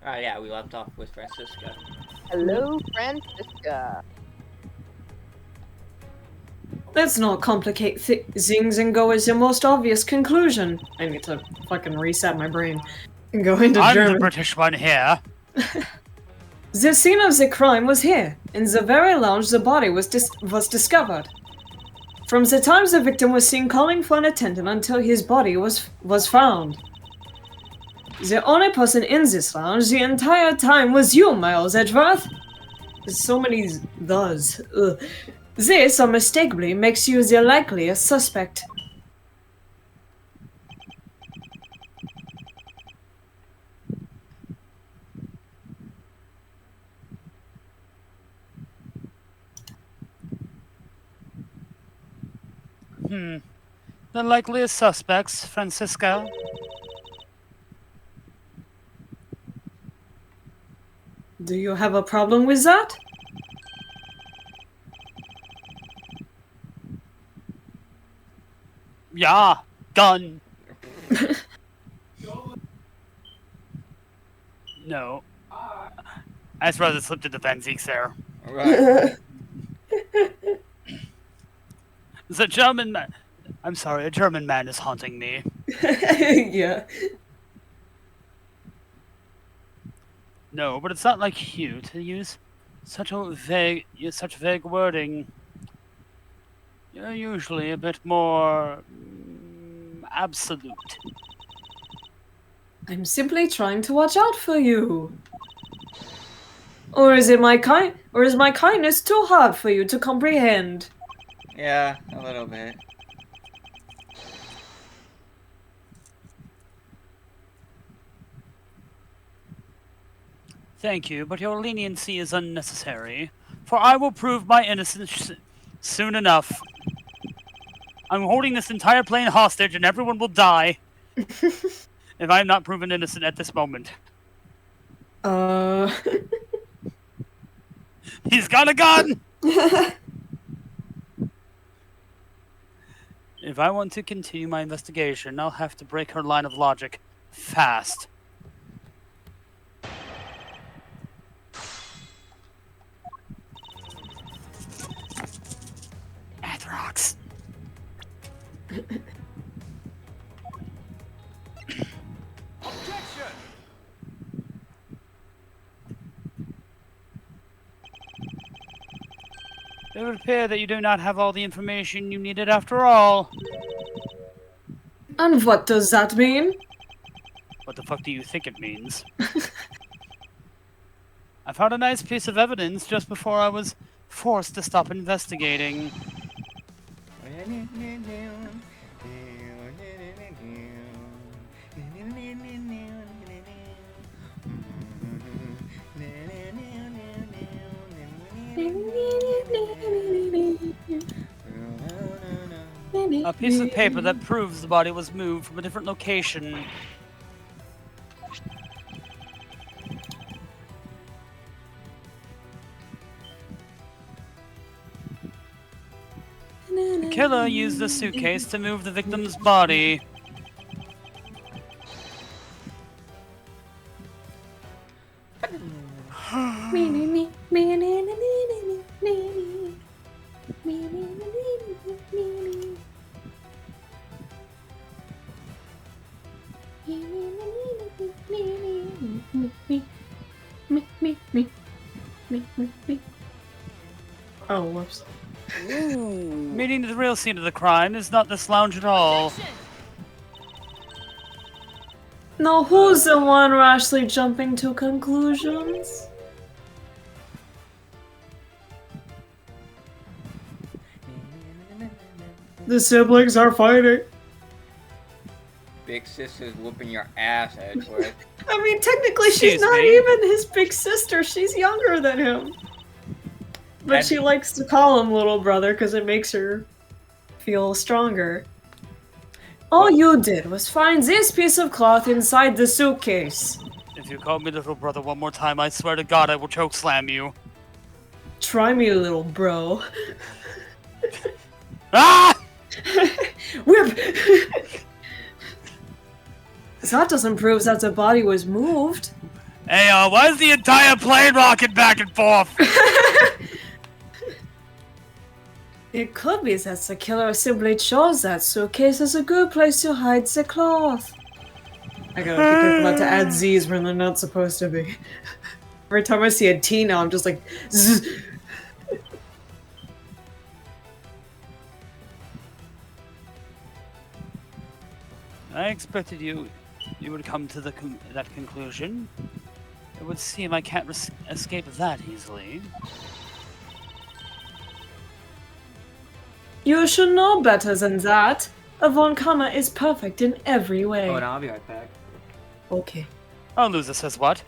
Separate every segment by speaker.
Speaker 1: Yeah, we left off with Francisca.
Speaker 2: Hello, Francisca.
Speaker 3: Let's not complicate things and go as the most obvious conclusion. I need to fucking reset my brain and go into
Speaker 4: I'm
Speaker 3: German.
Speaker 4: the British one here.
Speaker 3: The scene of the crime was here, in the very lounge the body was discovered. From the time the victim was seen calling for an attendant until his body was found. The only person in this lounge the entire time was you, Miles Edgeworth. So many thes. Ugh. This, unmistakably, makes you the likeliest suspect.
Speaker 4: The likeliest suspects, Francisca.
Speaker 3: Do you have a problem with that?
Speaker 4: Yeah, gun. No. I just rather slipped into Benzik's there.
Speaker 1: Right.
Speaker 4: The German man. I'm sorry, a German man is haunting me.
Speaker 3: Yeah.
Speaker 4: No, but it's not like you to use such vague wording. You're usually a bit more absolute.
Speaker 3: I'm simply trying to watch out for you. Or is my kindness too hard for you to comprehend?
Speaker 1: Yeah, a little bit.
Speaker 4: Thank you, but your leniency is unnecessary, for I will prove my innocence soon enough. I'm holding this entire plane hostage and everyone will die if I'm not proven innocent at this moment. He's got a gun! If I want to continue my investigation, I'll have to break her line of logic fast. Athrox.
Speaker 5: Objection!
Speaker 4: It would appear that you do not have all the information you needed after all.
Speaker 3: And what does that mean?
Speaker 4: What the fuck do you think it means? I found a nice piece of evidence just before I was forced to stop investigating. A piece of paper that proves the body was moved from a different location. The killer used the suitcase to move the victim's body.
Speaker 3: Oh, whoops.
Speaker 4: Meaning the real scene of the crime is not this lounge at all.
Speaker 3: Now, who's the one rashly jumping to conclusions? The siblings are fighting.
Speaker 1: Big sister's whooping your ass, Edgeworth.
Speaker 3: I mean, technically, she's
Speaker 4: Excuse
Speaker 3: not
Speaker 4: me?
Speaker 3: even his big sister. She's younger than him. But she likes to call him little brother because it makes her feel stronger. All you did was find this piece of cloth inside the suitcase.
Speaker 4: If you call me little brother one more time, I swear to God I will chokeslam you.
Speaker 3: Try me, little bro.
Speaker 4: Ah!
Speaker 3: Whip! That doesn't prove that the body was moved.
Speaker 4: Hey, why is the entire plane rocking back and forth?
Speaker 3: It could be that the killer simply chose that suitcase as a good place to hide the cloth. I gotta be careful not to add Z's when they're not supposed to be. Every time I see a T now, I'm just like, Zzz.
Speaker 4: I expected you would come to that conclusion. It would seem I can't escape that easily.
Speaker 3: You should know better than that. A Von Karma is perfect in every way.
Speaker 1: Oh, no, I'll be right back.
Speaker 3: Okay.
Speaker 4: Oh, loser says what?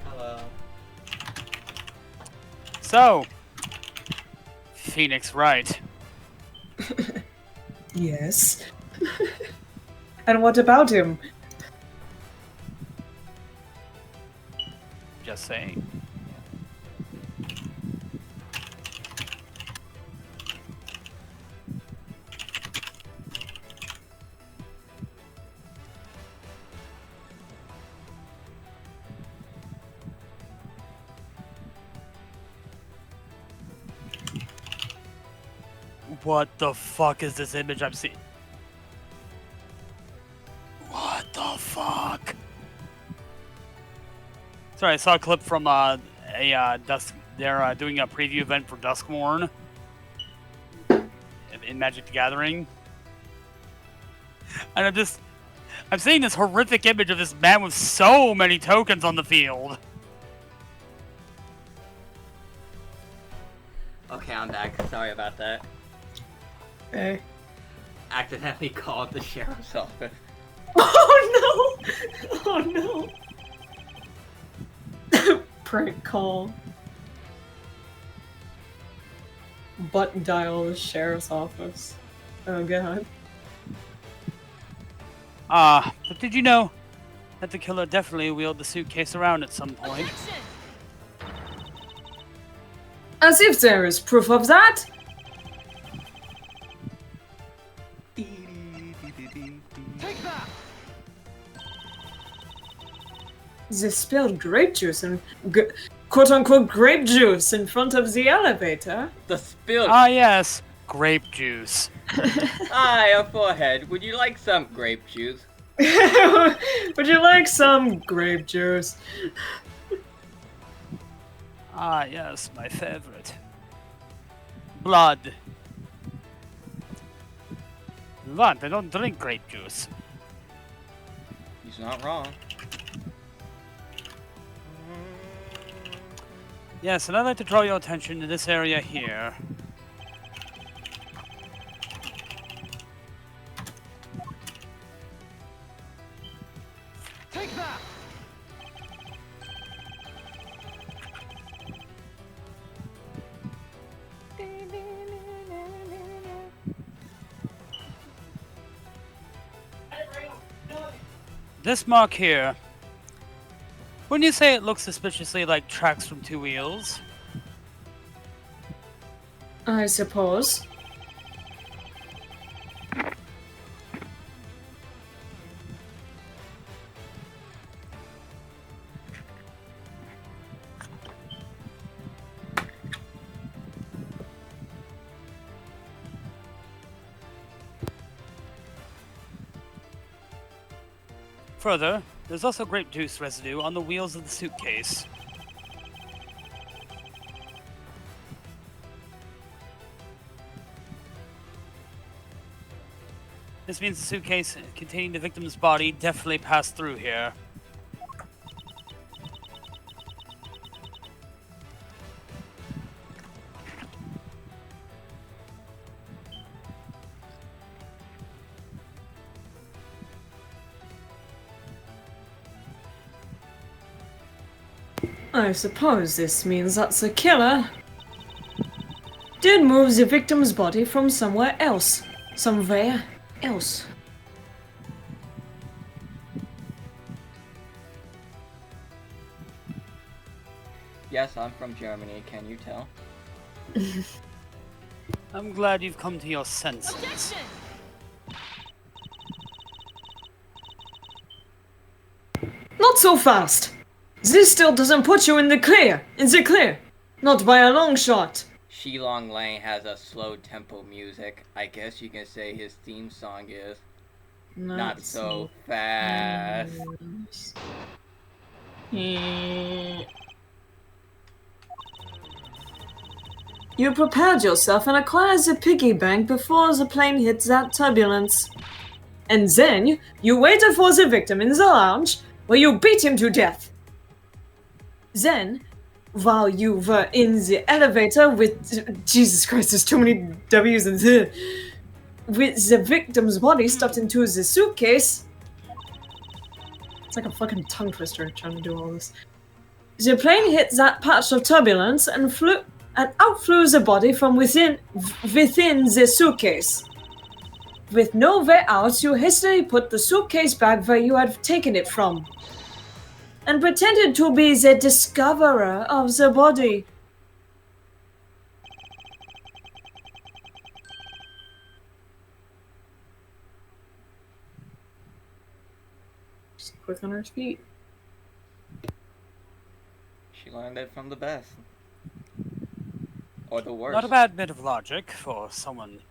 Speaker 1: Hello.
Speaker 4: So, Phoenix Wright.
Speaker 3: Yes. And what about him?
Speaker 4: Just saying. What the fuck is this image I'm seeing? What the fuck? Sorry, I saw a clip from Dusk. They're doing a preview event for Duskmourn in Magic the Gathering, and I'm seeing this horrific image of this man with so many tokens on the field.
Speaker 1: Okay, I'm back. Sorry about that.
Speaker 3: Hey.
Speaker 1: Accidentally called the sheriff's office.
Speaker 3: Oh no! Oh no! Prank call. Butt dial the sheriff's office. Oh god.
Speaker 4: But did you know that the killer definitely wheeled the suitcase around at some point?
Speaker 3: As if there is proof of that! They spilled grape juice and quote-unquote grape juice in front of the elevator.
Speaker 1: The spill.
Speaker 4: Ah, yes, grape juice.
Speaker 1: Hi, your forehead. Would you like some grape juice?
Speaker 3: Would you like some grape juice?
Speaker 4: Ah, yes, my favorite. Blood. What? I don't drink grape juice.
Speaker 1: He's not wrong.
Speaker 4: Yes, and I'd like to draw your attention to this area here.
Speaker 2: Take that!
Speaker 4: This mark here. Wouldn't you say it looks suspiciously like tracks from two wheels?
Speaker 3: I suppose.
Speaker 4: Further, there's also grape juice residue on the wheels of the suitcase. This means the suitcase containing the victim's body definitely passed through here.
Speaker 3: I suppose this means that the killer did move the victim's body from somewhere else. Somewhere else.
Speaker 1: Yes, I'm from Germany. Can you tell?
Speaker 4: I'm glad you've come to your senses.
Speaker 3: Not so fast. This still doesn't put you in the clear. Not by a long shot.
Speaker 1: Shilong Lane has a slow tempo music. I guess you can say his theme song is not so fast.
Speaker 3: You prepared yourself and acquired the piggy bank before the plane hit that turbulence. And then you waited for the victim in the lounge where you beat him to death. Then, while you were in the elevator with... Jesus Christ, there's too many W's and Z. With the victim's body stuffed into the suitcase... It's like a fucking tongue twister trying to do all this. The plane hit that patch of turbulence and out flew the body from within the suitcase. With no way out, you hastily put the suitcase back where you had taken it from, and pretended to be the discoverer of the body. She's quick on her feet.
Speaker 1: She learned it from the best. Or the worst.
Speaker 4: Not a bad bit of logic for someone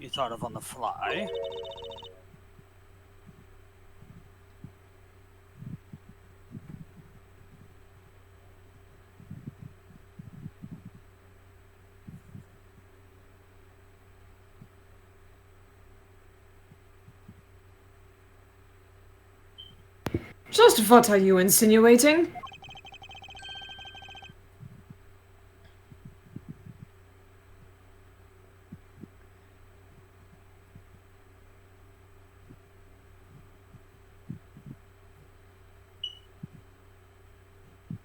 Speaker 4: you thought of on the fly.
Speaker 3: Just what are you insinuating?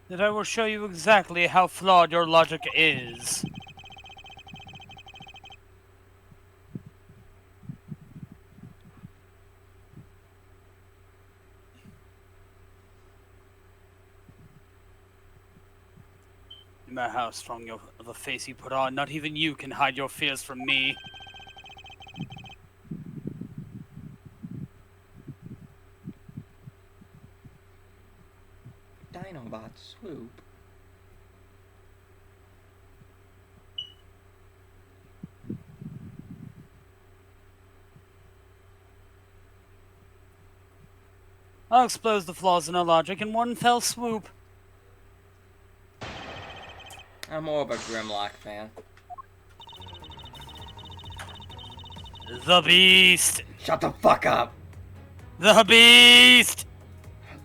Speaker 4: That I will show you exactly how flawed your logic is. No matter how strong of a face you put on, not even you can hide your fears from me.
Speaker 1: Dinobot swoop.
Speaker 4: I'll expose the flaws in our logic in one fell swoop.
Speaker 1: I'm more of a Grimlock fan.
Speaker 4: The Beast!
Speaker 1: Shut the fuck up!
Speaker 4: The Beast!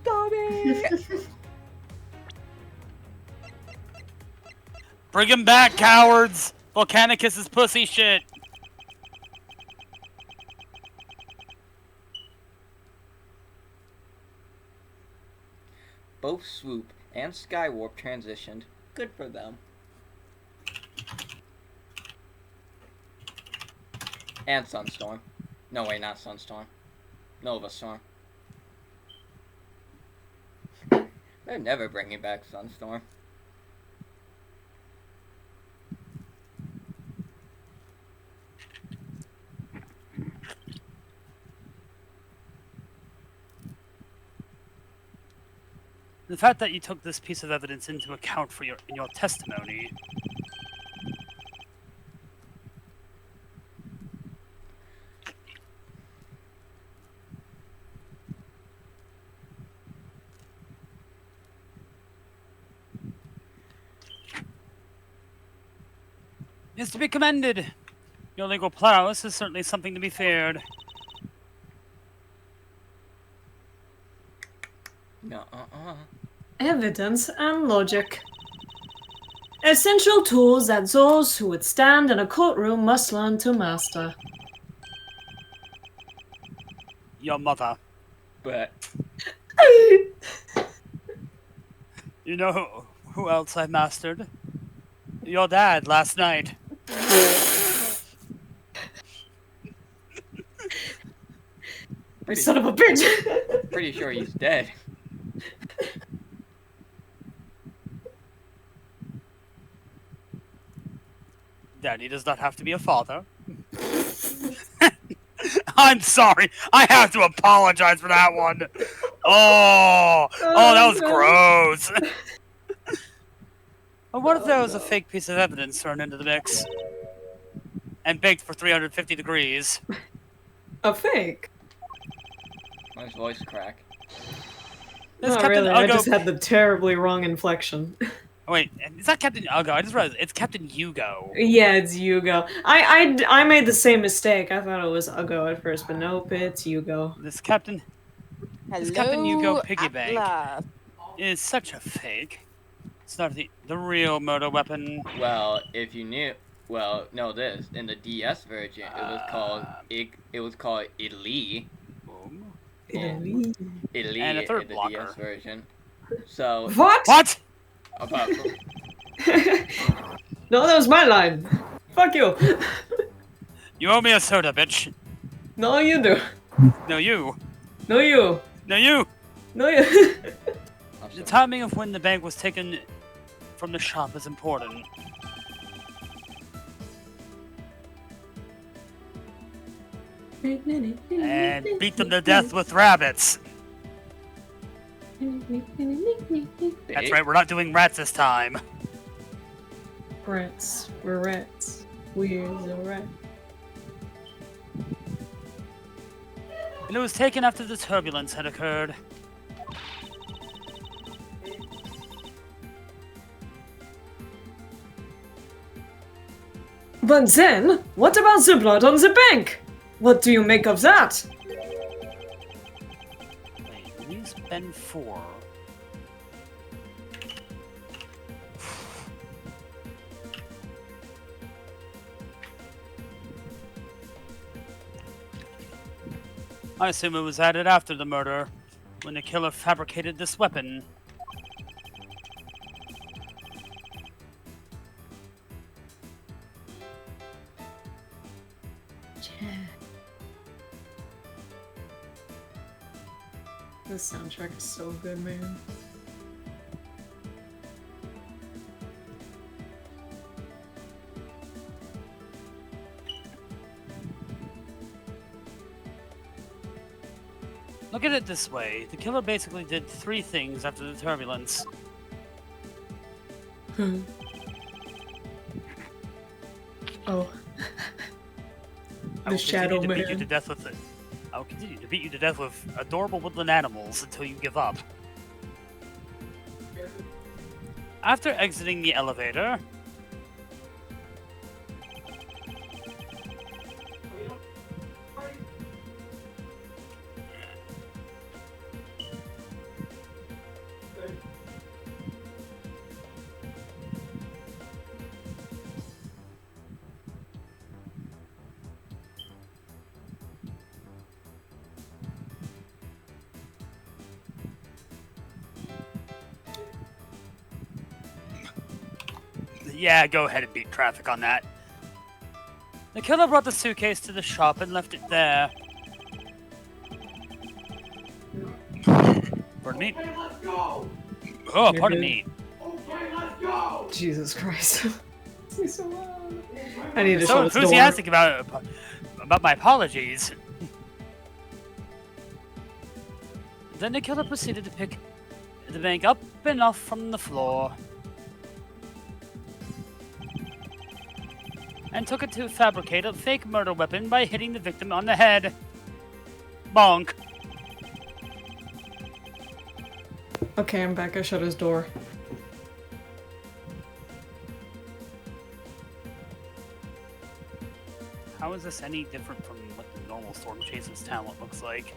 Speaker 1: Dobby!
Speaker 4: Bring him back, cowards! Volcanicus is pussy shit!
Speaker 1: Both Swoop and Skywarp transitioned. Good for them. And Sunstorm. No, wait, not Sunstorm. Nova Storm. They're never bringing back Sunstorm.
Speaker 4: The fact that you took this piece of evidence into account for in your testimony is to be commended. Your legal prowess is certainly something to be feared.
Speaker 3: Evidence and logic. Essential tools that those who would stand in a courtroom must learn to master.
Speaker 4: Your mother.
Speaker 1: But
Speaker 4: You know who else I mastered? Your dad last night.
Speaker 3: Son of a bitch!
Speaker 1: pretty sure he's dead.
Speaker 4: Daddy does not have to be a father. I'm sorry. I have to apologize for that one. Oh, that was
Speaker 3: no.
Speaker 4: gross. But what if there was a fake piece of evidence thrown into the mix and baked for 350 degrees?
Speaker 3: A fake?
Speaker 1: My voice crack.
Speaker 4: This
Speaker 3: Not
Speaker 4: Captain
Speaker 3: really. I
Speaker 4: Ugo.
Speaker 3: just had the terribly wrong inflection.
Speaker 4: Oh, wait, it's not Captain Ugo. I just realized it's Captain Hugo.
Speaker 3: Yeah, it's Yugo. I made the same mistake. I thought it was Ugo at first, but nope, it's Yugo.
Speaker 4: This Captain
Speaker 2: Hello,
Speaker 4: Hugo piggy bank
Speaker 2: Atlas.
Speaker 4: is such a fake. It's not the real murder weapon.
Speaker 1: Well, if you knew, well, know this. In the DS version, it was called Italy.
Speaker 4: Boom.
Speaker 3: Italy.
Speaker 1: Italy
Speaker 4: And a third
Speaker 1: in the
Speaker 4: blocker.
Speaker 1: DS version. So
Speaker 3: What?
Speaker 4: What?
Speaker 1: about
Speaker 3: No, that was my line. Fuck you.
Speaker 4: You owe me a soda, bitch.
Speaker 3: No, you do.
Speaker 4: No, you.
Speaker 3: No, you.
Speaker 4: No, you.
Speaker 3: No, you.
Speaker 4: The timing of when the bank was taken from the shop is important. And beat them to death with rabbits. That's right, we're not doing rats this time.
Speaker 3: Rats. We're rats. We're the rat.
Speaker 4: And it was taken after the turbulence had occurred.
Speaker 3: But then, what about the blood on the bank? What do you make of that?
Speaker 4: Wait, when you spend 4... I assume it was added after the murder, when the killer fabricated this weapon.
Speaker 3: This soundtrack is so good, man.
Speaker 4: Look at it this way. The killer basically did 3 things after the turbulence.
Speaker 3: Oh.
Speaker 4: I
Speaker 3: The
Speaker 4: will
Speaker 3: Shadow
Speaker 4: continue to beat you
Speaker 3: Man.
Speaker 4: to death with it. I will continue to beat you to death with adorable woodland animals until you give up. After exiting the elevator, yeah, go ahead and beat traffic on that. The killer brought the suitcase to the shop and left it there. Pardon me? Oh, pardon me.
Speaker 3: Jesus Christ. He's so loud. I need to
Speaker 4: So
Speaker 3: shut this door.
Speaker 4: enthusiastic about my apologies. Then the killer proceeded to pick the bank up and off from the floor and took it to fabricate a fake murder weapon by hitting the victim on the head. Bonk.
Speaker 3: Okay, I'm back. I shut his door.
Speaker 4: How is this any different from what the normal Storm Chaser's talent looks like?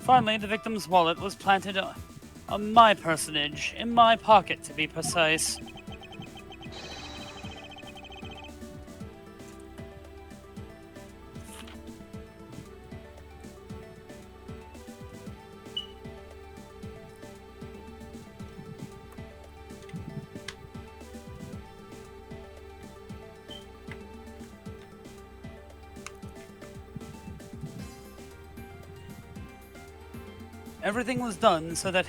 Speaker 4: Finally, the victim's wallet was planted on my personage, in my pocket to be precise. Everything was done so that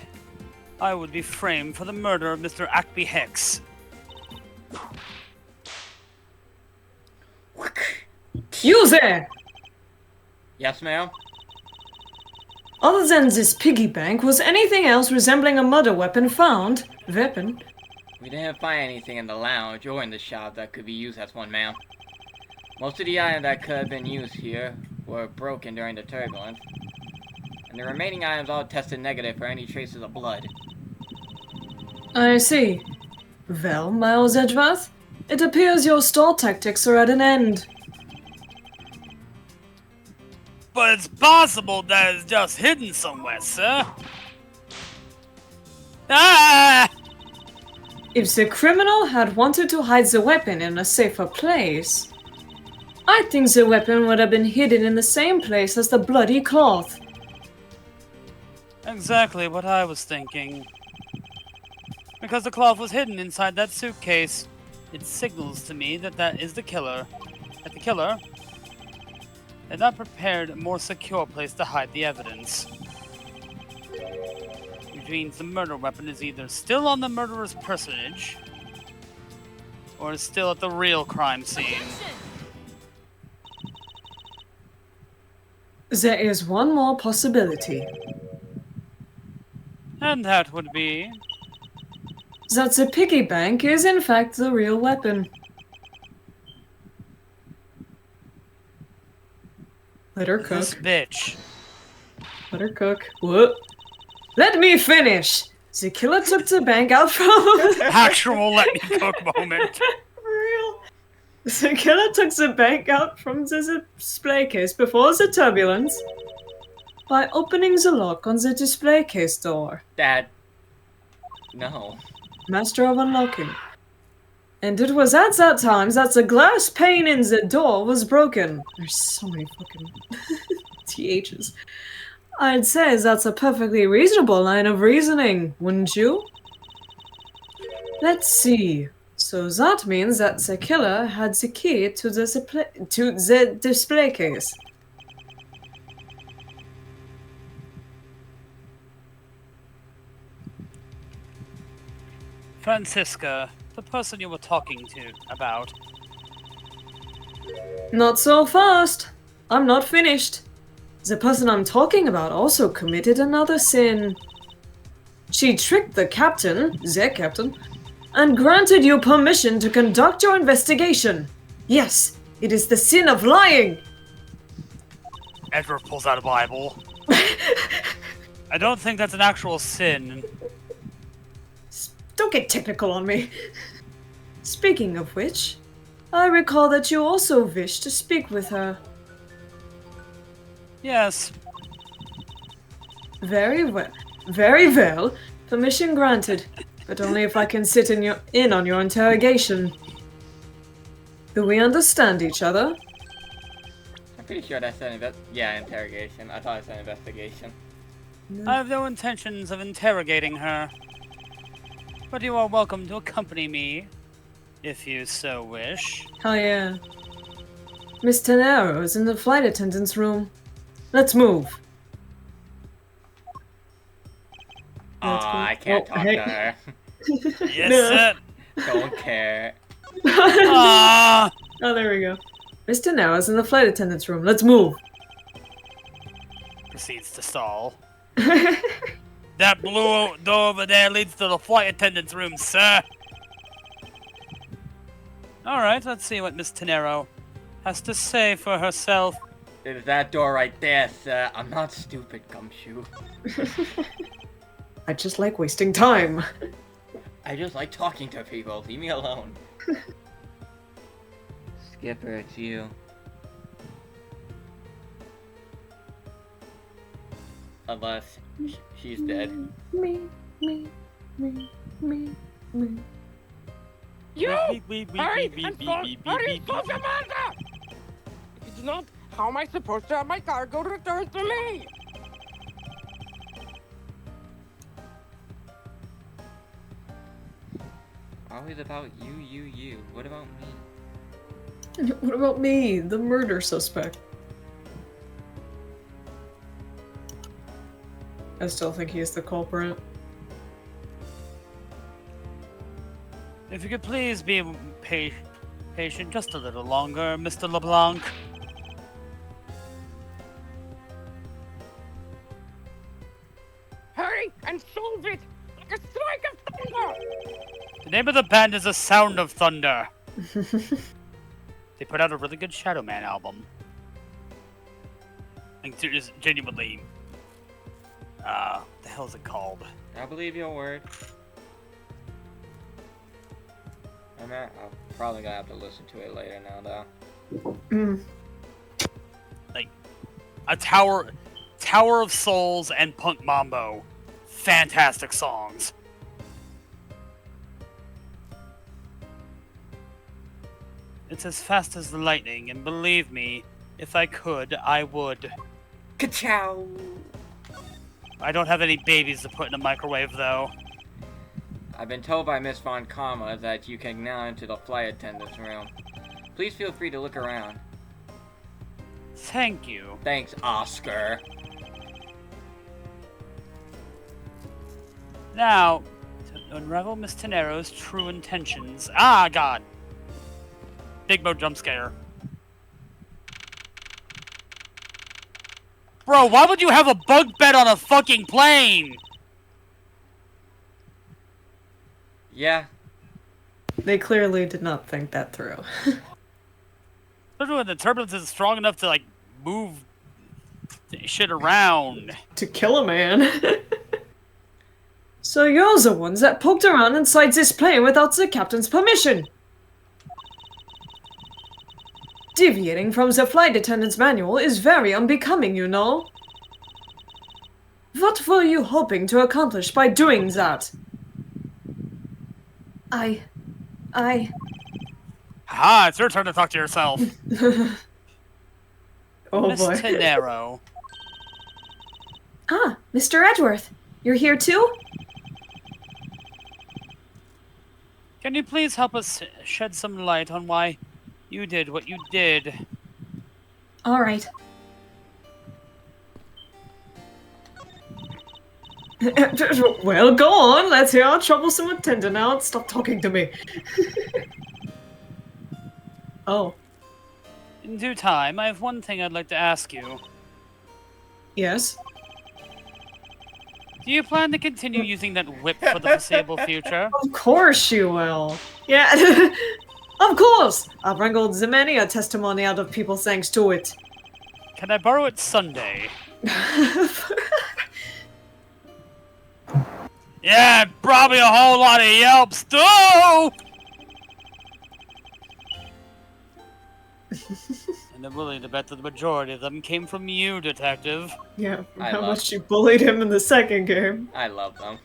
Speaker 4: I would be framed for the murder of Mr. Acme Hex.
Speaker 3: You there!
Speaker 1: Yes, ma'am?
Speaker 3: Other than this piggy bank, was anything else resembling a murder weapon found? Weapon?
Speaker 1: We didn't find anything in the lounge or in the shop that could be used as one, ma'am. Most of the items that could have been used here were broken during the turbulence. And the remaining items all tested negative for any traces of blood.
Speaker 3: I see. Well, Miles Edgeworth, it appears your stall tactics are at an end.
Speaker 4: But it's possible that it's just hidden somewhere, sir. Ah!
Speaker 3: If the criminal had wanted to hide the weapon in a safer place, I think the weapon would have been hidden in the same place as the bloody cloth.
Speaker 4: Exactly what I was thinking. Because the cloth was hidden inside that suitcase, it signals to me that that is the killer. That the killer had not prepared a more secure place to hide the evidence. Which means the murder weapon is either still on the murderer's personage, or is still at the real crime scene.
Speaker 3: There is one more possibility.
Speaker 4: And that would be...
Speaker 3: That the piggy bank is in fact the real weapon. Let her cook.
Speaker 4: This bitch.
Speaker 3: Let her cook. What? Let me finish! The killer took the bank out from...
Speaker 4: Actual let me cook moment.
Speaker 3: For real. The killer took the bank out from the display case before the turbulence by opening the lock on the display case door.
Speaker 1: Dad. No.
Speaker 3: Master of unlocking. And it was at that time that the glass pane in the door was broken. There's so many fucking THs. I'd say that's a perfectly reasonable line of reasoning, wouldn't you? Let's see. So that means that the killer had the key to the display case.
Speaker 4: Francisca, the person you were talking to about.
Speaker 3: Not so fast. I'm not finished. The person I'm talking about also committed another sin. She tricked the captain, their captain, and granted you permission to conduct your investigation. Yes, it is the sin of lying.
Speaker 4: Edward pulls out a Bible. I don't think that's an actual sin.
Speaker 3: Don't get technical on me. Speaking of which, I recall that you also wished to speak with her.
Speaker 4: Yes.
Speaker 3: Very well. Very well. Permission granted, but only if I can sit in on your interrogation. Do we understand each other?
Speaker 1: I'm pretty sure that's an interrogation. I thought it said investigation.
Speaker 3: No.
Speaker 4: I have no intentions of interrogating her. But you are welcome to accompany me, if you so wish.
Speaker 3: Oh yeah. Miss Tenero is in the flight attendant's room. Let's move.
Speaker 1: I can't talk to her.
Speaker 4: Yes,
Speaker 3: No.
Speaker 4: sir.
Speaker 1: Don't care.
Speaker 4: Ah!
Speaker 3: Oh, there we go. Miss Tenero is in the flight attendant's room. Let's move.
Speaker 4: Proceeds to stall. That blue door over there leads to the flight attendant's room, sir. Alright, let's see what Miss Tenero has to say for herself.
Speaker 1: There's that door right there, sir. I'm not stupid, Gumshoe.
Speaker 3: I just like wasting time.
Speaker 1: I just like talking to people. Leave me alone. Skipper, it's you. Unless she's dead.
Speaker 3: Me.
Speaker 2: You! Hurry and close your mouth! If it's not, how am I supposed to have my cargo returned to me?
Speaker 1: Always about you. What about me?
Speaker 3: What about me, the murder suspect? I still think he's the culprit.
Speaker 4: If you could please be patient just a little longer, Mr. LeBlanc.
Speaker 2: Hurry and solve it like a strike of thunder!
Speaker 4: The name of the band is The Sound of Thunder. They put out a really good Shadow Man album. Like, genuinely. What the hell is it called?
Speaker 1: I believe your word. I'm probably gonna have to listen to it later now, though.
Speaker 3: Mm.
Speaker 4: Like, a Tower of Souls and Punk Mambo. Fantastic songs. It's as fast as the lightning, and believe me, if I could, I would.
Speaker 1: Ka-chow!
Speaker 4: I don't have any babies to put in a microwave, though.
Speaker 1: I've been told by Miss Von Karma that you can now enter the flight attendant's room. Please feel free to look around.
Speaker 4: Thank you.
Speaker 1: Thanks, Oscar.
Speaker 4: Now, to unravel Miss Tenero's true intentions. Ah, God. Big Mo jump scare. Bro, why would you have a bunk bed on a fucking plane?
Speaker 1: Yeah.
Speaker 3: They clearly did not think that through.
Speaker 4: Especially when the turbulence is strong enough to, like, move shit around.
Speaker 3: To kill a man. So you're the ones that poked around inside this plane without the captain's permission. Deviating from the flight attendant's manual is very unbecoming, you know. What were you hoping to accomplish by doing that?
Speaker 4: Ah, it's your turn to talk to yourself.
Speaker 3: Oh
Speaker 4: Miss
Speaker 3: boy.
Speaker 4: Tenero.
Speaker 3: Ah, Mr. Edgeworth. You're here too?
Speaker 4: Can you please help us shed some light on why you did what you did?
Speaker 3: All right. Well, go on. Let's hear our troublesome attendant now. Stop talking to me. Oh,
Speaker 4: In due time, I have one thing I'd like to ask you.
Speaker 3: yes.
Speaker 4: Do you plan to continue using that whip for the foreseeable future?
Speaker 3: Of course you will. Yeah, of course. I've wrangled the many a testimony out of people thanks to it.
Speaker 4: Can I borrow it Sunday? Yeah, probably a whole lot of Yelps too! And I'm willing to bet that the majority of them came from you, Detective.
Speaker 3: Yeah,
Speaker 1: I
Speaker 3: how
Speaker 1: love-
Speaker 3: much you bullied him in the second game.
Speaker 1: I love them.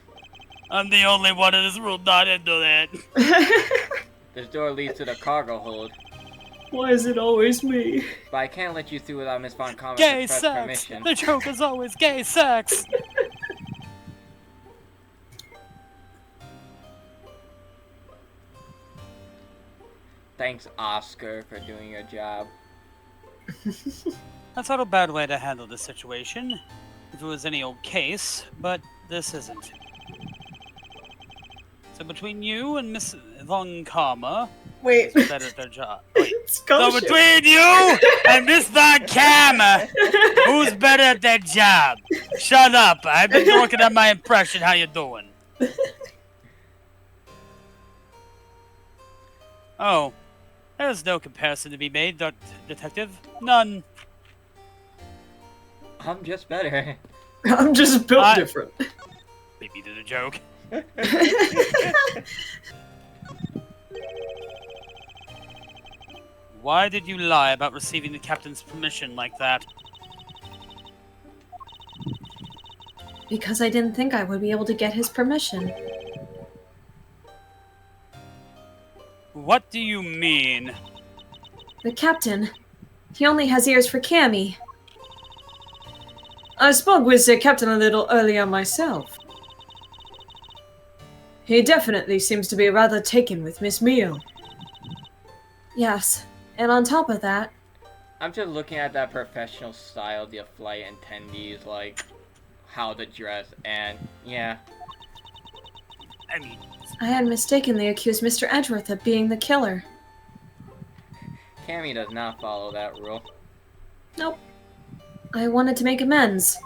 Speaker 4: I'm the only one in this room not into that.
Speaker 1: This door leads to the cargo hold,
Speaker 3: Why is it always me?
Speaker 1: but I can't let you through without Miss Von Karma's
Speaker 4: Gay
Speaker 1: express
Speaker 4: sex!
Speaker 1: permission.
Speaker 4: The joke is always gay sex!
Speaker 1: Thanks, Oscar, for doing your job.
Speaker 4: That's not a bad way to handle this situation. If it was any old case, but this isn't. So between you and Miss Von Karma,
Speaker 3: Wait.
Speaker 4: who's better at their job? Wait. So
Speaker 3: Scholarship.
Speaker 4: between you and Miss Von Karma, who's better at their job? Shut up! I've been working on my impression. How you doing? Oh, there's no comparison to be made, Detective. None.
Speaker 1: I'm just better.
Speaker 3: I'm just built different.
Speaker 4: Maybe did a joke. Why did you lie about receiving the captain's permission like that?
Speaker 3: Because I didn't think I would be able to get his permission.
Speaker 4: What do you mean?
Speaker 3: The captain, he only has ears for Cammy. I spoke with the captain a little earlier myself. He definitely seems to be rather taken with Miss Mio. Yes, and on top of that...
Speaker 1: I'm just looking at that professional style, the flight attendees, like... how to dress, and yeah.
Speaker 4: I mean,
Speaker 3: I had mistakenly accused Mr. Edgeworth of being the killer.
Speaker 1: Cammy does not follow that rule.
Speaker 3: Nope. I wanted to make amends.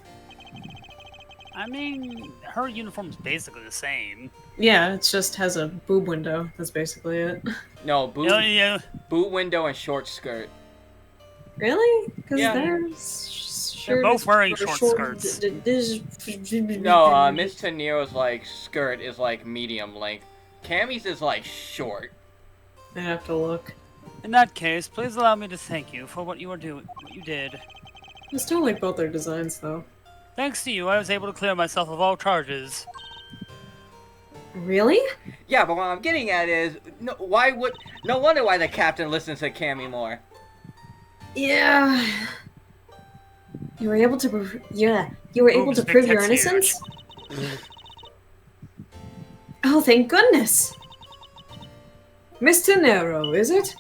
Speaker 4: her uniform's basically the same.
Speaker 3: Yeah, it just has a boob window. That's basically it.
Speaker 1: No, boot,
Speaker 4: Yeah.
Speaker 1: boot window and short skirt.
Speaker 3: Really? Because
Speaker 1: Yeah.
Speaker 4: They're both wearing short skirts.
Speaker 1: No, Miss Tenero's like skirt is like medium length. Cammy's is like short.
Speaker 3: I have to look.
Speaker 4: In that case, please allow me to thank you for what you did.
Speaker 3: I still like both their designs, though.
Speaker 4: Thanks to you, I was able to clear myself of all charges.
Speaker 3: Really?
Speaker 1: Yeah, but what I'm getting at is, no wonder why the captain listens to Cammy more.
Speaker 3: Yeah. You were able to prove. Yeah, you were able
Speaker 4: Oops,
Speaker 3: to
Speaker 4: big
Speaker 3: prove your
Speaker 4: text here.
Speaker 3: innocence. Oh, thank goodness. Mr. Nero, is it?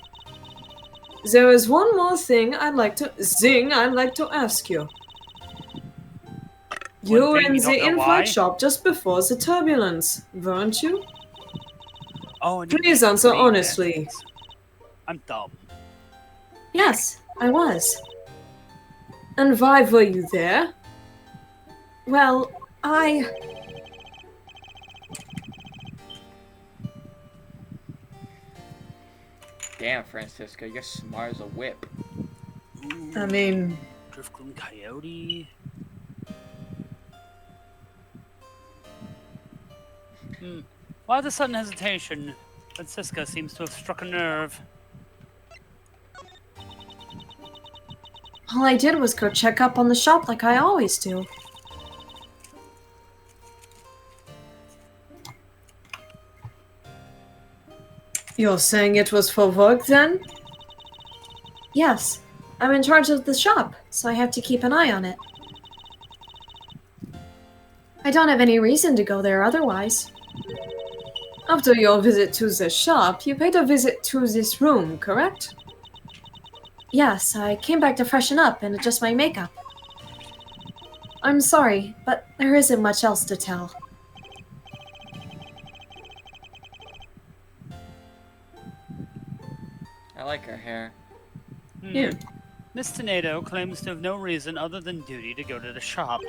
Speaker 3: There is one more thing I'd like to ask you. You
Speaker 4: One
Speaker 3: were
Speaker 4: thing
Speaker 3: in
Speaker 4: you don't
Speaker 3: the
Speaker 4: know
Speaker 3: in-flight
Speaker 4: why?
Speaker 3: shop just before the turbulence, weren't you?
Speaker 4: Oh, and you
Speaker 3: Please
Speaker 4: did
Speaker 3: answer
Speaker 4: three
Speaker 3: honestly.
Speaker 4: things. I'm dumb.
Speaker 3: Yes, I was. And why were you there? Well,
Speaker 1: Damn, Francisco, you're smart as a whip.
Speaker 3: I mean,
Speaker 4: Driftgloom Coyote. Why the sudden hesitation? Francisca seems to have struck a nerve.
Speaker 3: all I did was go check up on the shop like I always do. You're saying it was for work then? Yes. I'm in charge of the shop, so I have to keep an eye on it. I don't have any reason to go there otherwise. After your visit to the shop, you paid a visit to this room, correct? Yes, I came back to freshen up and adjust my makeup. I'm sorry, but there isn't much else to tell.
Speaker 1: I like her hair.
Speaker 3: Yeah.
Speaker 4: Miss Tornado claims to have no reason other than duty to go to the shop.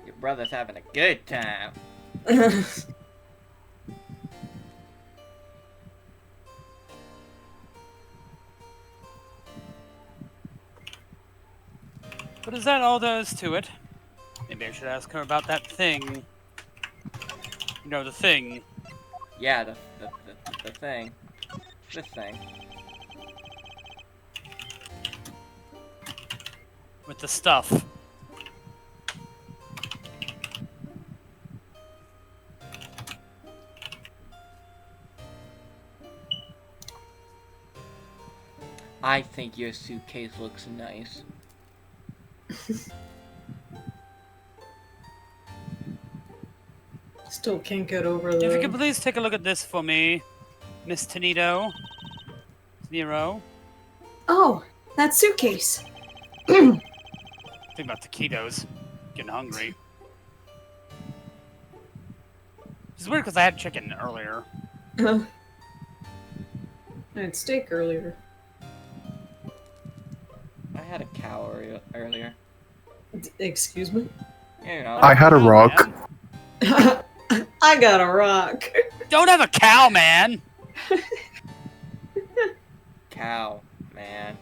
Speaker 1: Your brother's having a good time.
Speaker 4: But is that all there is to it? Maybe I should ask her about that thing. You know, the thing.
Speaker 1: Yeah, the thing. This thing.
Speaker 4: With the stuff.
Speaker 1: I think your suitcase looks nice.
Speaker 3: Still can't get over
Speaker 4: If you
Speaker 3: the...
Speaker 4: could please take a look at this for me, Miss Tenito. Nero.
Speaker 3: Oh, that suitcase.
Speaker 4: Think about taquitos. Getting hungry. It's weird because I had chicken earlier.
Speaker 3: I had steak earlier.
Speaker 1: I had a cow earlier.
Speaker 3: Excuse me?
Speaker 1: You know.
Speaker 5: I had a rock.
Speaker 4: Man.
Speaker 3: I got a rock.
Speaker 4: Don't have a cow, man!
Speaker 1: Cow, man.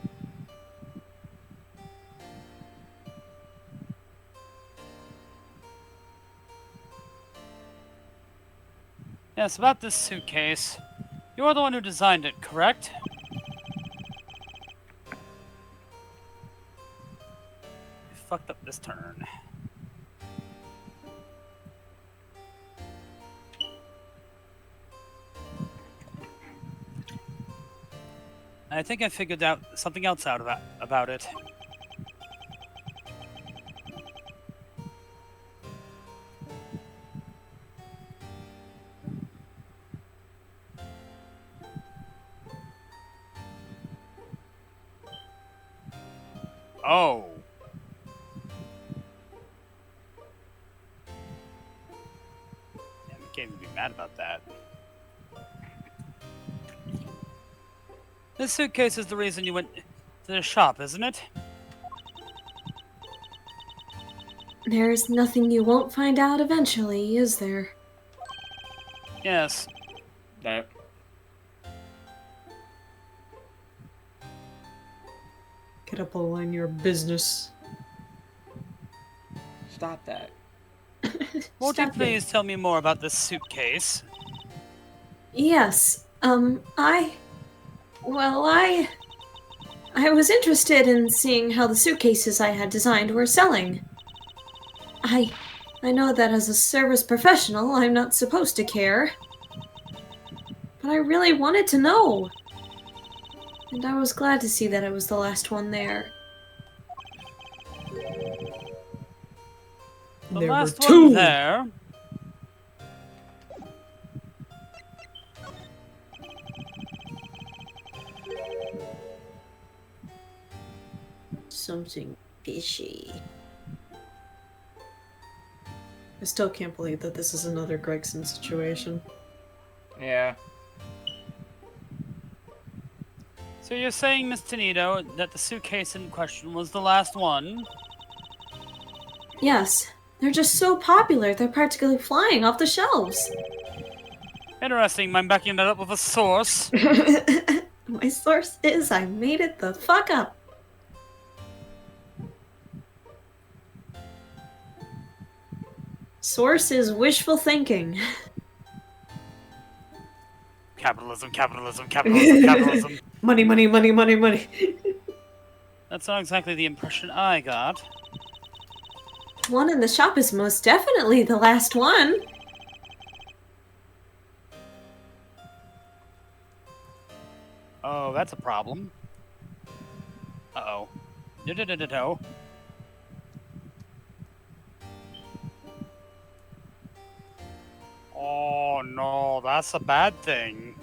Speaker 4: Yes, about this suitcase. You're the one who designed it, correct? You fucked up this turn. I think I figured out something else out about it. Oh. Yeah, we can't even be mad about that. This suitcase is the reason you went to the shop, isn't it?
Speaker 3: There's nothing you won't find out eventually, is there?
Speaker 4: Yes.
Speaker 1: That.
Speaker 3: Get up all in your business.
Speaker 1: Stop that.
Speaker 4: Won't you
Speaker 3: Stop it.
Speaker 4: please tell me more about this suitcase?
Speaker 3: Yes, I was interested in seeing how the suitcases I had designed were selling. I know that as a service professional, I'm not supposed to care. But I really wanted to know. And I was glad to see that I was the last one there.
Speaker 4: The
Speaker 3: There
Speaker 4: last
Speaker 3: were two.
Speaker 4: one there.
Speaker 3: Something fishy. I still can't believe that this is another Gregson situation.
Speaker 1: Yeah.
Speaker 4: So you're saying, Miss Tenito, that the suitcase in question was the last one?
Speaker 3: Yes, they're just so popular, they're practically flying off the shelves.
Speaker 4: Interesting. I'm backing that up with a source.
Speaker 3: My source is I made it the fuck up. Source is wishful thinking.
Speaker 4: Capitalism, capitalism, capitalism, capitalism.
Speaker 3: Money, money, money, money, money.
Speaker 4: That's not exactly the impression I got.
Speaker 3: One in the shop is most definitely the last one.
Speaker 4: Oh, that's a problem. Uh-oh. No. Oh, no, that's a bad thing.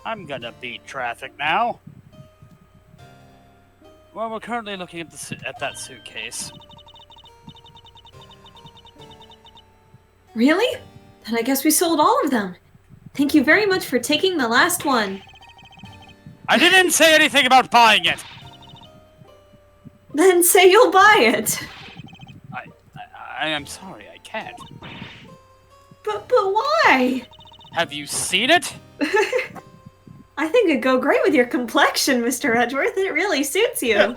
Speaker 4: I'm gonna beat traffic now. Well, we're currently looking at that suitcase.
Speaker 3: Really? Then I guess we sold all of them. Thank you very much for taking the last one.
Speaker 4: I didn't say anything about buying it!
Speaker 3: Then say you'll buy it.
Speaker 4: I am sorry, I can't.
Speaker 3: But why?
Speaker 4: Have you seen it?
Speaker 3: I think it'd go great with your complexion, Mr. Edgeworth. It really suits you.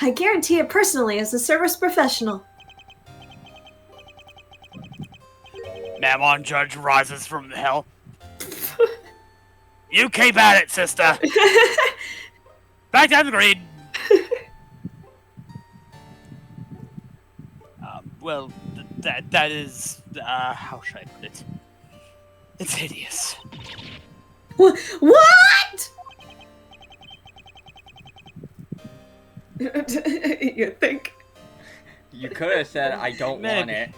Speaker 3: I guarantee it personally as a service professional.
Speaker 4: Mammon Judge rises from the hell. You keep at it, sister. Back down the green. Well, that is, how should I put it? It's hideous.
Speaker 3: What? You think?
Speaker 1: You could have said, I don't want it.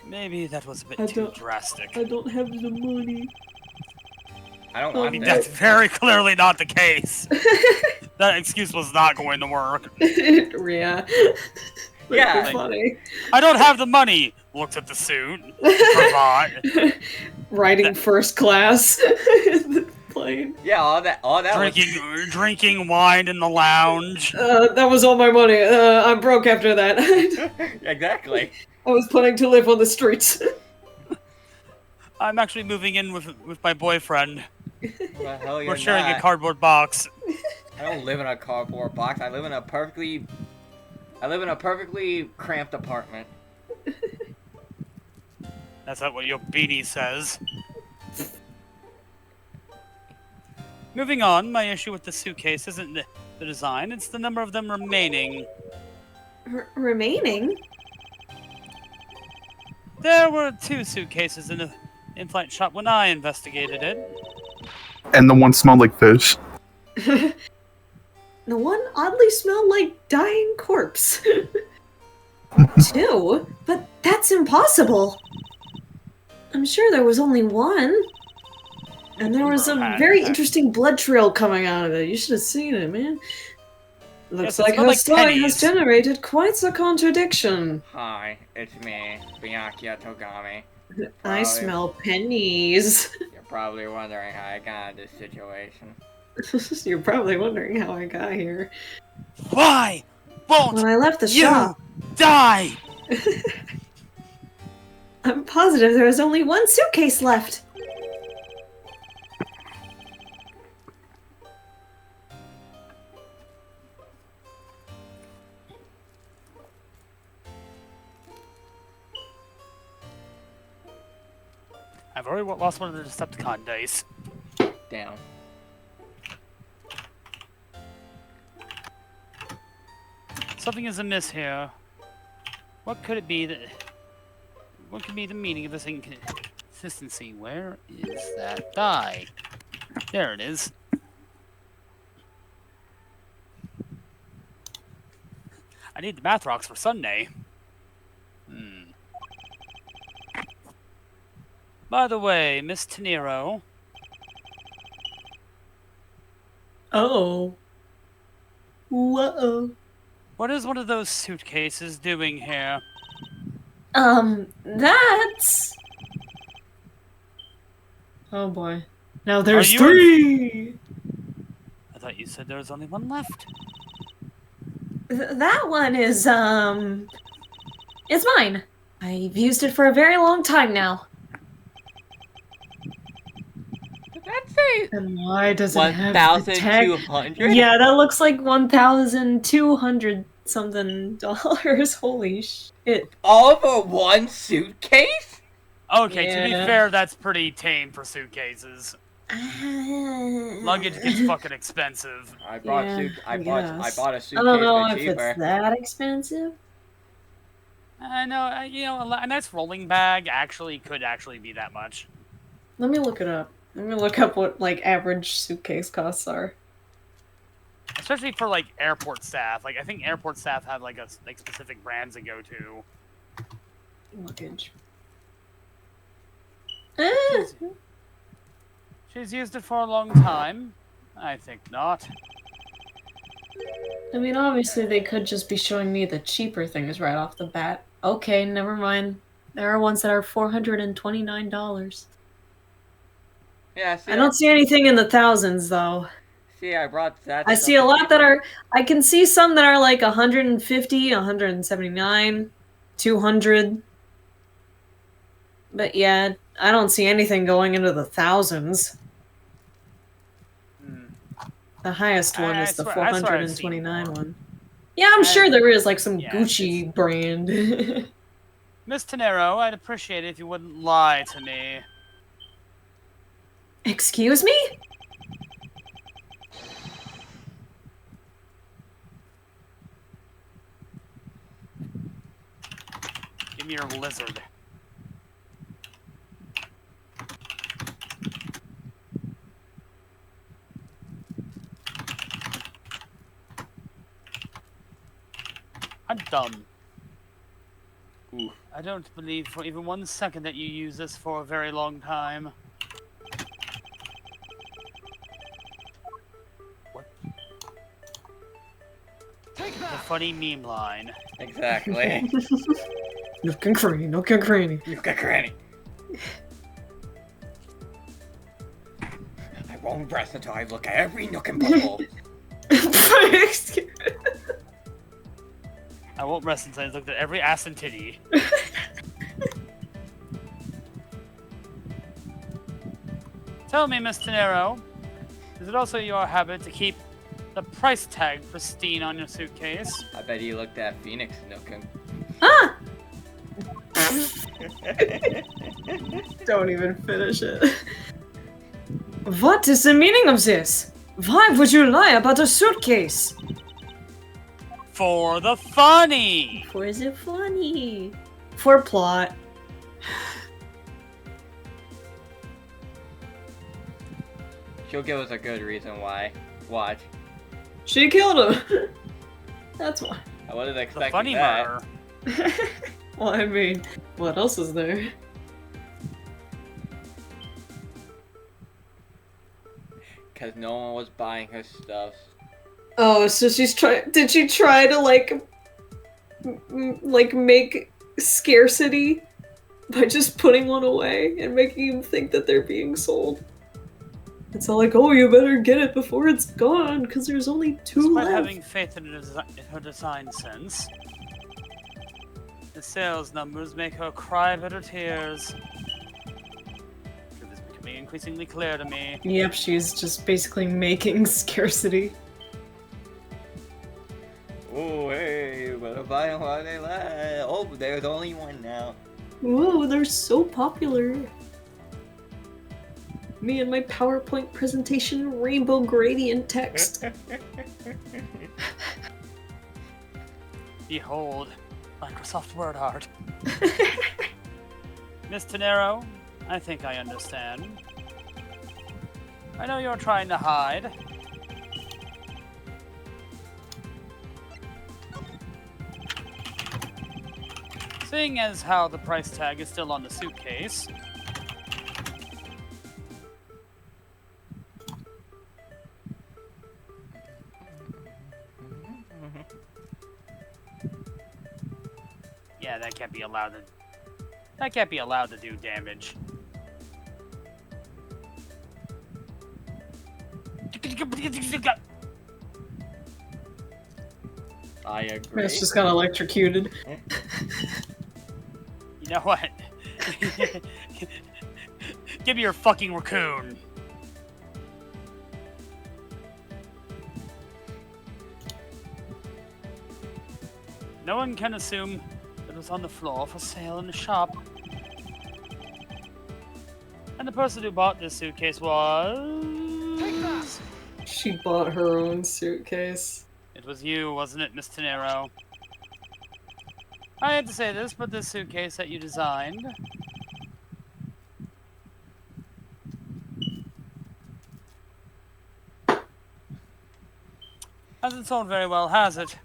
Speaker 4: Maybe that was a bit too drastic.
Speaker 3: I don't have the money.
Speaker 1: I don't
Speaker 4: I
Speaker 1: want
Speaker 4: mean,
Speaker 1: it.
Speaker 4: that's very clearly not the case. That excuse was not going to work.
Speaker 3: Yeah.
Speaker 1: Yeah.
Speaker 3: Funny.
Speaker 4: I don't have the money. Looks at the suit. Provide.
Speaker 3: Riding first class in the plane.
Speaker 1: Yeah, all that
Speaker 4: Drinking wine in the lounge.
Speaker 3: That was all my money. I'm broke after that.
Speaker 1: Exactly.
Speaker 3: I was planning to live on the streets.
Speaker 4: I'm actually moving in with my boyfriend.
Speaker 1: Well, hell you're
Speaker 4: We're sharing
Speaker 1: not.
Speaker 4: a cardboard box.
Speaker 1: I don't live in a cardboard box. I live in a perfectly cramped apartment.
Speaker 4: That's not what your beanie says. Moving on, my issue with the suitcase isn't the design, it's the number of them remaining.
Speaker 3: Remaining?
Speaker 4: There were 2 suitcases in the in-flight shop when I investigated it.
Speaker 5: And the one smelled like fish.
Speaker 3: The one oddly smelled like dying corpse. 2? But that's impossible. I'm sure there was only one. And there was a very interesting blood trail coming out of it. You should have seen it, man. Looks
Speaker 4: Yes, it
Speaker 3: like
Speaker 4: smelled
Speaker 3: her
Speaker 4: like
Speaker 3: story has
Speaker 4: pennies.
Speaker 3: generated quite a contradiction.
Speaker 1: Hi, it's me, Byakuya Togami.
Speaker 3: I
Speaker 1: Probably-
Speaker 3: smell pennies.
Speaker 1: You're probably wondering how I got in this situation.
Speaker 3: You're probably wondering how I got here.
Speaker 4: Why won't
Speaker 3: When I left the
Speaker 4: you
Speaker 3: shop,
Speaker 4: die?
Speaker 3: I'm positive there was only one suitcase left.
Speaker 4: I've already lost one of the Decepticon dice.
Speaker 1: Down.
Speaker 4: Something is amiss here. What could it be that... What could be the meaning of this inconsistency? Where is that die? There it is. I need the math rocks for Sunday. By the way, Miss Tenero,
Speaker 3: Uh-oh. Whoa.
Speaker 4: what is one of those suitcases doing here?
Speaker 3: That's... Oh boy. Now there's
Speaker 4: you-
Speaker 3: 3!
Speaker 4: I thought you said there was only one left.
Speaker 3: That one is, it's mine. I've used it for a very long time now.
Speaker 1: Did that say
Speaker 3: And why does it have the tag?
Speaker 1: 1,200?
Speaker 3: Yeah, that looks like 1,200 something dollars. Holy shit.
Speaker 1: All for one suitcase?
Speaker 4: Okay, to be
Speaker 3: Yeah.
Speaker 4: fair, that's pretty tame for suitcases. Luggage gets fucking expensive.
Speaker 1: I bought
Speaker 3: Yeah,
Speaker 1: I
Speaker 3: guess.
Speaker 1: bought a
Speaker 3: I
Speaker 1: suitcase
Speaker 3: don't know
Speaker 1: for
Speaker 3: if
Speaker 1: cheaper.
Speaker 3: it's that expensive.
Speaker 4: I know, you know, a nice rolling bag could actually be that much.
Speaker 3: Let me look it up. Let me look up what, like, average suitcase costs are.
Speaker 4: Especially for, like, airport staff. Like, I think airport staff have, like, specific brands to go to.
Speaker 3: Luggage.
Speaker 4: She's used it for a long time. I think not.
Speaker 3: I mean, obviously they could just be showing me the cheaper things right off the bat. Okay, never mind. There are ones that are $429.
Speaker 1: Yeah, see,
Speaker 3: I don't see anything in the thousands, though.
Speaker 1: see, I brought that.
Speaker 3: I
Speaker 1: stuff
Speaker 3: see a
Speaker 1: for
Speaker 3: lot that
Speaker 1: cheaper.
Speaker 3: are... I can see some that are like 150, 179, 200. But yeah, I don't see anything going into the thousands. The highest one
Speaker 4: I
Speaker 3: is the
Speaker 4: swear I've seen
Speaker 3: 429
Speaker 4: more.
Speaker 3: one. Yeah, I'm sure there is like some
Speaker 4: yeah,
Speaker 3: Gucci brand.
Speaker 4: Miss Tenero, I'd appreciate it if you wouldn't lie to me.
Speaker 3: Excuse me?
Speaker 4: Give me your lizard. I'm dumb.
Speaker 1: Ooh.
Speaker 4: I don't believe for even 1 second that you use this for a very long time. What? The funny meme line.
Speaker 1: Exactly.
Speaker 3: Nook and cranny, nook and cranny.
Speaker 1: You've got granny. I won't rest until I look at every nook and bubble.
Speaker 3: Excuse-
Speaker 4: I won't rest until I looked at every ass and titty. Tell me, Miss Tenero, is it also your habit to keep the price tag pristine on your suitcase?
Speaker 1: I bet he looked at Phoenix nook and...
Speaker 3: Ah! Don't even finish it. What is the meaning of this? Why would you lie about a suitcase?
Speaker 4: For the funny!
Speaker 3: For is it funny? For plot.
Speaker 1: She'll give us a good reason why. Watch.
Speaker 3: She killed him. That's why.
Speaker 1: I wasn't
Speaker 4: The
Speaker 1: expecting
Speaker 4: funny
Speaker 1: that.
Speaker 4: murder.
Speaker 3: Well, I mean, what else is there?
Speaker 1: Because no one was buying her stuff.
Speaker 3: Oh, so did she try to, like, make scarcity by just putting one away and making them think that they're being sold? It's all like, oh, you better get it before it's gone, because there's only 2
Speaker 4: Despite
Speaker 3: left.
Speaker 4: having faith in her design sense, the sales numbers make her cry bitter tears. Truth is becoming increasingly clear to me.
Speaker 3: Yep, she's just basically making scarcity.
Speaker 1: Oh, hey, better buy them while they last. Oh, there's only one now.
Speaker 3: Whoa, they're so popular. Me and my PowerPoint presentation rainbow gradient text.
Speaker 4: Behold, Microsoft Word art. Miss Tenero, I think I understand. I know you're trying to hide. Seeing as how the price tag is still on the suitcase, yeah, that can't be allowed to do damage.
Speaker 1: I agree.
Speaker 3: It's just got electrocuted.
Speaker 4: You know what? Give me your fucking raccoon. No one can assume it was on the floor for sale in the shop. And the person who bought this suitcase was...
Speaker 3: She bought her own suitcase.
Speaker 4: It was you, wasn't it, Miss Tenero? I hate to say this, but this suitcase that you designed hasn't sold very well, has it?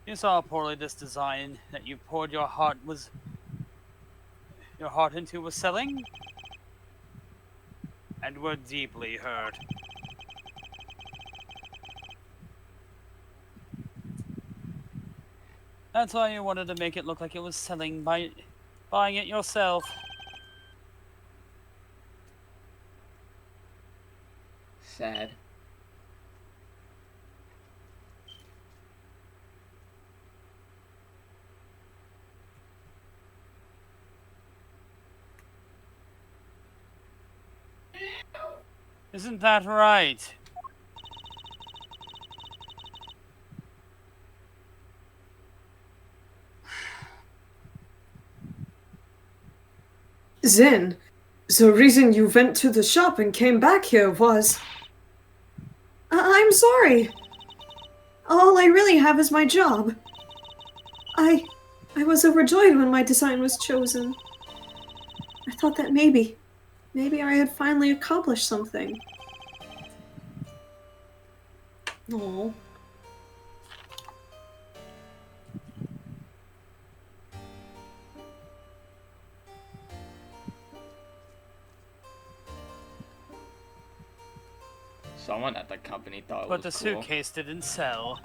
Speaker 4: You saw how poorly this design that you poured your heart into was selling, and were deeply hurt. That's why you wanted to make it look like it was selling by buying it yourself.
Speaker 1: Sad.
Speaker 4: Isn't that right?
Speaker 3: Zen, the reason you went to the shop and came back here was... I'm sorry. All I really have is my job. I was overjoyed when my design was chosen. I thought that maybe I had finally accomplished something. Oh.
Speaker 1: Someone at the company thought
Speaker 4: But
Speaker 1: it
Speaker 4: the
Speaker 1: was cool.
Speaker 4: suitcase didn't sell.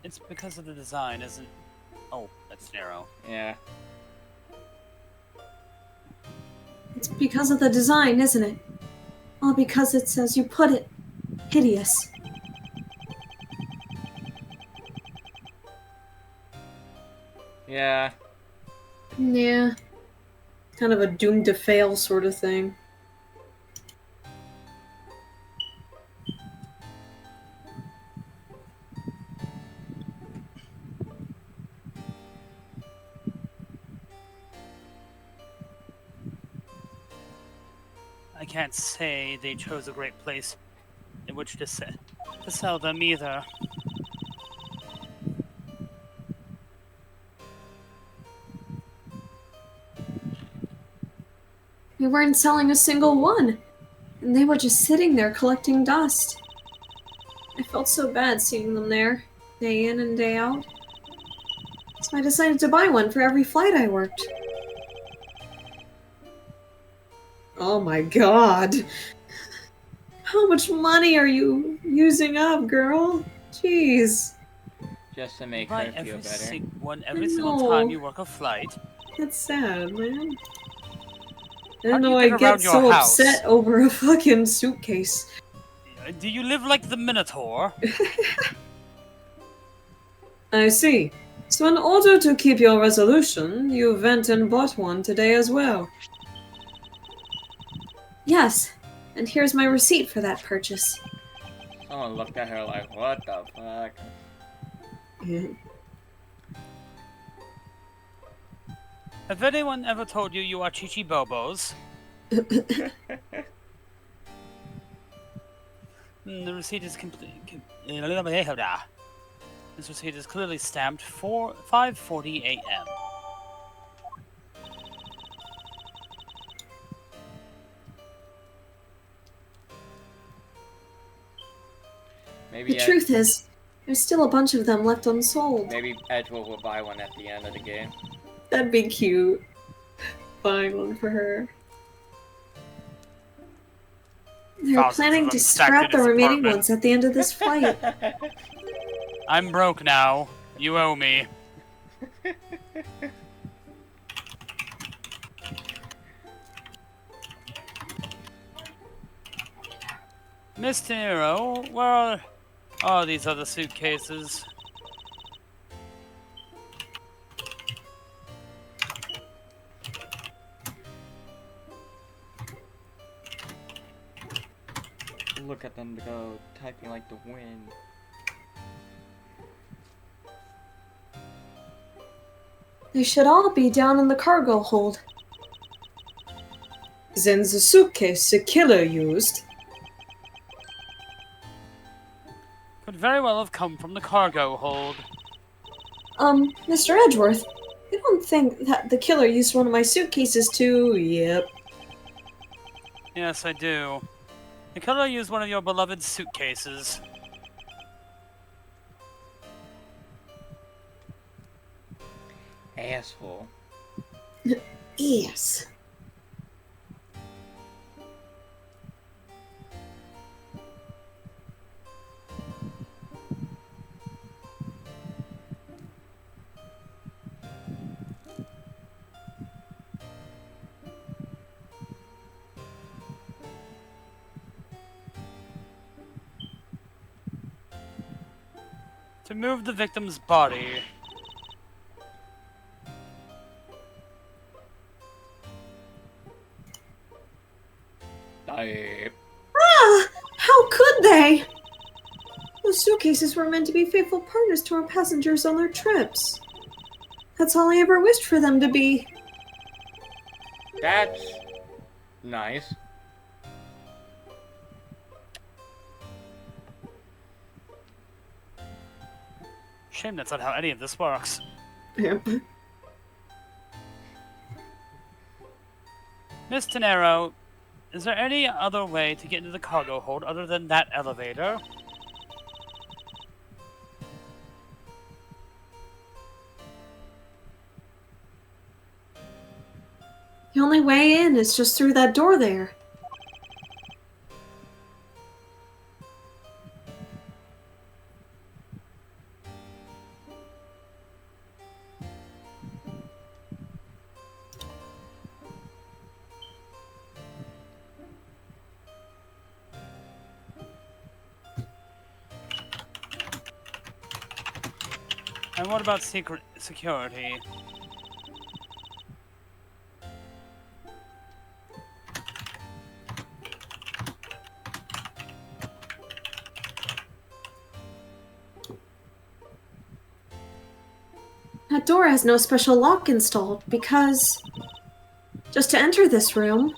Speaker 4: It's because of the design, isn't? Oh, that's narrow.
Speaker 1: Yeah.
Speaker 3: It's because of the design, isn't it? All because it's, as you put it, hideous.
Speaker 1: Yeah.
Speaker 3: Yeah. Kind of a doomed to fail sort of thing.
Speaker 4: I can't say they chose a great place in which to sell them either.
Speaker 3: We weren't selling a single one, and they were just sitting there collecting dust. I felt so bad seeing them there, day in and day out. So I decided to buy one for every flight I worked. Oh my god. How much money are you using up, girl? Jeez.
Speaker 1: Just to make
Speaker 4: Buy
Speaker 1: her feel better.
Speaker 4: every single time you work a flight.
Speaker 3: That's sad, man. I
Speaker 4: How
Speaker 3: didn't
Speaker 4: do
Speaker 3: know
Speaker 4: you
Speaker 3: I
Speaker 4: get
Speaker 3: get
Speaker 4: around your
Speaker 3: so
Speaker 4: house?
Speaker 3: upset over a fucking suitcase.
Speaker 4: Do you live like the Minotaur?
Speaker 3: I see. So in order to keep your resolution, you went and bought one today as well. Yes, and here's my receipt for that purchase.
Speaker 1: Someone looked at her like, what the fuck?
Speaker 4: Have anyone ever told you you are Chichi Bobos? The receipt is complete. This receipt is clearly stamped for 5:40 a.m.
Speaker 1: Maybe
Speaker 3: The truth is, there's still a bunch of them left unsold.
Speaker 1: Maybe Edgewood will buy one at the end of the game.
Speaker 3: That'd be cute. Buying one for her. They're
Speaker 4: Thousands
Speaker 3: planning
Speaker 4: of
Speaker 3: to
Speaker 4: them stacked
Speaker 3: scrap
Speaker 4: in
Speaker 3: the
Speaker 4: his
Speaker 3: remaining
Speaker 4: apartment.
Speaker 3: ones at the end of this flight.
Speaker 4: I'm broke now. You owe me. Miss De Niro, where are these other suitcases?
Speaker 1: Look at them go, typing like the wind.
Speaker 3: They should all be down in the cargo hold. Then the suitcase the killer used.
Speaker 4: Could very well have come from the cargo hold.
Speaker 3: Mr. Edgeworth, I don't think that the killer used one of my suitcases to... Yep.
Speaker 4: Yes, I do. The killer used one of your beloved suitcases.
Speaker 1: Asshole.
Speaker 3: Yes.
Speaker 4: To move the victim's body.
Speaker 3: Ah! How could they? Those suitcases were meant to be faithful partners to our passengers on their trips. That's all I ever wished for them to be.
Speaker 1: That's nice.
Speaker 4: Shame that's not how any of this works.
Speaker 3: Yep.
Speaker 4: Miss De Niro, is there any other way to get into the cargo hold other than that elevator?
Speaker 3: The only way in is just through that door there.
Speaker 4: And what about security?
Speaker 3: That door has no special lock installed because... just to enter this room,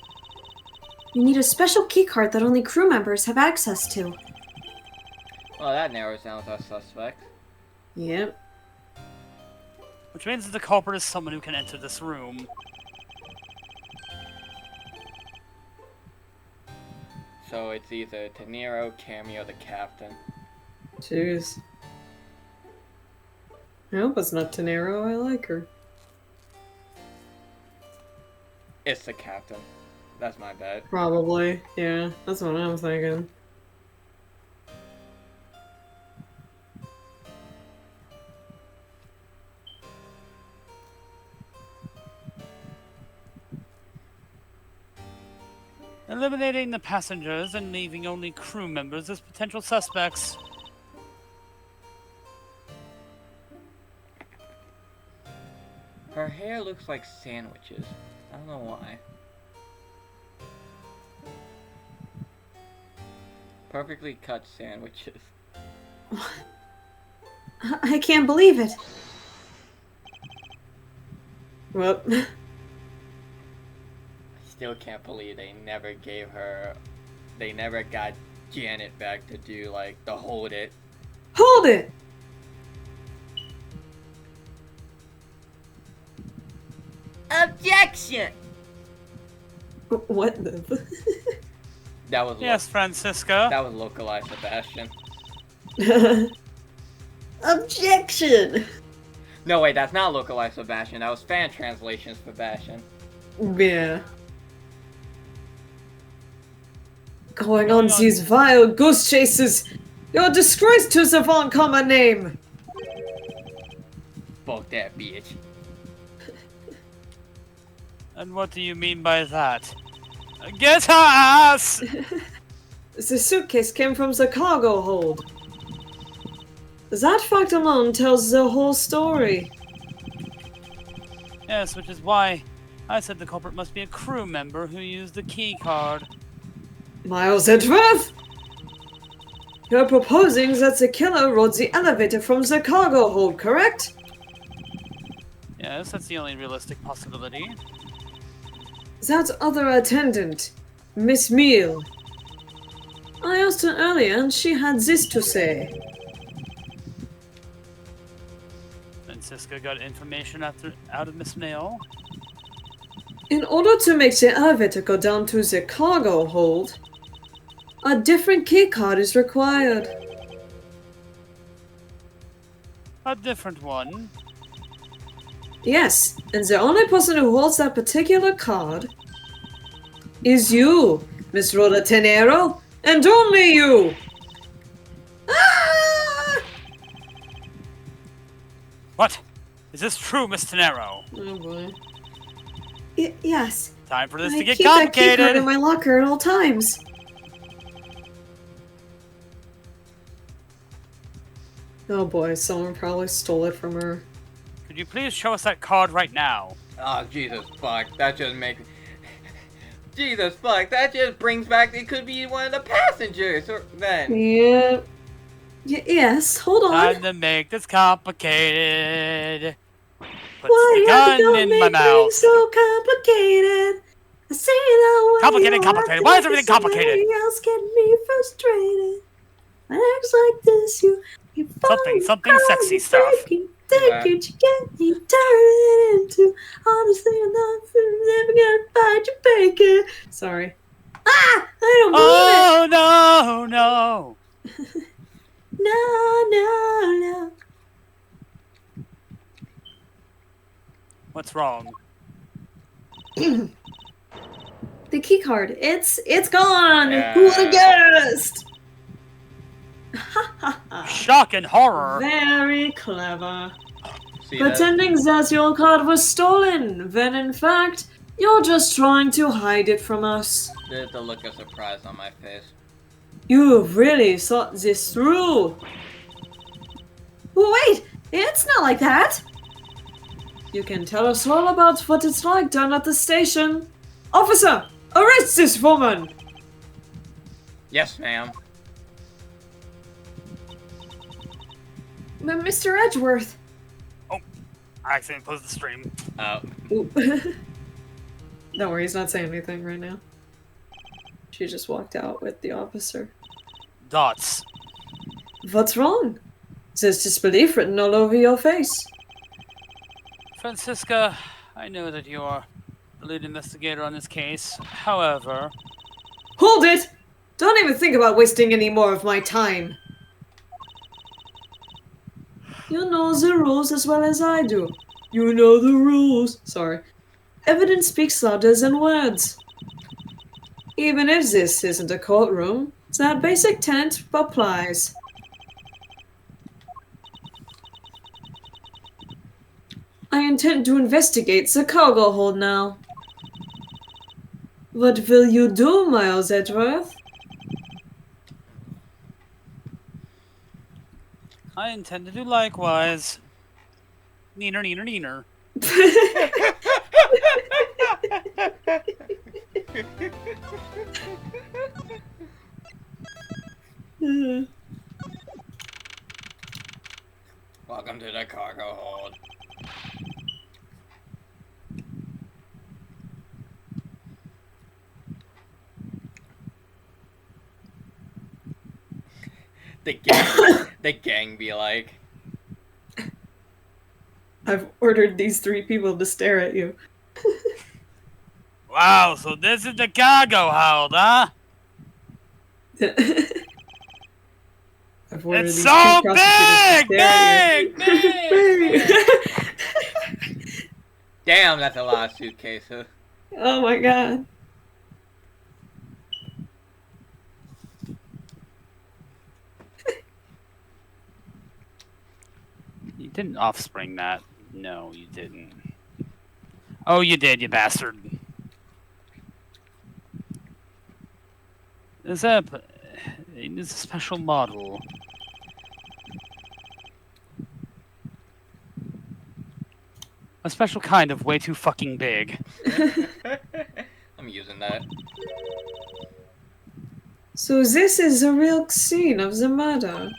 Speaker 3: you need a special keycard that only crew members have access to.
Speaker 1: Well, that narrows down our suspect.
Speaker 3: Yep.
Speaker 4: Which means that the culprit is someone who can enter this room.
Speaker 1: So it's either Tenero, Cammy, or the captain.
Speaker 3: Jeez. I hope it's not Tenero. I like her.
Speaker 1: It's the captain. That's my bad.
Speaker 3: Probably. Yeah, that's what I'm thinking.
Speaker 4: Eliminating the passengers and leaving only crew members as potential suspects.
Speaker 1: Her hair looks like sandwiches. I don't know why. Perfectly cut sandwiches.
Speaker 3: I can't believe it. Well,
Speaker 1: Still can't believe they never gave her. They never got Janet back to do like the hold it.
Speaker 3: hold it!
Speaker 1: Objection!
Speaker 3: What the?
Speaker 1: That was
Speaker 4: Yes, Francisca.
Speaker 1: that was localized Sebastian.
Speaker 3: Objection!
Speaker 1: No wait, that's not localized Sebastian. That was fan translations Sebastian.
Speaker 3: Yeah. Going on these vile goose chases! You're a disgrace to the Von Common name!
Speaker 1: Fuck that bitch.
Speaker 4: And what do you mean by that? Get her ass!
Speaker 3: The suitcase came from the cargo hold. That fact alone tells the whole story.
Speaker 4: Yes, which is why I said the culprit must be a crew member who used the key card.
Speaker 3: Miles Edgeworth? You're proposing that the killer rode the elevator from the cargo hold, correct?
Speaker 4: Yes, that's the only realistic possibility.
Speaker 3: That other attendant, Miss Meal. I asked her earlier and she had this to say.
Speaker 4: Francisca got information out of Miss Mail.
Speaker 3: In order to make the elevator go down to the cargo hold, a different key card is required.
Speaker 4: A different one.
Speaker 3: Yes, and the only person who holds that particular card is you, Miss Rhoda Tenero, and only you! Ah!
Speaker 4: What? Is this true, Miss Tenero?
Speaker 3: Oh boy. Yes.
Speaker 4: Time for this
Speaker 3: I
Speaker 4: to get
Speaker 3: keep that key card
Speaker 4: complicated.
Speaker 3: in my locker at all times. Oh boy, someone probably stole it from her.
Speaker 4: Could you please show us that card right now?
Speaker 1: Oh Jesus fuck! That just makes. Jesus fuck! That just brings back. It could be one of the passengers, or then.
Speaker 3: Yeah. Yes, hold on.
Speaker 4: Time to make this complicated. Puts
Speaker 3: Why
Speaker 4: the
Speaker 3: have you
Speaker 4: gun
Speaker 3: got
Speaker 4: in
Speaker 3: make
Speaker 4: my mouth.
Speaker 3: things so complicated? I say that way
Speaker 4: Complicated,
Speaker 3: you
Speaker 4: complicated.
Speaker 3: act
Speaker 4: Why is
Speaker 3: like
Speaker 4: everything
Speaker 3: somebody
Speaker 4: complicated?
Speaker 3: else get me frustrated. When acts like this, you
Speaker 4: Something sexy stuff.
Speaker 3: Think you get me turning into honestly I'm not never gonna find your bacon. Sorry. Ah! I don't believe
Speaker 4: Oh no!
Speaker 3: it. No.
Speaker 4: What's wrong?
Speaker 3: The key card. It's gone.
Speaker 1: Yeah.
Speaker 3: Who would have guessed?
Speaker 4: Shock and horror.
Speaker 3: Very clever.
Speaker 1: See that?
Speaker 3: Pretending that your card was stolen, when in fact, you're just trying to hide it from us.
Speaker 1: There's the look of surprise on my face.
Speaker 3: You really thought this through. Wait, it's not like that. You can tell us all about what it's like down at the station. Officer, arrest this woman!
Speaker 1: Yes, ma'am.
Speaker 3: Mr. Edgeworth.
Speaker 4: I accidentally closed the stream.
Speaker 3: Don't worry, he's not saying anything right now. She just walked out with the officer.
Speaker 4: Dots.
Speaker 3: What's wrong? There's disbelief written all over your face.
Speaker 4: Francisca, I know that you are the lead investigator on this case. However,
Speaker 3: Hold it! Don't even think about wasting any more of my time. You know the rules as well as I do. You know the rules. Sorry. Evidence speaks louder than words. Even if this isn't a courtroom, that basic tenet applies. I intend to investigate the cargo hold now. What will you do, Miles Edgeworth?
Speaker 4: I intend to do likewise. Neener, neener, neener.
Speaker 1: Welcome to the cargo hold. The gang be like,
Speaker 3: I've ordered these 3 people to stare at you.
Speaker 4: Wow, so this is the cargo hold, huh?
Speaker 3: I've ordered
Speaker 4: It's
Speaker 3: these
Speaker 4: so
Speaker 3: 2 prosecutors
Speaker 4: big,
Speaker 3: to stare at
Speaker 4: big,
Speaker 3: you.
Speaker 4: big!
Speaker 1: damn, that's a lot of suitcases.
Speaker 3: Oh my god.
Speaker 4: You didn't offspring that. No, you didn't. Oh, you did, you bastard. Is that... It's a special model. A special kind of way too fucking big.
Speaker 1: I'm using that.
Speaker 3: So this is the real scene of the murder.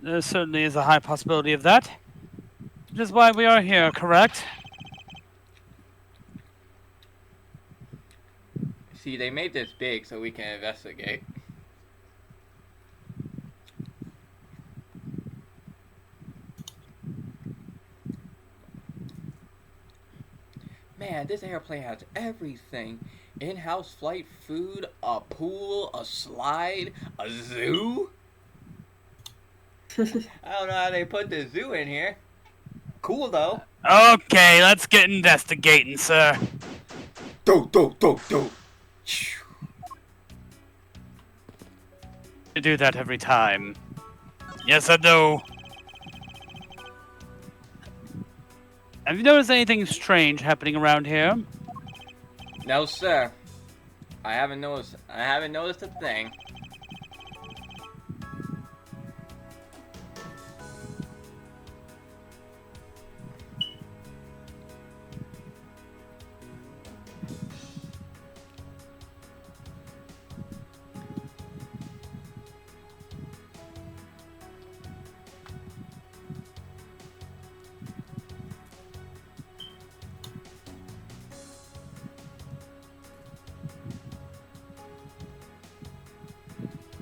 Speaker 4: There certainly is a high possibility of that. Which is why we are here, correct?
Speaker 1: See, they made this big so we can investigate. Man, this airplane has everything. In-house flight food, a pool, a slide, a zoo. I don't know how they put the zoo in here. Cool though.
Speaker 4: Okay, let's get investigating, sir.
Speaker 1: Do.
Speaker 4: You do that every time. Yes, I do. Have you noticed anything strange happening around here?
Speaker 1: No, sir. I haven't noticed a thing.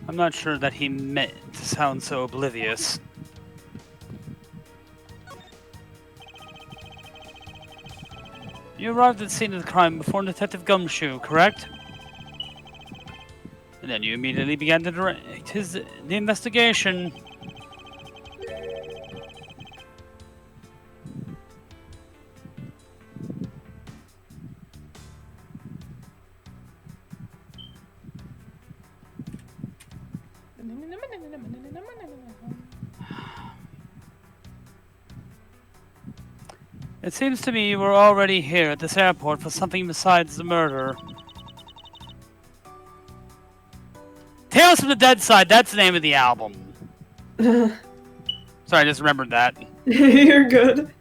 Speaker 4: I'm not sure that he meant to sound so oblivious. You arrived at the scene of the crime before Detective Gumshoe, correct? And then you immediately began to direct the investigation. It seems to me you were already here at this airport for something besides the murder. Tales from the Dead Side, that's the name of the album. Sorry, I just remembered that.
Speaker 3: You're good.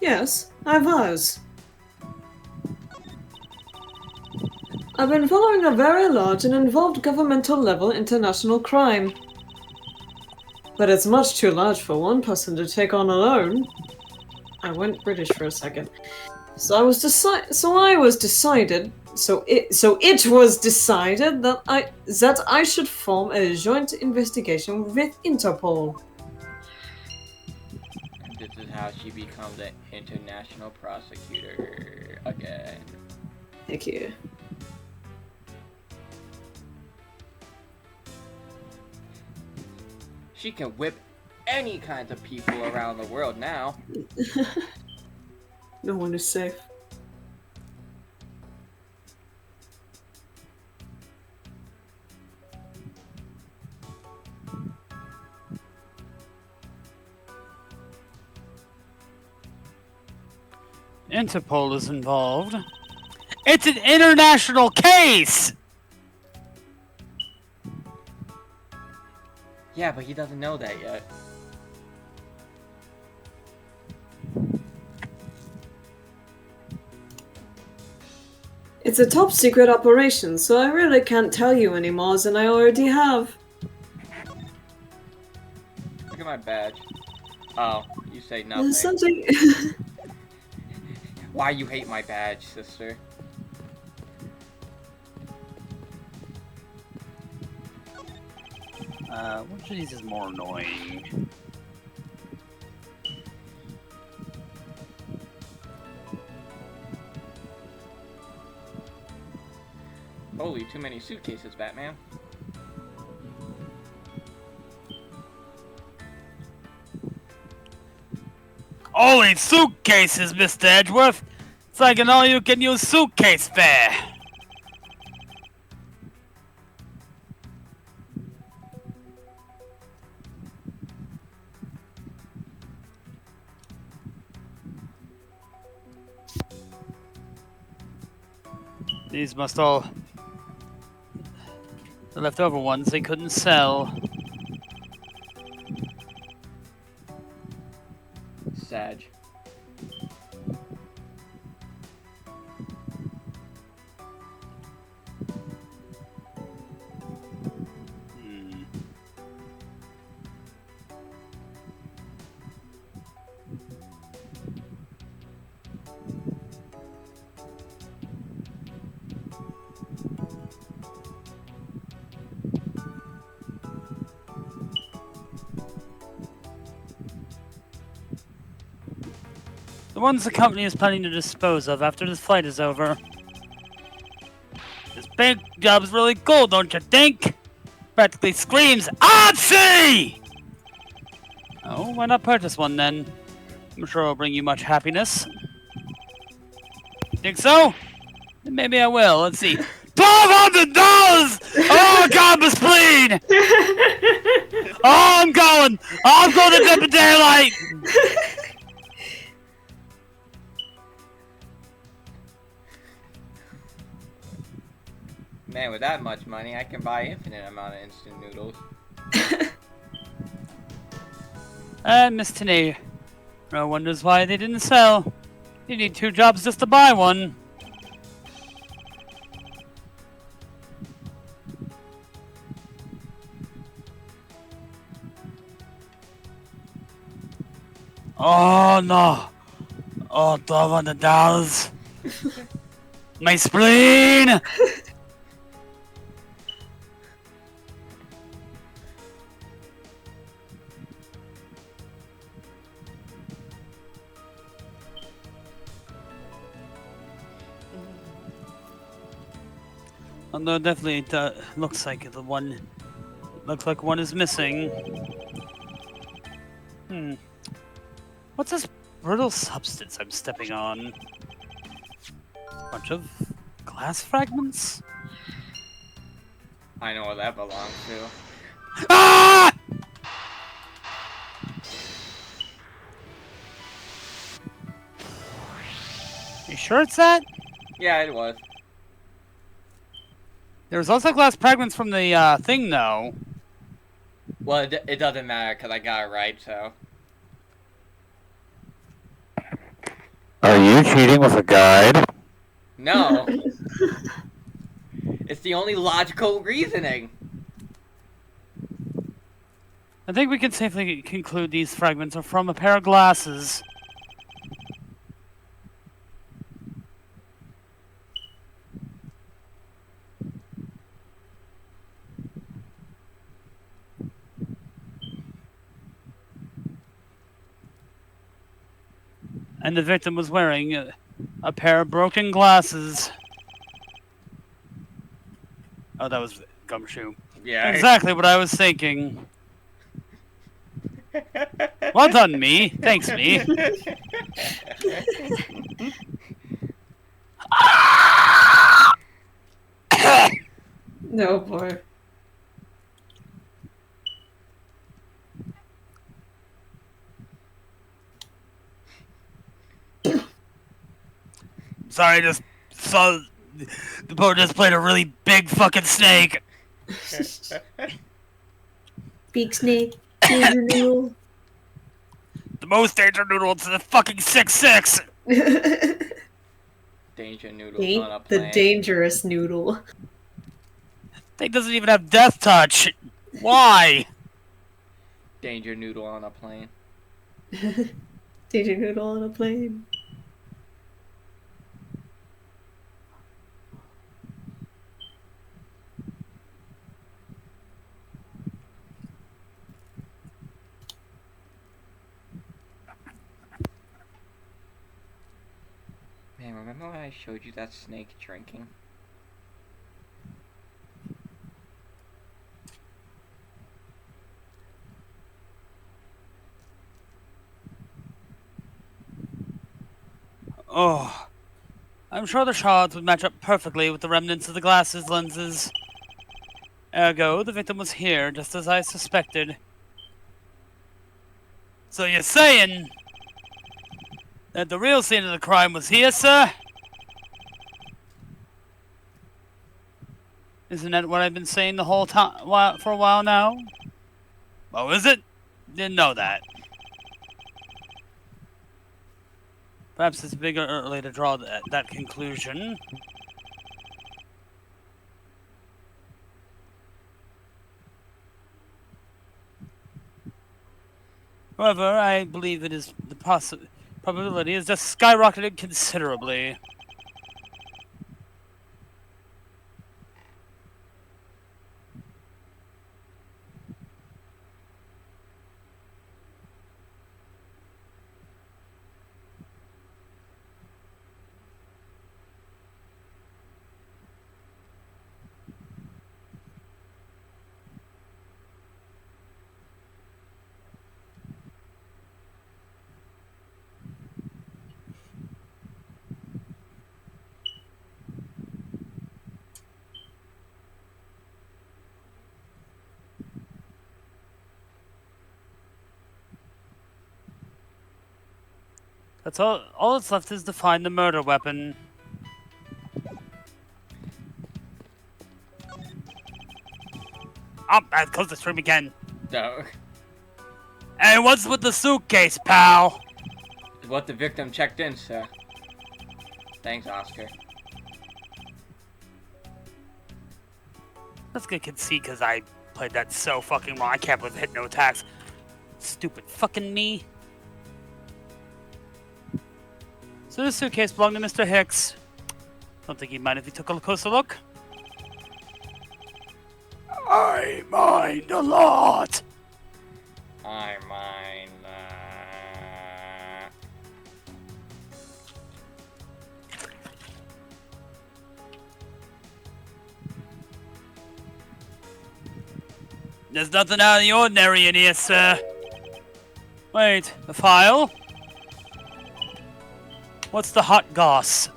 Speaker 3: Yes, I was. I've been following a very large and involved governmental level international crime. But it's much too large for one person to take on alone. I went British for a second. So it was decided that I should form a joint investigation with Interpol.
Speaker 1: This is how she becomes an international prosecutor again.
Speaker 3: Thank you.
Speaker 1: She can whip any kinds of people around the world now.
Speaker 3: No one is safe.
Speaker 4: Interpol is involved. It's an international case!
Speaker 1: Yeah, but he doesn't know that yet.
Speaker 3: It's a top secret operation, so I really can't tell you any more than I already have.
Speaker 1: Look at my badge. Oh, you say nothing.
Speaker 3: There's something.
Speaker 1: Why you hate my badge, sister?
Speaker 4: Which of these is more annoying?
Speaker 1: Holy, too many suitcases, Batman.
Speaker 4: Holy suitcases, Mr. Edgeworth! It's like an all-you-can-use suitcase fair! These must all... The leftover ones they couldn't sell.
Speaker 1: Sag.
Speaker 4: The ones the company is planning to dispose of after this flight is over. This bank job's really cool, don't you think? Practically screams, Odyssey! Oh, why not purchase one then? I'm sure it'll bring you much happiness. Think so? Then maybe I will. Let's see. $1,200! Oh, God, my spleen! Oh, I'm going! I'm going to dip in daylight!
Speaker 1: Man, with that much money, I can buy infinite amount of instant noodles.
Speaker 4: And Miss Tinney. No wonders why they didn't sell. You need 2 jobs just to buy one. Oh no! Oh, $1,200. My spleen! Although definitely it looks like one is missing. What's this brittle substance I'm stepping on? Bunch of glass fragments?
Speaker 1: I know where that belongs to.
Speaker 4: Ah! You sure it's that?
Speaker 1: Yeah, it was.
Speaker 4: There's also glass fragments from the thing, though.
Speaker 1: Well, it doesn't matter because I got it right, so.
Speaker 6: Are you cheating with a guide?
Speaker 1: No. It's the only logical reasoning.
Speaker 4: I think we can safely conclude these fragments are from a pair of glasses. And the victim was wearing a pair of broken glasses. Oh, that was Gumshoe.
Speaker 1: Yeah.
Speaker 4: Exactly what I was thinking. Well done, me. Thanks, me.
Speaker 3: No boy.
Speaker 4: Sorry, just saw the boat just played a really big fucking snake.
Speaker 3: Big snake. Danger noodle.
Speaker 4: The most danger noodle to the fucking 6'6".
Speaker 1: Danger noodles on a
Speaker 3: The
Speaker 1: plane.
Speaker 3: dangerous noodle.
Speaker 4: Thing doesn't even have death touch. Why?
Speaker 1: Danger noodle on a plane.
Speaker 3: Danger noodle on a plane.
Speaker 1: Man, remember when I showed you that snake drinking?
Speaker 4: Oh. I'm sure the shards would match up perfectly with the remnants of the glasses lenses. Ergo, the victim was here, just as I suspected. So you're saying that the real scene of the crime was here, sir? Isn't that what I've been saying the whole time, for a while now? Oh, is it? Didn't know that. Perhaps it's a bit early to draw that conclusion. However, I believe it is the probability has just skyrocketed considerably. That's all. All that's left is to find the murder weapon. Oh, I closed the stream again.
Speaker 1: No.
Speaker 4: Hey, what's with the suitcase, pal?
Speaker 1: What the victim checked in, sir. Thanks, Oscar.
Speaker 4: That's good conceit, because I played that so fucking wrong. I can't believe it hit no attacks. Stupid fucking me. So this suitcase belonged to Mr. Hicks. Don't think he'd mind if he took a closer look. I mind a lot.
Speaker 1: I mind.
Speaker 4: There's nothing out of the ordinary in here, sir. Wait, a file? What's the hot goss?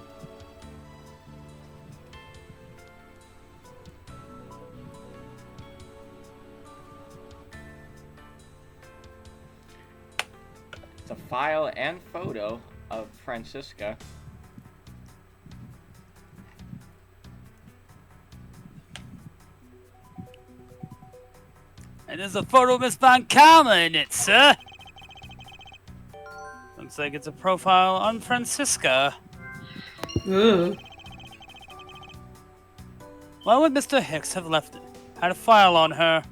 Speaker 1: It's a file and photo of Francisca.
Speaker 4: And there's a photo of Miss Von Karma in it, sir. Looks like it's a profile on Francisca.
Speaker 3: Ooh.
Speaker 4: Why would Mr. Hicks have had a file on her?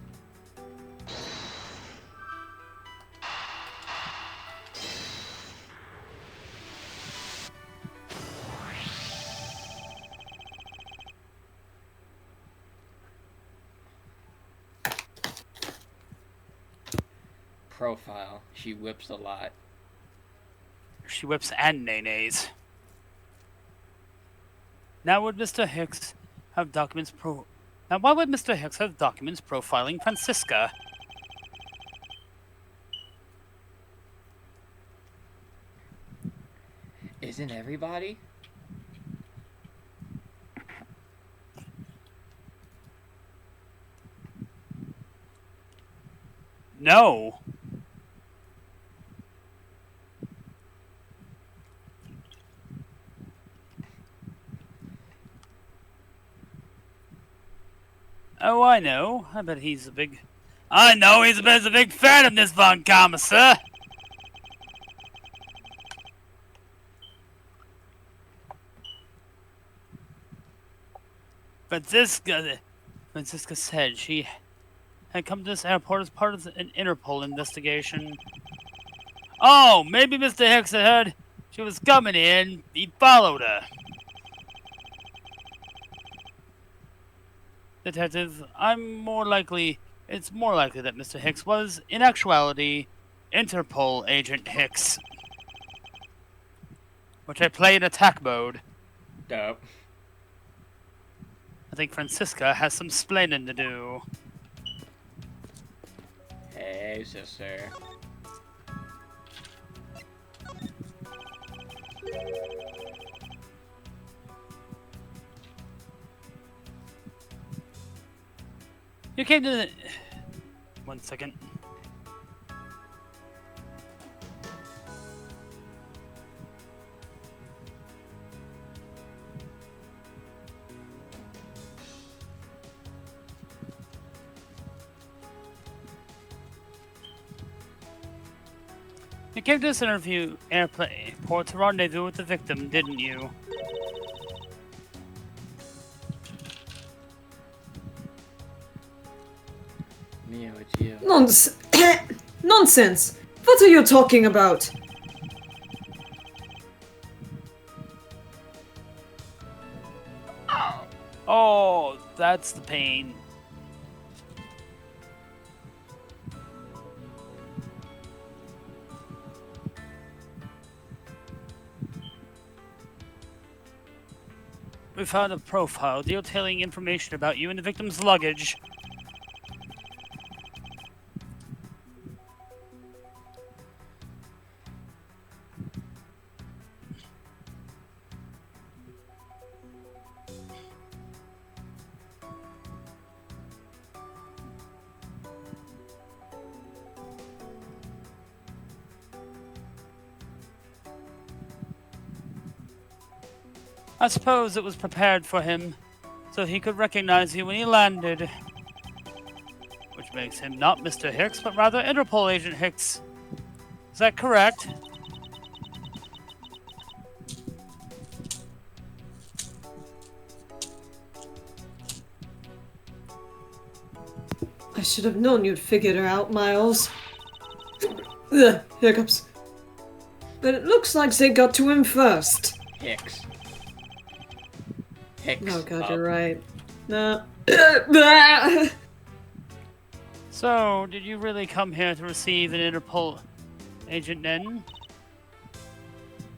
Speaker 1: Profile. She whips a lot.
Speaker 4: she whips and nays. Now would Mr. Hicks have documents Now why would Mr. Hicks have documents profiling Francisca?
Speaker 1: Isn't everybody?
Speaker 4: No. Oh, I know. I bet he's a big... I know he's a big fan of Miss Von Karma, sir. Francisca said she had come to this airport as part of an Interpol investigation. Oh, maybe Mr. Hicks had heard she was coming in. He followed her. Detective, it's more likely that Mr. Hicks was, in actuality, Interpol Agent Hicks. Which I play in attack mode.
Speaker 1: Dope.
Speaker 4: I think Francisca has some splaining to do.
Speaker 1: Hey, sister.
Speaker 4: You came to the... 1 second. You came to this airport to rendezvous with the victim, didn't you?
Speaker 1: Mio, it's you.
Speaker 3: Nonsense! What are you talking about?
Speaker 4: Oh, that's the pain. We found a profile detailing information about you and the victim's luggage. I suppose it was prepared for him, so he could recognize you when he landed. Which makes him not Mr. Hicks, but rather Interpol Agent Hicks. Is that correct?
Speaker 3: I should have known you'd figured her out, Miles. Ugh, hiccups. But it looks like they got to him first.
Speaker 1: Hicks. Hicks.
Speaker 3: Oh god,
Speaker 1: up.
Speaker 3: you're right. No.
Speaker 4: So, did you really come here to receive an Interpol agent then?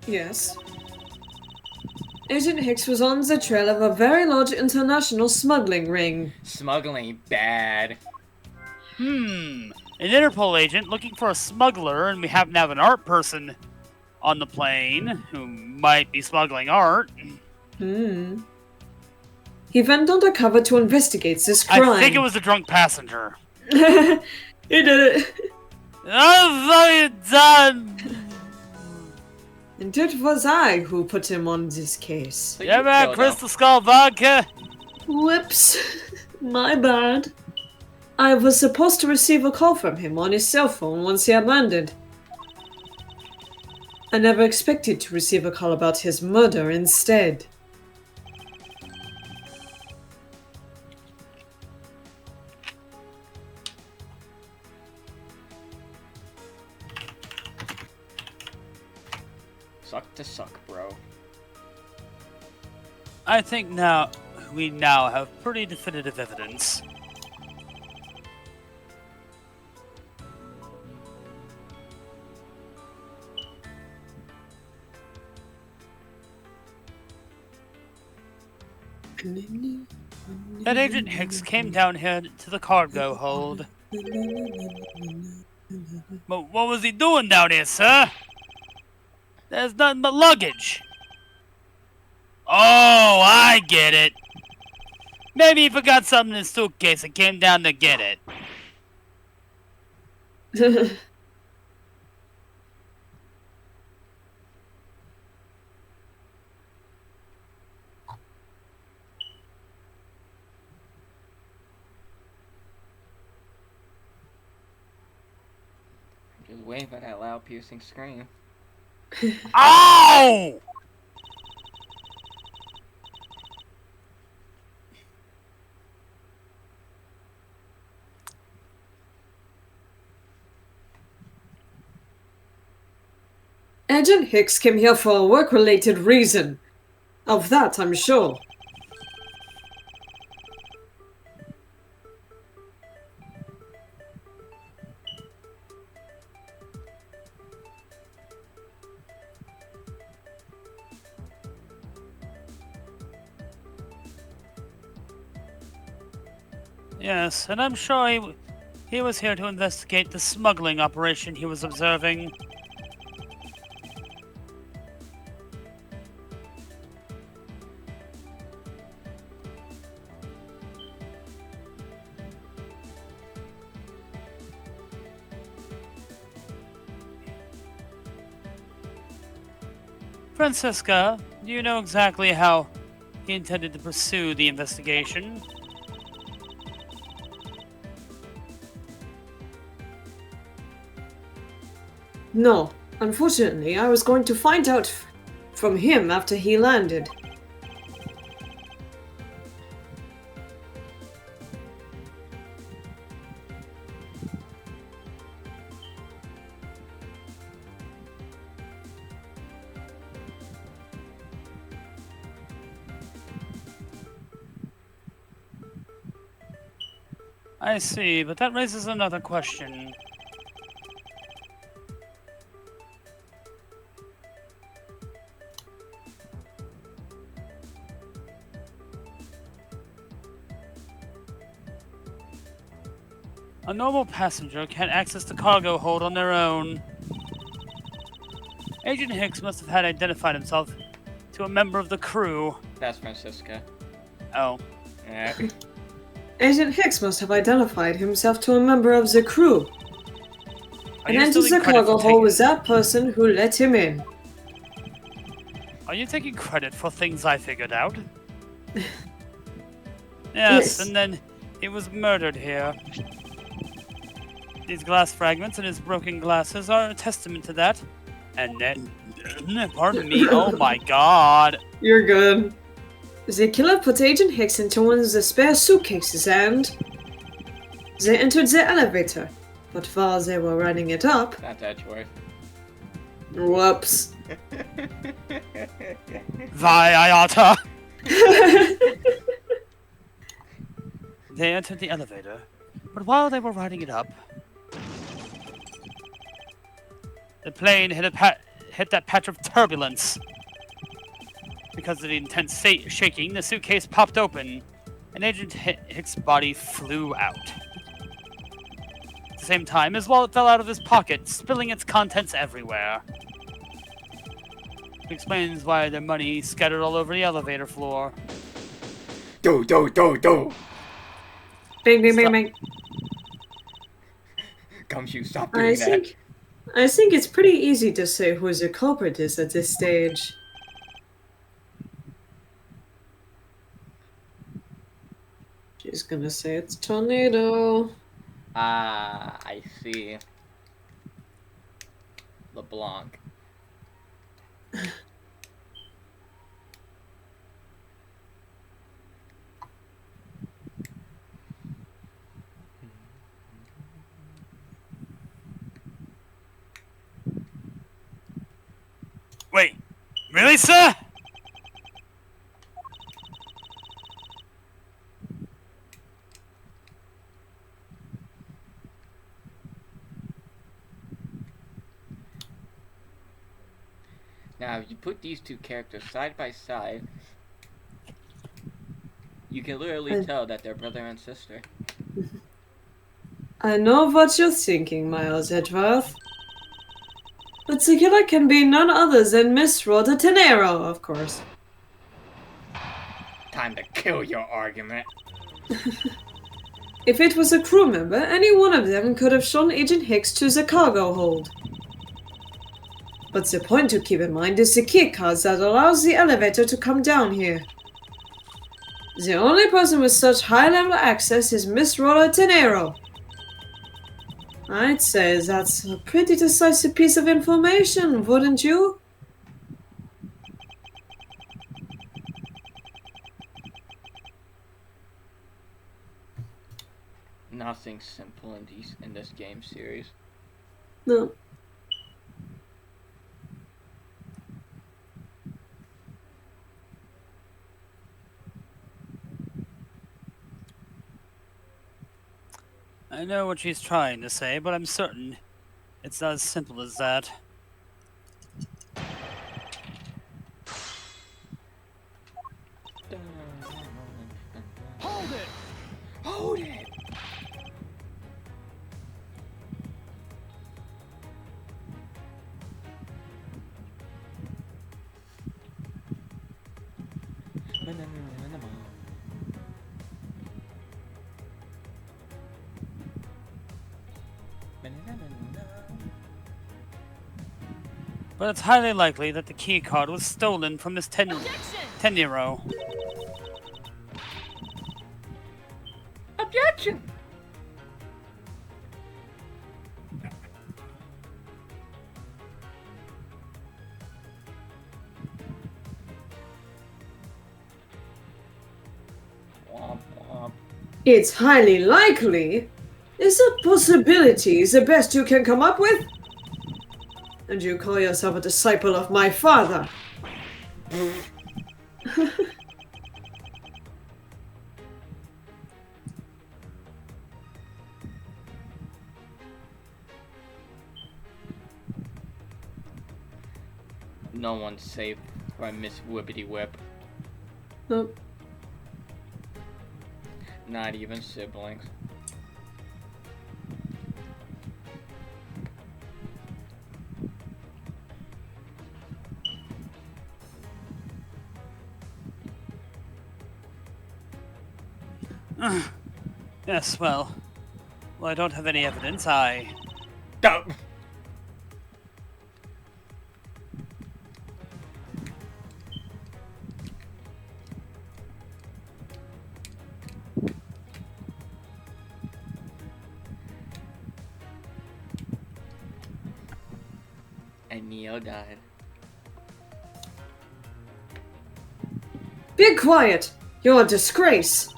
Speaker 3: Yes. Agent Hicks was on the trail of a very large international smuggling ring.
Speaker 1: Smuggling bad.
Speaker 4: An Interpol agent looking for a smuggler, and we happen to have an art person on the plane who might be smuggling art.
Speaker 3: He went undercover to investigate this crime.
Speaker 4: I think it was a drunk passenger.
Speaker 3: He did it.
Speaker 4: I'm fucking done!
Speaker 3: And it was I who put him on this case.
Speaker 1: So
Speaker 4: Yeah,
Speaker 1: you
Speaker 4: man,
Speaker 1: killed
Speaker 4: Crystal
Speaker 1: him.
Speaker 4: Skull vodka.
Speaker 3: Whoops. My bad. I was supposed to receive a call from him on his cell phone once he had landed. I never expected to receive a call about his murder instead.
Speaker 1: Suck to suck, bro.
Speaker 4: I think we now have pretty definitive evidence. that Agent Hicks came down here to the cargo hold. But what was he doing down here, sir? There's nothing but luggage. Oh, I get it. Maybe he forgot something in his suitcase and came down to get it.
Speaker 1: Just waiting for that loud, piercing scream.
Speaker 4: Ow!
Speaker 3: Agent Hicks came here for a work-related reason. Of that, I'm sure.
Speaker 4: Yes, and I'm sure he was here to investigate the smuggling operation he was observing. Francisca, do you know exactly how he intended to pursue the investigation?
Speaker 3: No, unfortunately, I was going to find out from him after he landed.
Speaker 4: I see, but that raises another question. A normal passenger can't access the cargo hold on their own. Agent Hicks must have had identified himself to a member of the crew.
Speaker 1: That's Francisca.
Speaker 4: Oh.
Speaker 1: Yeah.
Speaker 3: Agent Hicks must have identified himself to a member of the crew.
Speaker 4: Are
Speaker 3: And
Speaker 4: you
Speaker 3: enters
Speaker 4: stealing
Speaker 3: the
Speaker 4: credit for
Speaker 3: cargo hold with that person who let him in.
Speaker 4: Are you taking credit for things I figured out? Yes,
Speaker 3: Yes.
Speaker 4: and then he was murdered here. These glass fragments and his broken glasses are a testament to that. And then, pardon me, oh my god.
Speaker 3: You're good. The killer put Agent Hicks into one of the spare suitcases and they entered the elevator. But while they were running it up,
Speaker 1: That's Edgeworth.
Speaker 3: whoops.
Speaker 4: Viata! They entered the elevator, but while they were riding it up, the plane hit that patch of turbulence. Because of the intense shaking, the suitcase popped open, and Agent Hicks' body flew out. At the same time, his wallet fell out of his pocket, spilling its contents everywhere. It explains why their money scattered all over the elevator floor.
Speaker 1: Do.
Speaker 3: Bang, bang, bang, bang.
Speaker 1: Gumshoe, stop doing
Speaker 3: I think it's pretty easy to say who the culprit is at this stage. She's gonna say it's Tornado.
Speaker 1: Ah, I see. LeBlanc.
Speaker 4: Wait, really, sir?
Speaker 1: Now, if you put these two characters side by side, You can literally tell that they're brother and sister.
Speaker 3: I know what you're thinking, Miles Edgeworth. But the killer can be none other than Miss Rhoda Tenero, of course.
Speaker 1: Time to kill your argument.
Speaker 3: If it was a crew member, any one of them could have shown Agent Hicks to the cargo hold. But the point to keep in mind is the key card that allows the elevator to come down here. The only person with such high-level access is Miss Rhoda Tenero. I'd say that's a pretty decisive piece of information, wouldn't you?
Speaker 1: Nothing simple in this game series.
Speaker 3: No.
Speaker 4: I know what she's trying to say, but I'm certain it's not as simple as that.
Speaker 2: Hold it!
Speaker 1: Hold it!
Speaker 4: But it's highly likely that the key card was stolen from Miss Tenero.
Speaker 1: Objection! Womp womp.
Speaker 3: It's highly likely. Is a possibility the best you can come up with? And you call yourself a disciple of my father?
Speaker 1: No one's safe from Miss Whippity Whip.
Speaker 3: Nope.
Speaker 1: Not even siblings.
Speaker 4: Yes, well, I don't have any evidence. I
Speaker 1: Duh. And Neo died.
Speaker 3: Be quiet! You're a disgrace!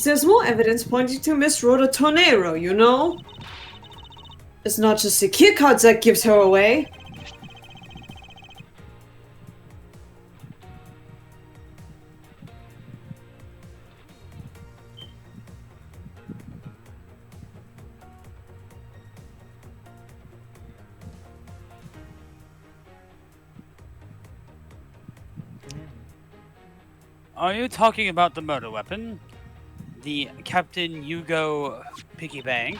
Speaker 3: There's more evidence pointing to Miss Rhoda Tornero, you know? It's not just the key cards that gives her away.
Speaker 4: Are you talking about the murder weapon? The Captain Hugo piggy bank?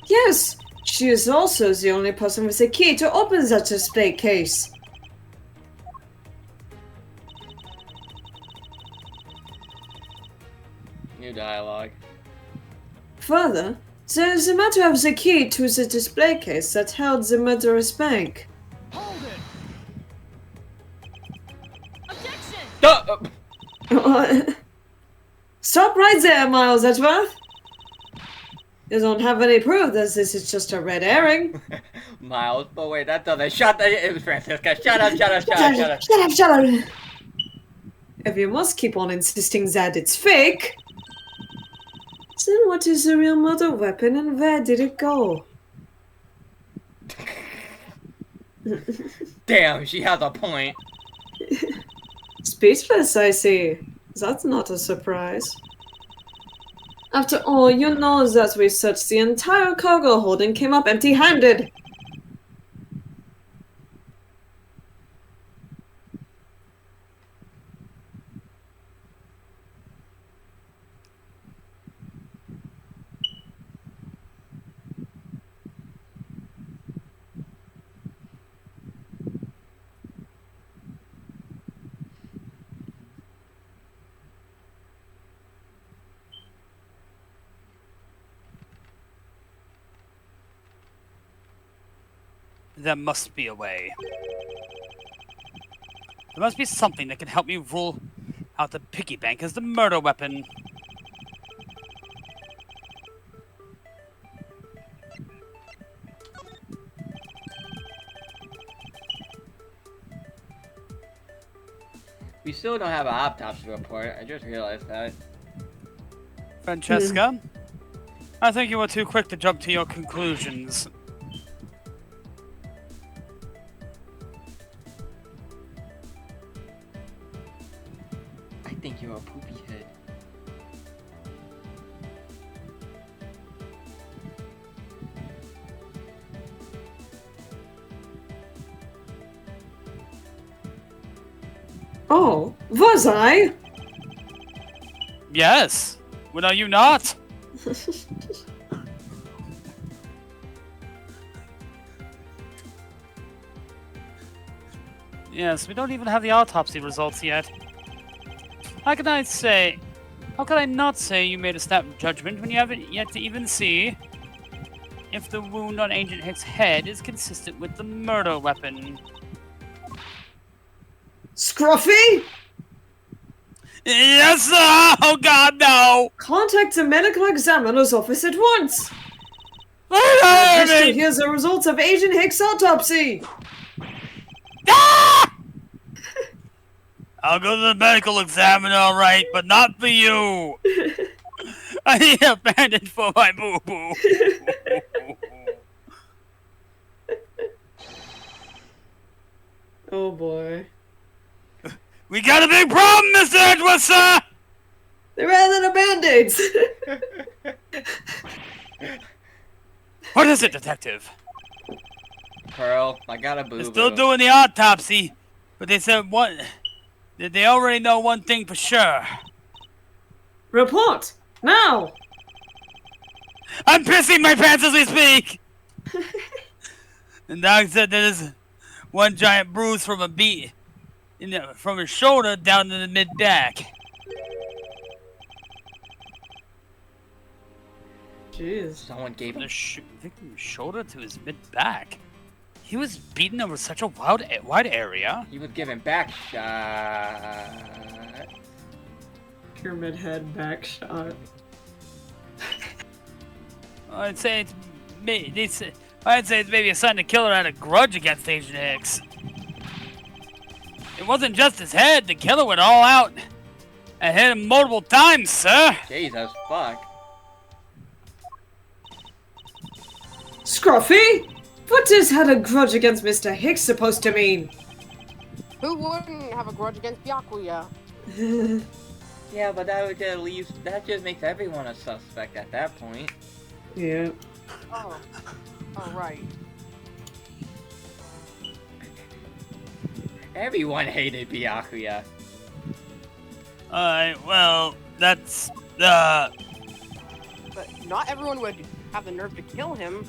Speaker 3: Yes! She is also the only person with a key to open that display case.
Speaker 1: New dialogue.
Speaker 3: Further, there is a matter of the key to the display case that held the murderous bank.
Speaker 2: Hold it!
Speaker 7: Objection!
Speaker 1: Duh!
Speaker 3: Stop right there, Miles Edgeworth! You don't have any proof that this is just a red herring.
Speaker 1: Miles, but wait, that doesn't. Shut the. It was Francisca. Shut up, shut up, shut up, shut up.
Speaker 3: Shut up, shut up! If you must keep on insisting that it's fake, then what is the real murder weapon and where did it go?
Speaker 1: Damn, she has a point.
Speaker 3: Speechless, I see. That's not a surprise. After all, you know that we searched the entire cargo hold and came up empty-handed.
Speaker 4: there must be a way. There must be something that can help me rule out the piggy bank as the murder weapon.
Speaker 1: We still don't have an autopsy report. I just realized that.
Speaker 4: Francesca, I think you were too quick to jump to your conclusions.
Speaker 1: I think you're a poopy head.
Speaker 3: Oh, was I?
Speaker 4: Yes. Well, are you not? Yes, we don't even have the autopsy results yet. How can I not say you made a snap judgment when you haven't yet to even see if the wound on Agent Hick's head is consistent with the murder weapon?
Speaker 3: Scruffy?
Speaker 4: Yes, sir! Oh God, no!
Speaker 3: Contact the medical examiner's office at once!
Speaker 4: Wait
Speaker 3: Wish to hear the results of Agent Hick's autopsy!
Speaker 4: Ah! I'll go to the medical examiner, alright, but not for you! I need a bandage for my boo-boo!
Speaker 3: Oh boy.
Speaker 4: We got a big problem, Mr. Edwards, sir!
Speaker 3: They ran out of band-aids!
Speaker 4: What is it, detective?
Speaker 1: Pearl, I got a boo-boo.
Speaker 4: They're still doing the autopsy, but they said they already know one thing for sure.
Speaker 3: Report! Now!
Speaker 4: I'm pissing my pants as we speak! The doc said there's one giant bruise from a beat from his shoulder down to the mid-back.
Speaker 3: Jeez.
Speaker 1: Someone gave
Speaker 4: From
Speaker 1: him
Speaker 4: the victim's shoulder to his mid-back. He was beaten over such a wide area.
Speaker 1: He was given back shot.
Speaker 3: Pyramid head back shot.
Speaker 4: I'd say it's maybe a sign the killer had a grudge against Agent Hicks. It wasn't just his head. The killer went all out and hit him multiple times, sir.
Speaker 1: Jesus fuck.
Speaker 3: Scruffy? What is had a grudge against Mr. Hicks supposed to mean?
Speaker 2: Who wouldn't have a grudge against Byakuya?
Speaker 1: Yeah, but that just makes everyone a suspect at that point.
Speaker 3: Yeah.
Speaker 2: Oh. Oh, right.
Speaker 1: Everyone hated Byakuya.
Speaker 4: Alright, well, that's,
Speaker 2: But not everyone would have the nerve to kill him.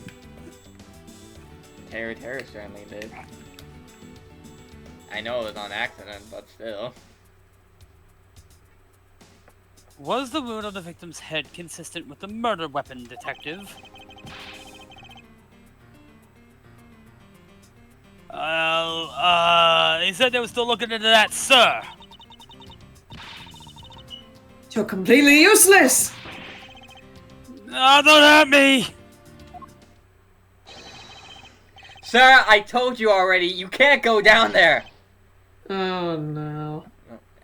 Speaker 1: Terror certainly did. I know it was on accident, but still.
Speaker 4: Was the wound on the victim's head consistent with the murder weapon, detective? He said they were still looking into that, sir.
Speaker 3: You're completely useless!
Speaker 4: Oh, don't hurt me!
Speaker 1: Sir, I told you already, you can't go down there!
Speaker 3: Oh no.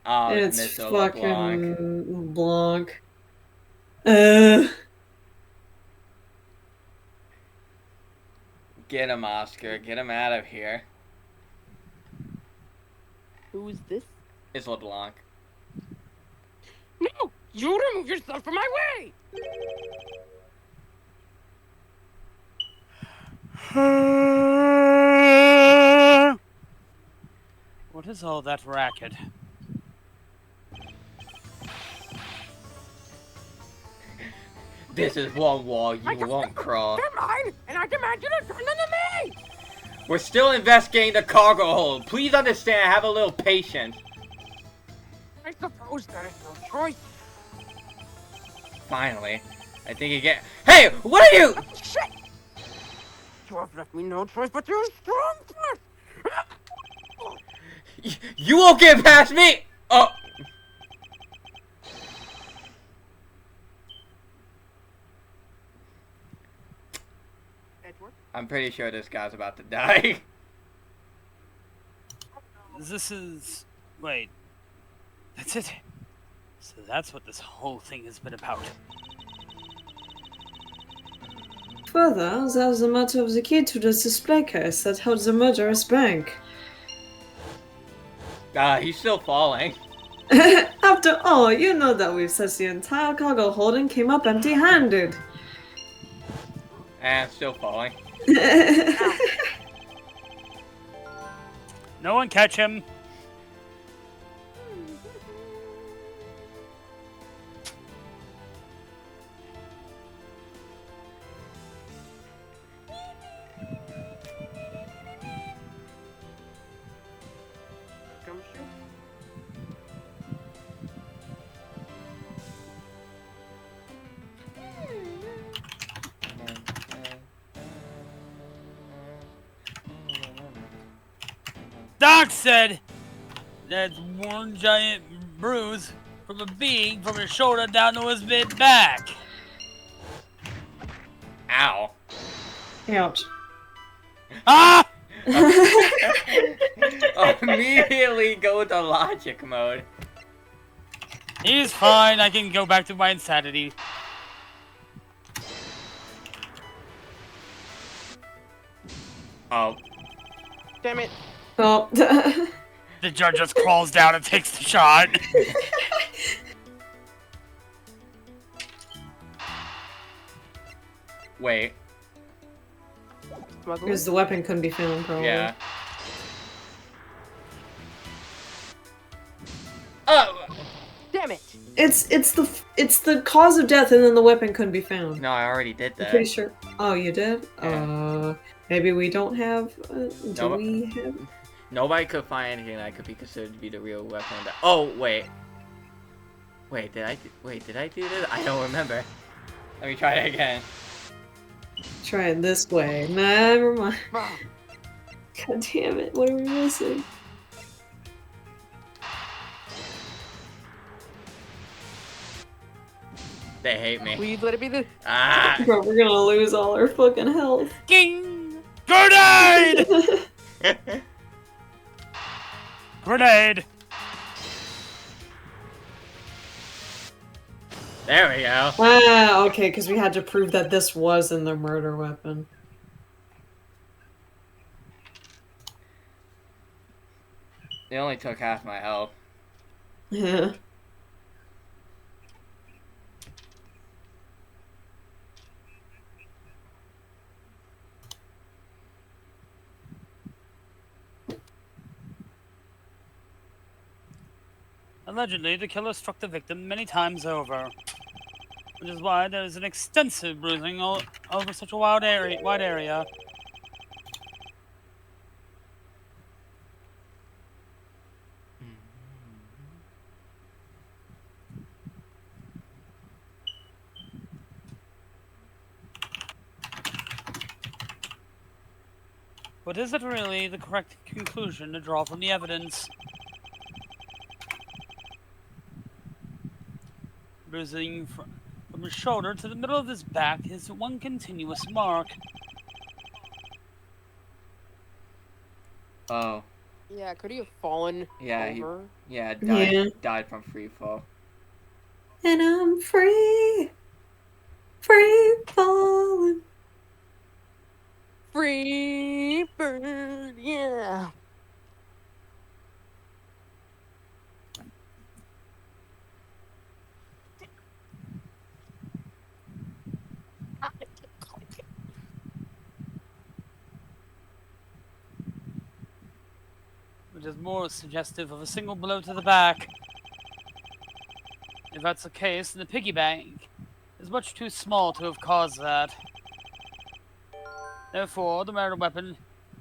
Speaker 1: Oh,
Speaker 3: It's
Speaker 1: Mr.
Speaker 3: fucking
Speaker 1: LeBlanc.
Speaker 3: Blanc.
Speaker 1: Get him, Oscar. Get him out of here.
Speaker 2: Who's this?
Speaker 1: It's LeBlanc.
Speaker 2: No! You remove yourself from my way!
Speaker 4: What is all that racket?
Speaker 1: This is one wall you won't cross.
Speaker 2: They're mine, and I demand you to turn them to me!
Speaker 1: We're still investigating the cargo hold. Please understand, have a little patience.
Speaker 2: I suppose there is no choice.
Speaker 1: Finally. I think you get— Hey! What are you—
Speaker 2: Oh, shit! to have left me no choice but to use strong force.
Speaker 1: You won't get past me! Oh!
Speaker 2: Edward?
Speaker 1: I'm pretty sure this guy's about to die.
Speaker 4: This is... Wait. That's it. So that's what this whole thing has been about.
Speaker 3: Further, there's the matter of the key to the display case that held the murderous bank.
Speaker 1: He's still falling.
Speaker 3: After all, you know that we've said the entire cargo hold and came up empty-handed.
Speaker 1: And still falling.
Speaker 4: No one catch him.
Speaker 2: Gumshoe?
Speaker 4: Doc said that's one giant bruise from a being from his shoulder down to his mid-back.
Speaker 1: Ow.
Speaker 3: Ouch.
Speaker 4: Ah!
Speaker 1: Immediately go to logic mode.
Speaker 4: He's fine. I can go back to my insanity.
Speaker 1: Oh.
Speaker 2: Damn it.
Speaker 3: Oh.
Speaker 4: The judge just crawls down and takes the shot.
Speaker 1: Wait.
Speaker 2: Smuggler?
Speaker 3: Because the weapon couldn't be found, probably.
Speaker 1: Yeah. Oh!
Speaker 2: Damn it.
Speaker 3: It's the cause of death, and then the weapon couldn't be found.
Speaker 1: No, I already did
Speaker 3: I'm
Speaker 1: that.
Speaker 3: pretty sure. Oh, you did?
Speaker 1: Yeah.
Speaker 3: Maybe we don't have. Do
Speaker 1: No,
Speaker 3: we have?
Speaker 1: Nobody could find anything that could be considered to be the real weapon. Oh, wait. Wait, did I do this? I don't remember. Let me try it again.
Speaker 3: Try it this way. Never mind.
Speaker 2: Ah,
Speaker 3: God damn it! What are we missing?
Speaker 1: They hate me.
Speaker 2: please let it be the.
Speaker 1: Ah!
Speaker 3: Bro, we're gonna lose all our fucking health.
Speaker 4: Ging! Grenade! Grenade!
Speaker 1: There we go.
Speaker 3: Ah, okay, because we had to prove that this wasn't the murder weapon.
Speaker 1: They only took half my health.
Speaker 3: Yeah.
Speaker 4: Allegedly, the killer struck the victim many times over, which is why there is an extensive bruising all over such a wide area. But is it really the correct conclusion to draw from the evidence? Bruising from his shoulder to the middle of his back is one continuous mark.
Speaker 1: Oh.
Speaker 2: Yeah, could he have fallen
Speaker 1: Yeah,
Speaker 2: over?
Speaker 1: died from free fall.
Speaker 3: And I'm free falling.
Speaker 2: Free bird, yeah.
Speaker 4: Which is more suggestive of a single blow to the back. If that's the case, then the piggy bank is much too small to have caused that. Therefore, the murder weapon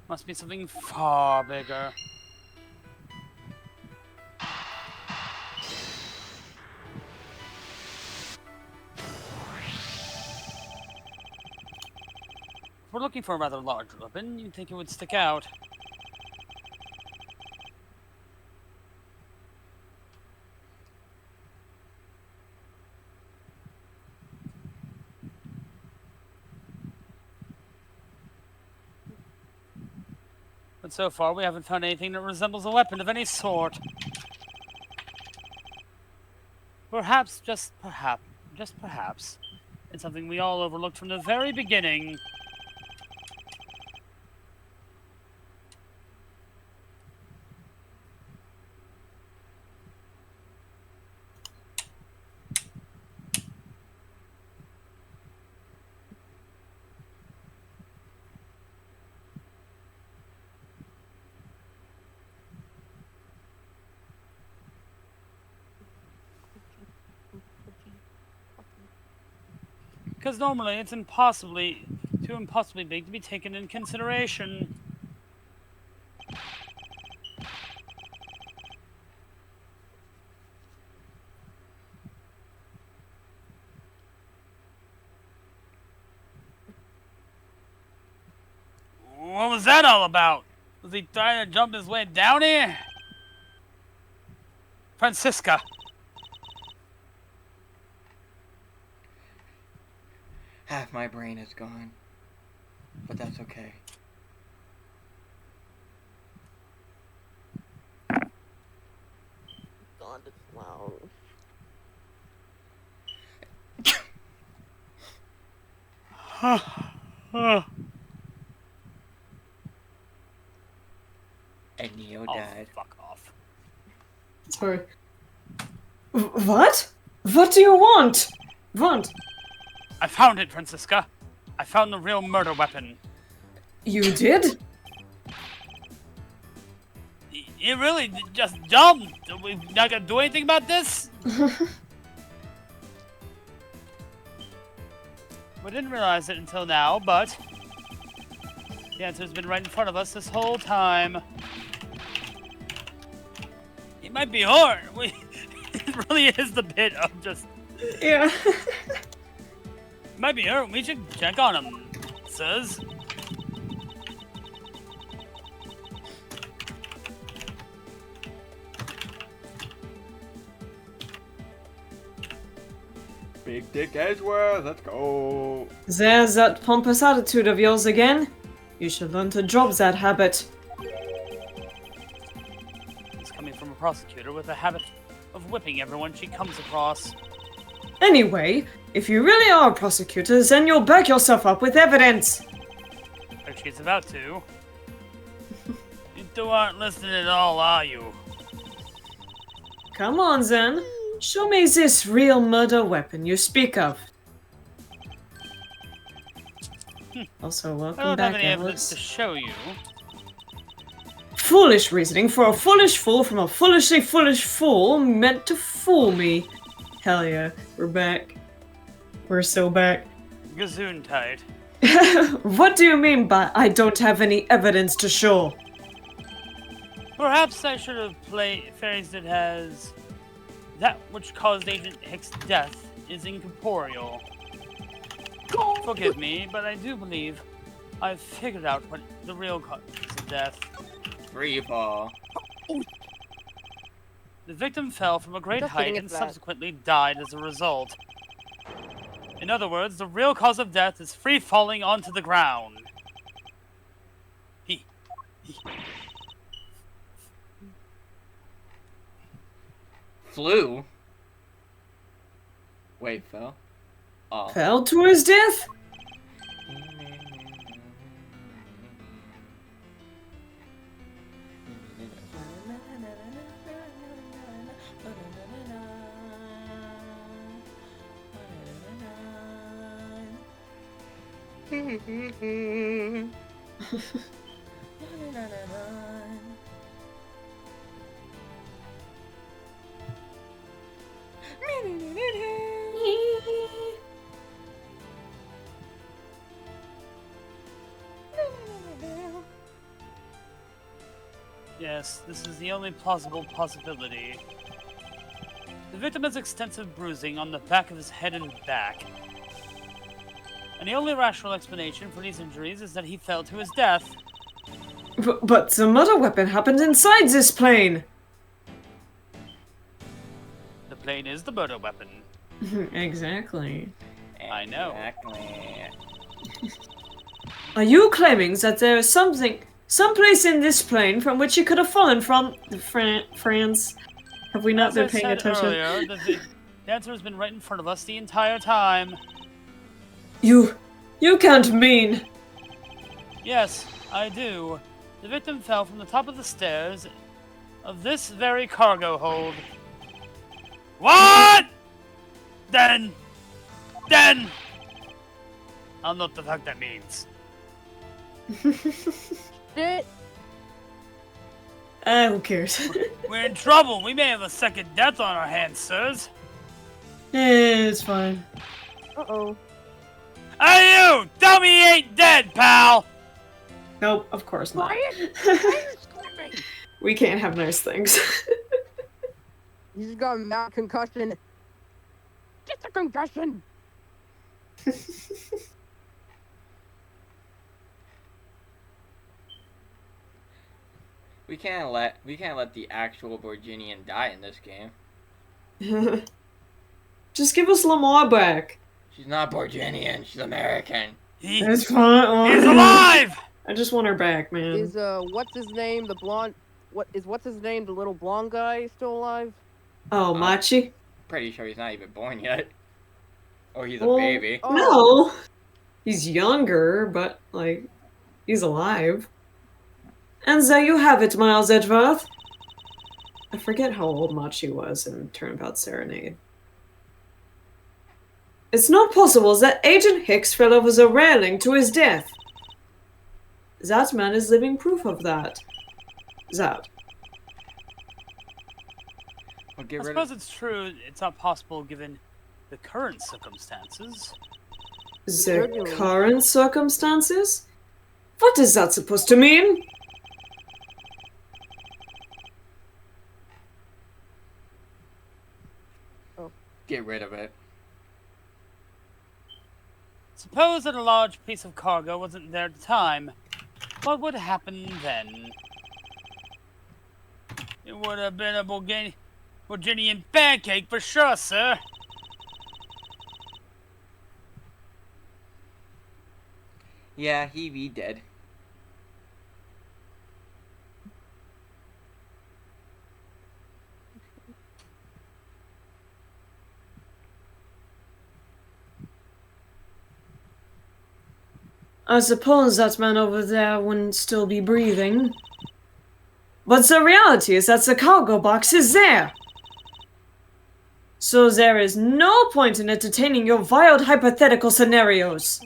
Speaker 4: must be something far bigger. we're looking for a rather large weapon, you'd think it would stick out. But so far, we haven't found anything that resembles a weapon of any sort. Perhaps, just perhaps, it's something we all overlooked from the very beginning. Because normally it's too impossibly big to be taken in consideration. What was that all about? Was he trying to jump his way down here? Francisca.
Speaker 1: Half my brain is gone. But that's okay.
Speaker 2: God, it's loud.
Speaker 1: And Neo
Speaker 4: Oh,
Speaker 1: died.
Speaker 4: fuck off.
Speaker 3: Sorry. What? What do you want?
Speaker 4: I found it, Francisca. I found the real murder weapon.
Speaker 3: You did?
Speaker 4: You really just dumb. We're not gonna do anything about this? We didn't realize it until now, but the answer's been right in front of us this whole time. It might be hard. It really is the bit of just.
Speaker 3: Yeah.
Speaker 4: It might be hurt. We should check on him, says.
Speaker 1: Big Dick Edgeworth, let's go.
Speaker 3: There's that pompous attitude of yours again. You should learn to drop that habit.
Speaker 4: It's coming from a prosecutor with a habit of whipping everyone she comes across.
Speaker 3: Anyway, if you really are a prosecutor, then you'll back yourself up with evidence.
Speaker 4: Like she's about to. You two aren't listening at all, are you?
Speaker 3: Come on, then. Show me this real murder weapon you speak of. Also,
Speaker 4: I
Speaker 3: welcome
Speaker 4: don't have
Speaker 3: back,
Speaker 4: any evidence to
Speaker 3: Alice.
Speaker 4: show you.
Speaker 3: Foolish reasoning for a foolish fool from a foolishly foolish fool meant to fool me. Hell yeah, we're back. We're so back.
Speaker 4: Gazoon tight.
Speaker 3: What do you mean by I don't have any evidence to show?
Speaker 4: Perhaps I should have phrased it as that which caused Agent Hick's death is incorporeal. Forgive me, but I do believe I've figured out what the real cause of death.
Speaker 1: Free fall.
Speaker 4: The victim fell from a great
Speaker 2: Just
Speaker 4: height
Speaker 2: kidding,
Speaker 4: and
Speaker 2: it's bad.
Speaker 4: subsequently died as a result. In other words, the real cause of death is free falling onto the ground. He.
Speaker 1: Flew? Wait, fell? Oh.
Speaker 3: Fell to his death?
Speaker 4: Yes, this is the only plausible possibility. The victim has extensive bruising on the back of his head and back. And the only rational explanation for these injuries is that he fell to his death.
Speaker 3: But the murder weapon happened inside this plane!
Speaker 4: The plane is the murder weapon.
Speaker 3: Exactly.
Speaker 4: I know.
Speaker 1: Exactly.
Speaker 3: Are you claiming that there is someplace in this plane from which he could have fallen from France? Have we not
Speaker 4: As
Speaker 3: been
Speaker 4: I
Speaker 3: paying
Speaker 4: said
Speaker 3: attention?
Speaker 4: earlier, the answer has been right in front of us the entire time.
Speaker 3: You can't mean...
Speaker 4: Yes, I do. The victim fell from the top of the stairs of this very cargo hold. What? Then, I'll know what the fuck that means.
Speaker 2: Shit.
Speaker 3: Who cares?
Speaker 4: We're in trouble. We may have a second death on our hands, sirs.
Speaker 3: It's fine.
Speaker 2: Uh-oh.
Speaker 4: Hey, you! Tell me he ain't dead, pal!
Speaker 3: Nope, of course not.
Speaker 2: Quiet! Why are you screaming?
Speaker 3: We can't have nice things.
Speaker 2: He's got a mad concussion. Just a concussion.
Speaker 1: We can't let the actual Virginian die in this game.
Speaker 3: Just give us Lamar back.
Speaker 1: She's not Virginian, she's American.
Speaker 3: It's fine.
Speaker 4: He's alive!
Speaker 3: I just want her back, man.
Speaker 2: Is what's his name? The blonde. What's his name? The little blonde guy still alive?
Speaker 3: Oh, Machi?
Speaker 1: Pretty sure he's not even born yet. Or he's
Speaker 3: Well,
Speaker 1: a baby.
Speaker 2: Oh.
Speaker 3: No. He's younger, but, like, he's alive. And there you have it, Miles Edgeworth. I forget how old Machi was in Turnabout Serenade. It's not possible that Agent Hicks fell over the railing to his death. That man is living proof of that. That.
Speaker 1: We'll get
Speaker 4: I
Speaker 1: rid
Speaker 4: suppose
Speaker 1: of...
Speaker 4: it's true it's not possible given the current circumstances.
Speaker 3: The current circumstances? What is that supposed to mean?
Speaker 1: Get rid of it.
Speaker 4: Suppose that a large piece of cargo wasn't there at the time. What would happen then? It would have been a Virginian pancake for sure, sir.
Speaker 1: Yeah, he be dead.
Speaker 3: I suppose that man over there wouldn't still be breathing. But the reality is that the cargo box is there. So there is no point in entertaining your wild hypothetical scenarios.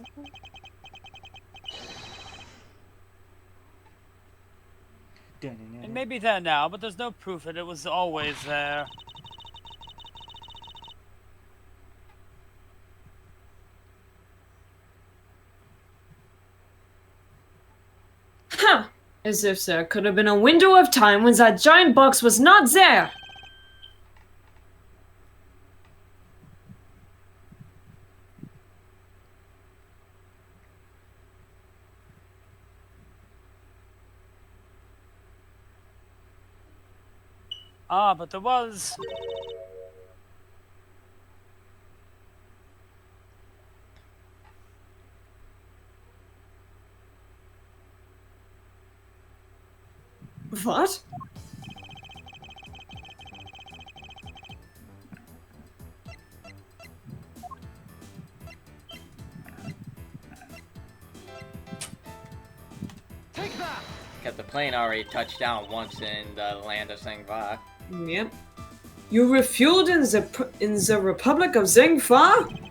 Speaker 4: It may be there now, but there's no proof that it was always there.
Speaker 3: Huh! As if there could have been a window of time when that giant box was not there!
Speaker 4: Ah, but there was...
Speaker 3: What?
Speaker 2: Take that.
Speaker 1: Because the plane already touched down once in the land of Sangva.
Speaker 3: Yep. You refueled in the Republic of Zengfa?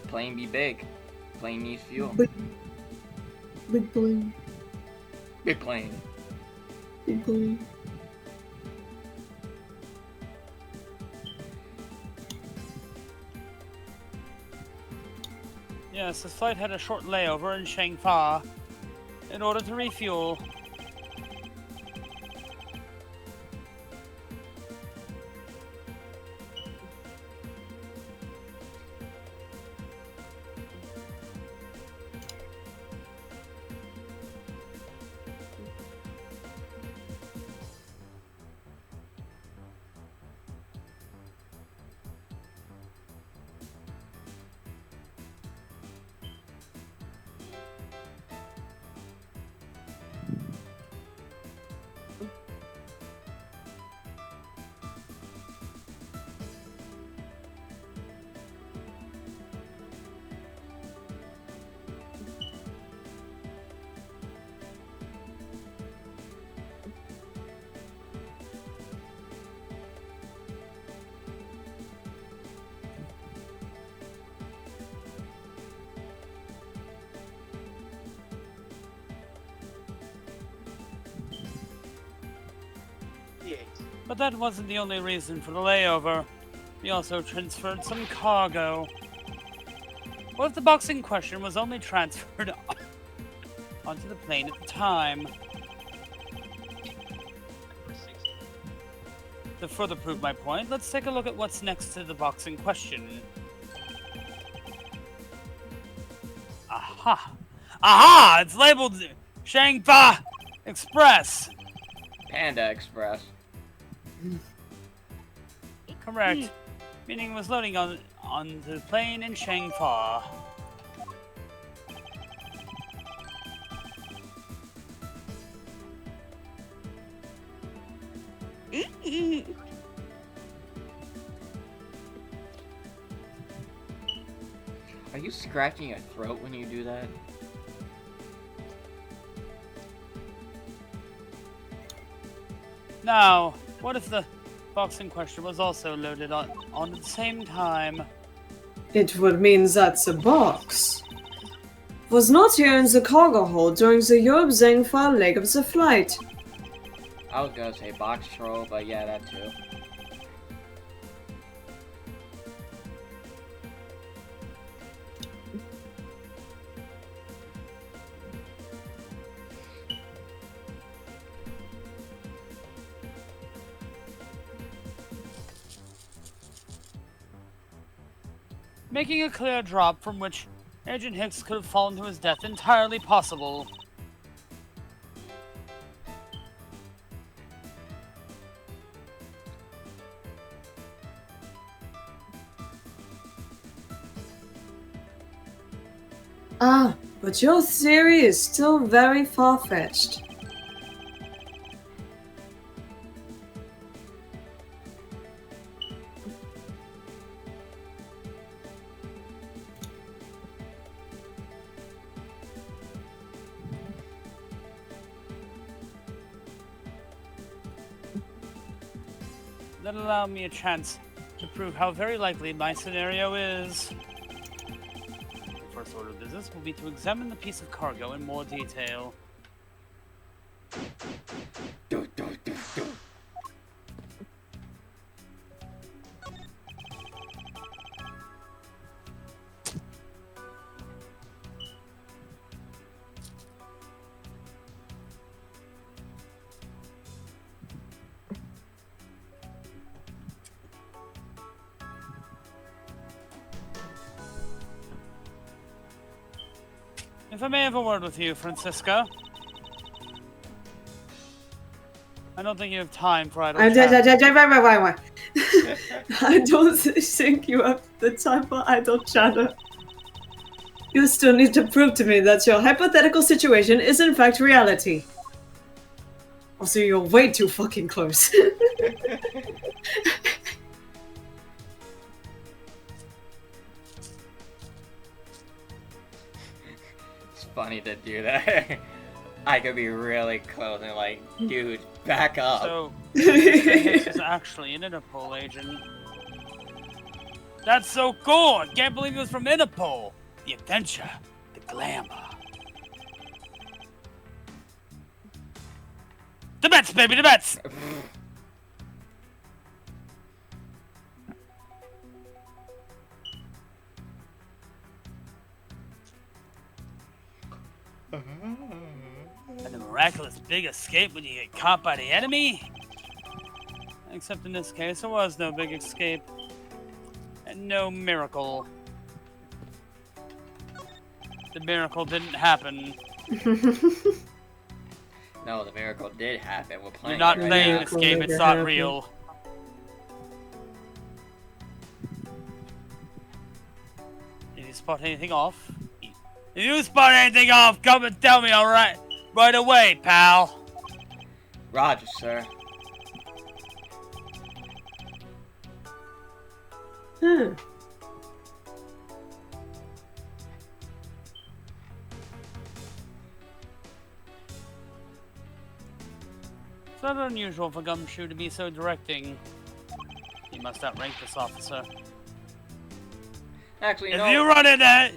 Speaker 1: Plane be big. Plane needs fuel.
Speaker 3: Big plane.
Speaker 1: Big plane.
Speaker 3: Big plane.
Speaker 4: Yes, the flight had a short layover in Shangfa in order to refuel. But that wasn't the only reason for the layover. We also transferred some cargo. What if the box in question was only transferred onto the plane at the time? To further prove my point, let's take a look at what's next to the box in question. Aha! Aha! It's labeled Shangfa Express!
Speaker 1: Panda Express.
Speaker 4: Correct. Meaning it was loading on the plane in Shangfa.
Speaker 1: Are you scratching your throat when you do that?
Speaker 4: Now, what if the box in question was also loaded on at the same time?
Speaker 3: It would mean that the box was not here in the cargo hold during the Europe Zangfa leg of the flight.
Speaker 1: I was gonna say box troll, but yeah, that too.
Speaker 4: Making a clear drop from which Agent Hicks could have fallen to his death entirely possible.
Speaker 3: Ah, but your theory is still very far-fetched.
Speaker 4: That allowed me a chance to prove how very likely my scenario is. The first order of business will be to examine the piece of cargo in more detail. If I may have a word with you, Francisca. I don't think you have time for idle chat.
Speaker 3: I don't think you have the time for idle chatter. You still need to prove to me that your hypothetical situation is in fact reality. Also, you're way too fucking close.
Speaker 1: It's funny to do that. I could be really close and like, dude, back up.
Speaker 4: So, Hicks is actually an Interpol agent. That's so cool! I can't believe he was from Interpol! The adventure, the glamour. The bets, baby, the bets! And the miraculous big escape when you get caught by the enemy? Except in this case, there was no big escape. And no miracle. The miracle didn't happen.
Speaker 1: No, the miracle did happen. We're playing
Speaker 4: You're not
Speaker 1: it right
Speaker 4: playing
Speaker 1: now.
Speaker 4: this game, it's not real. Did you spot anything off? If you spot anything off, come and tell me, alright? Right away, pal.
Speaker 1: Roger, sir.
Speaker 3: Hmm.
Speaker 4: It's not unusual for Gumshoe to be so directing. He must outrank this officer.
Speaker 1: Actually,
Speaker 4: If you run into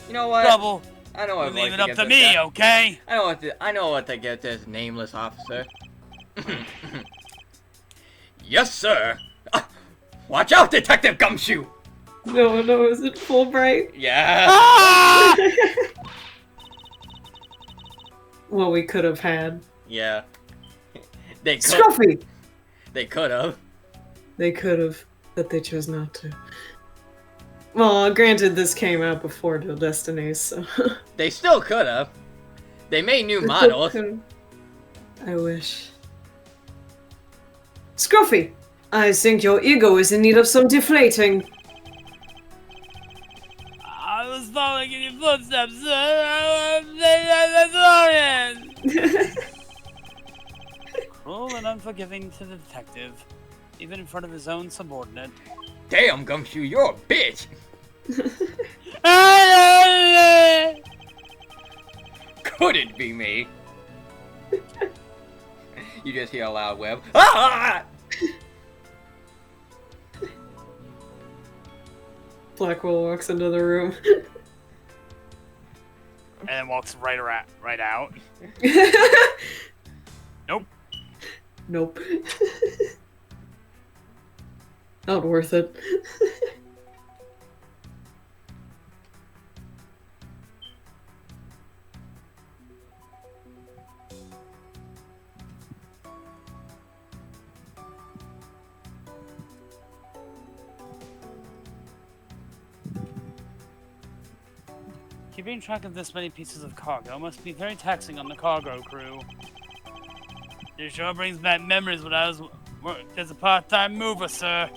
Speaker 1: you know what?
Speaker 4: trouble,
Speaker 1: I know what
Speaker 4: leave
Speaker 1: voice
Speaker 4: it
Speaker 1: to
Speaker 4: up
Speaker 1: give
Speaker 4: to
Speaker 1: this
Speaker 4: me,
Speaker 1: guy.
Speaker 4: okay?
Speaker 1: I know what to get this nameless officer. Yes, sir. Watch out, Detective Gumshoe.
Speaker 3: No, is it Fulbright?
Speaker 1: Yeah.
Speaker 4: Ah!
Speaker 3: What we could have had.
Speaker 1: Yeah. They could.
Speaker 3: Scruffy!
Speaker 1: They could have.
Speaker 3: They could have, but they chose not to. Well, granted, this came out before Dual Destinies, so.
Speaker 1: They still could have. They made new models.
Speaker 3: I wish. Scruffy! I think your ego is in need of some deflating.
Speaker 4: I was following in your footsteps, sir. Cruel and unforgiving to the detective, even in front of his own subordinate.
Speaker 1: Damn, Gumshoe, you're a bitch. Could it be me? You just hear a loud web. Ah!
Speaker 3: Blackwell walks into the room.
Speaker 4: And then walks right out. Nope.
Speaker 3: Nope. Not worth it.
Speaker 4: Keeping track of this many pieces of cargo must be very taxing on the cargo crew. It sure brings back memories when I was worked as a part-time mover, sir.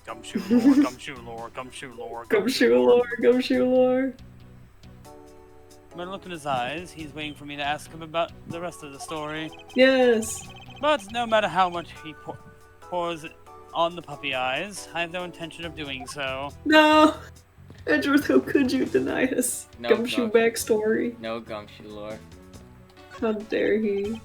Speaker 4: Gumshoe lore, gumshoe lore, gumshoe lore,
Speaker 3: Gumshoe lore.
Speaker 4: When I look in his eyes, he's waiting for me to ask him about the rest of the story.
Speaker 3: Yes.
Speaker 4: But no matter how much he pours on the puppy eyes, I have no intention of doing so.
Speaker 3: No! Edgeworth, how could you deny us?
Speaker 1: No,
Speaker 3: Gumshoe
Speaker 1: no.
Speaker 3: backstory.
Speaker 1: No Gumshoe lore.
Speaker 3: How dare he?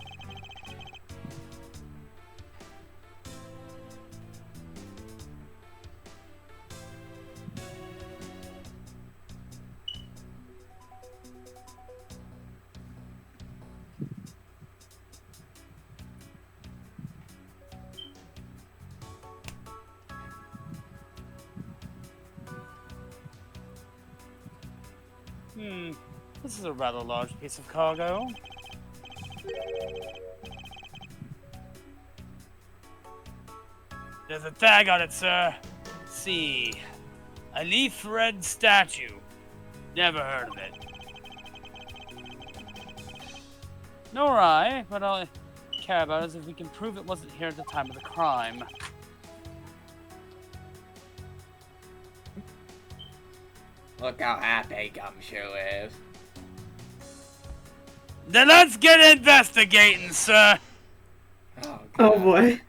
Speaker 4: This is a rather large piece of cargo. There's a tag on it, sir. See. A leaf red statue. Never heard of it. Nor I, but all I care about is if we can prove it wasn't here at the time of the crime.
Speaker 1: Look how happy Gumshoe is.
Speaker 4: Then let's get investigating, sir.
Speaker 1: Oh,
Speaker 3: Oh
Speaker 1: God.
Speaker 3: boy.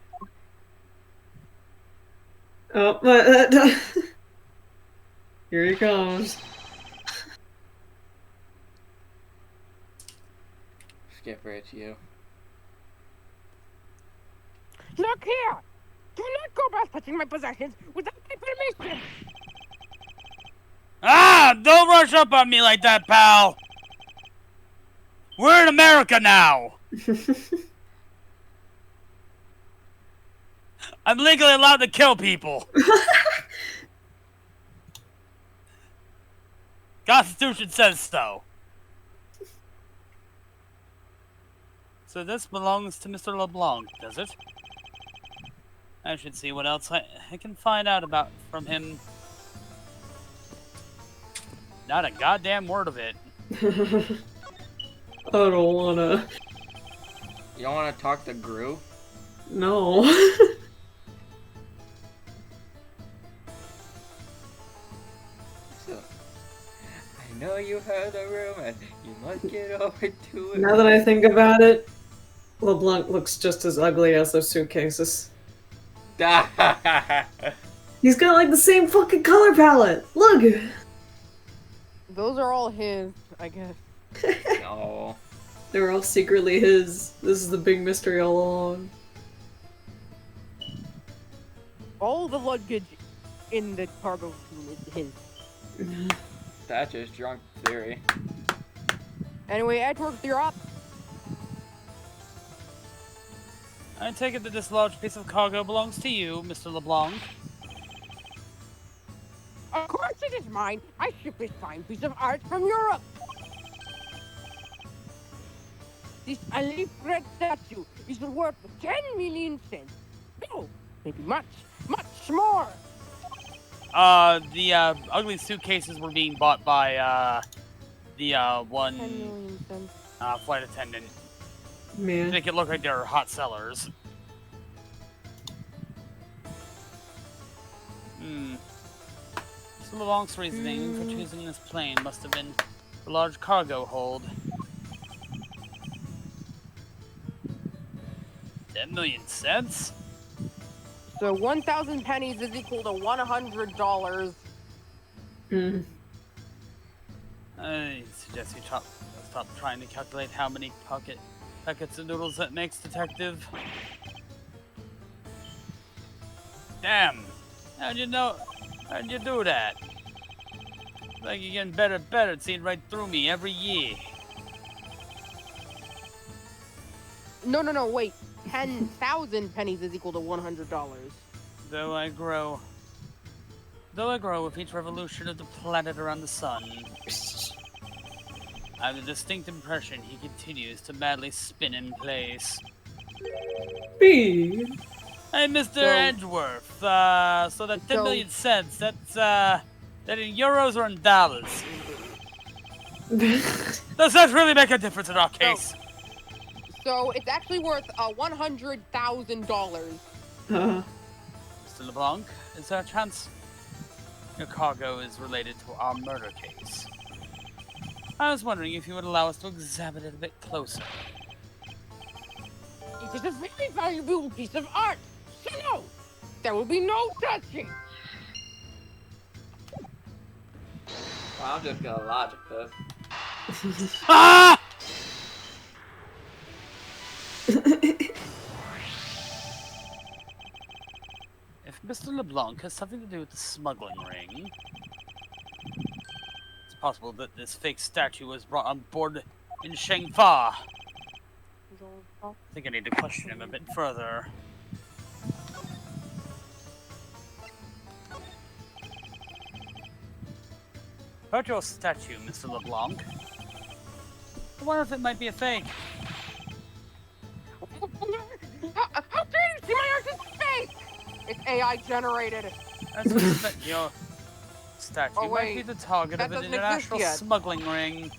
Speaker 3: Oh, but here he comes.
Speaker 1: Skipper, it's you.
Speaker 2: Look here! Do not go about touching my possessions without my permission!
Speaker 4: Ah! Don't rush up on me like that, pal! We're in America now! I'm legally allowed to kill people! Constitution says so. So this belongs to Mr. LeBlanc, does it? I should see what else I can find out about from him. Not a goddamn word of it.
Speaker 3: I don't wanna.
Speaker 1: You don't want to talk to Gru?
Speaker 3: No.
Speaker 1: So, I know you heard the rumors. You must get over to it.
Speaker 3: Now that I think about it, LeBlanc looks just as ugly as those suitcases. He's got like the same fucking color palette. Look.
Speaker 2: Those are all his, I guess.
Speaker 1: No.
Speaker 3: They were all secretly his. This is the big mystery all along.
Speaker 2: All the luggage in the cargo room is his.
Speaker 1: That's just drunk theory.
Speaker 2: Anyway, Edgeworth, you're up.
Speaker 4: I take it that this large piece of cargo belongs to you, Mr. LeBlanc.
Speaker 2: Of course it is mine. I shipped this fine piece of art from Europe. This olive red statue is worth 10 million cents. No, maybe much, much more.
Speaker 4: The ugly suitcases were being bought by the
Speaker 2: 10
Speaker 4: one
Speaker 2: million cents.
Speaker 4: flight attendant to
Speaker 3: Man.
Speaker 4: make it look like they're hot sellers. Mr. LeBlanc's reasoning for choosing this plane must have been the large cargo hold. 10 million cents?
Speaker 2: So 1,000 pennies is equal to $100.
Speaker 3: Hmm.
Speaker 4: I suggest you stop trying to calculate how many packets of noodles that makes, Detective. Damn! How'd you do that? Like you're getting better and better at seeing right through me every year.
Speaker 2: No, wait. 10,000 pennies is equal to $100.
Speaker 4: Though I grow with each revolution of the planet around the sun, I have a distinct impression he continues to madly spin in place.
Speaker 3: B.
Speaker 4: Hey, Mr.
Speaker 2: So-
Speaker 4: Edgeworth, so that 10 million cents, that's, that in euros or in dollars? Does that really make a difference in our case?
Speaker 2: So it's actually worth $100,000.
Speaker 3: Uh,
Speaker 4: Mr. LeBlanc, is there a chance your cargo is related to our murder case? I was wondering if you would allow us to examine it a bit closer.
Speaker 2: It is a very valuable piece of art. So no, there will be no touching.
Speaker 1: Well, I'm just gonna logic this.
Speaker 4: Ah! If Mr. LeBlanc has something to do with the smuggling ring, it's possible that this fake statue was brought on board in Shangfa. I think I need to question him a bit further. Heard your statue, Mr. LeBlanc. I wonder if it might be a fake.
Speaker 2: How dare you see my art is fake? It's AI generated.
Speaker 4: I suspect your statue
Speaker 2: Oh,
Speaker 4: might be
Speaker 2: wait.
Speaker 4: the target
Speaker 2: That
Speaker 4: of an
Speaker 2: doesn't exist
Speaker 4: international
Speaker 2: yet.
Speaker 4: smuggling ring.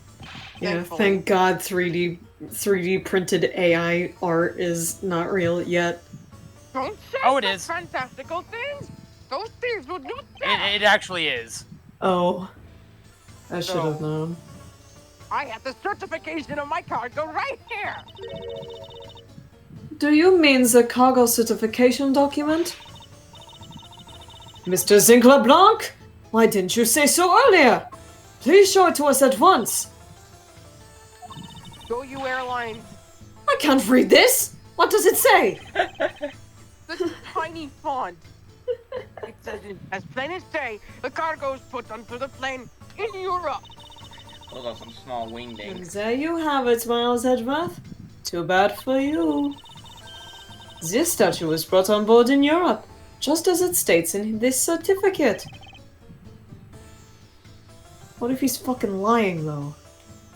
Speaker 3: yeah,
Speaker 2: Thankfully.
Speaker 3: thank God 3D printed AI art is not real yet.
Speaker 2: Don't say
Speaker 4: Oh, it
Speaker 2: such
Speaker 4: is.
Speaker 2: fantastical things. Those thieves would not dare.
Speaker 4: It actually is.
Speaker 3: Oh. I should have
Speaker 2: So-
Speaker 3: known.
Speaker 2: I have the certification of my cargo right here.
Speaker 3: Do you mean the cargo certification document? Mr. Zinkler Blanc? Why didn't you say so earlier? Please show it to us at once.
Speaker 2: Go you airlines.
Speaker 3: I can't read this. What does it say?
Speaker 2: The tiny font. It says as plain as day, the cargo is put onto the plane in Europe.
Speaker 1: Those are some small
Speaker 3: And
Speaker 1: wingdings.
Speaker 3: there you have it, Miles Edgeworth. Too bad for you. This statue was brought on board in Europe, just as it states in this certificate. What if he's fucking lying, though?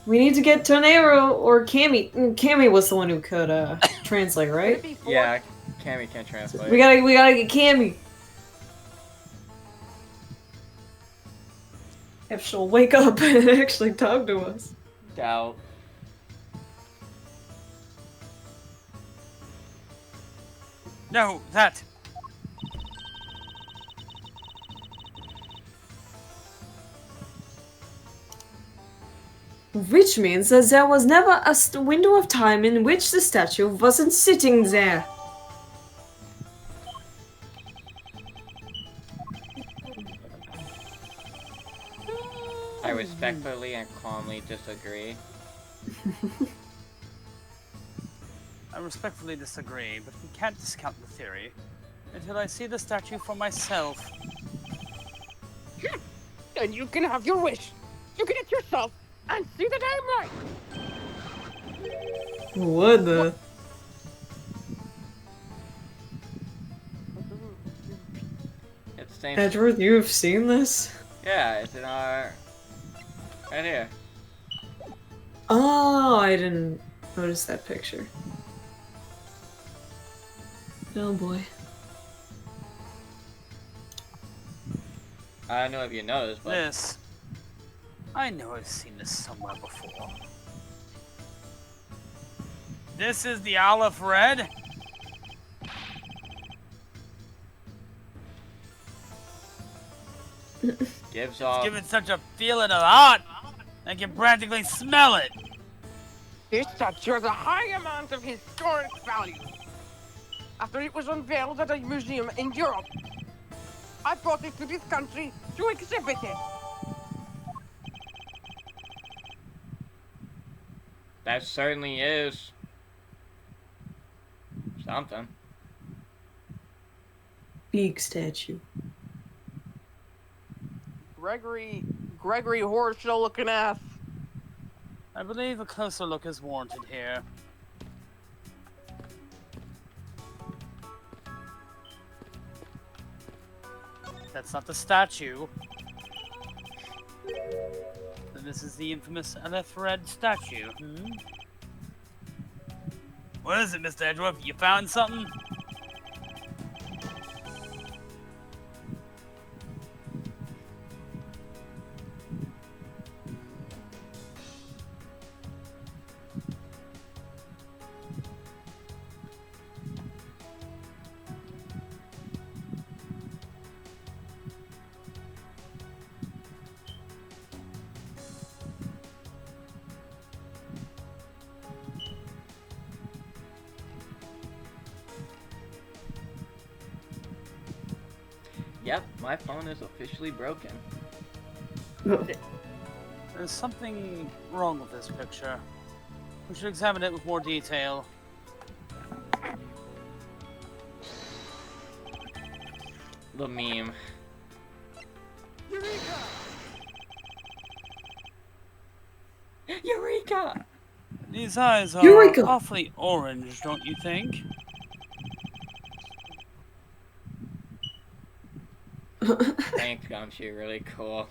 Speaker 3: We need to get Tornado or Cammy. Cammy was the one who could translate,
Speaker 2: Could it
Speaker 3: right?
Speaker 2: be forged?
Speaker 1: Yeah, Cammy can't translate.
Speaker 3: We gotta get Cammy. If she'll wake up and actually talk to us.
Speaker 1: Doubt.
Speaker 4: No, that.
Speaker 3: Which means that there was never a window of time in which the statue wasn't sitting there.
Speaker 1: I respectfully and calmly disagree.
Speaker 4: I respectfully disagree, but we can't discount the theory until I see the statue for myself.
Speaker 2: Then you can have your wish. You can it yourself and see that I'm right.
Speaker 3: What the?
Speaker 1: same.
Speaker 3: Edward, you have seen this?
Speaker 1: Yeah, it's in our. Right here.
Speaker 3: Oh, I didn't notice that picture. Oh boy.
Speaker 1: I don't know if you noticed, but.
Speaker 4: This. I know I've seen this somewhere before. This is the olive red.
Speaker 1: Gives off.
Speaker 4: Given such a feeling of hot, I can practically smell it.
Speaker 2: This statue has a high amount of historic value. After it was unveiled at a museum in Europe, I brought it to this country to exhibit it.
Speaker 1: That certainly is. Something.
Speaker 3: Big statue.
Speaker 2: Gregory Horseshoe looking ass.
Speaker 4: I believe a closer look is warranted here. That's not the statue. Then this is the infamous Aleph Red statue. What is it, Mr. Edgeworth? You found something?
Speaker 1: Yep, my phone is officially broken.
Speaker 4: There's something wrong with this picture. We should examine it with more detail.
Speaker 1: The meme. Eureka!
Speaker 4: These eyes are
Speaker 3: Eureka!
Speaker 4: awfully orange, don't you think?
Speaker 1: Thanks, Gumshoe, really cool.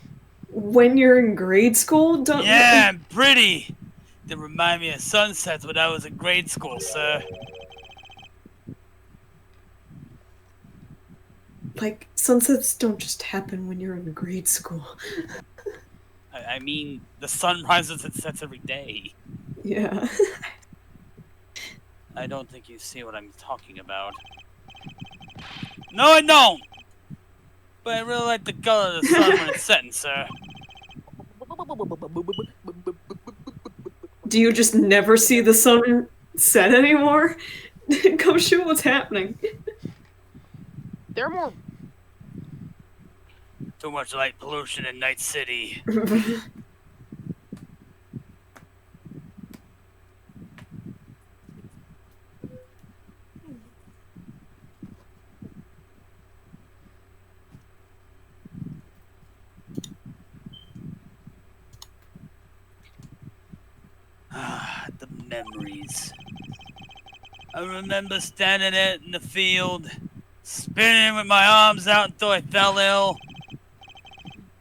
Speaker 3: When you're in grade school, don't
Speaker 4: Yeah, I'm pretty! They remind me of sunsets when I was in grade school, sir.
Speaker 3: Like, sunsets don't just happen when you're in grade school.
Speaker 4: I mean, the sun rises and sets every day.
Speaker 3: Yeah.
Speaker 4: I don't think you see what I'm talking about. No, I don't! But I really like the color of the sun when it's setting, sir.
Speaker 3: Do you just never see the sun set anymore? Come shoot what's happening.
Speaker 2: They're more.
Speaker 4: Too much light pollution in Night City. The memories. I remember standing it in the field, spinning with my arms out until I fell ill.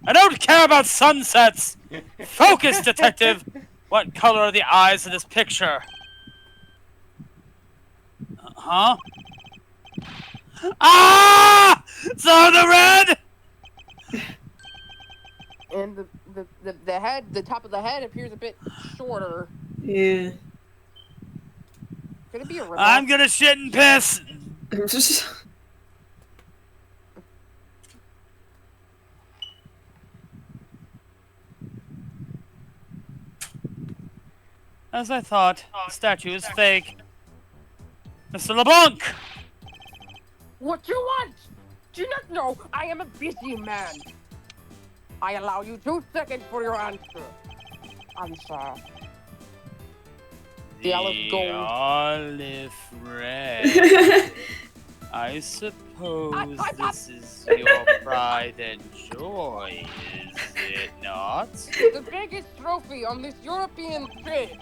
Speaker 4: I don't care about sunsets! Focus, detective! What color are the eyes in this picture? Huh? Ah! So the red!
Speaker 2: And the head, the top of the head appears a bit shorter.
Speaker 3: Yeah.
Speaker 2: Could it be a remote?
Speaker 4: I'm gonna shit and piss! As I thought, the statue is fake. Mr. LeBlanc!
Speaker 2: What you want? Do you not know I am a busy man? I allow you 2 seconds for your answer. Answer. The olive gold.
Speaker 4: Olive red. I suppose this is your pride and joy, is it not?
Speaker 2: The biggest trophy on this European trip.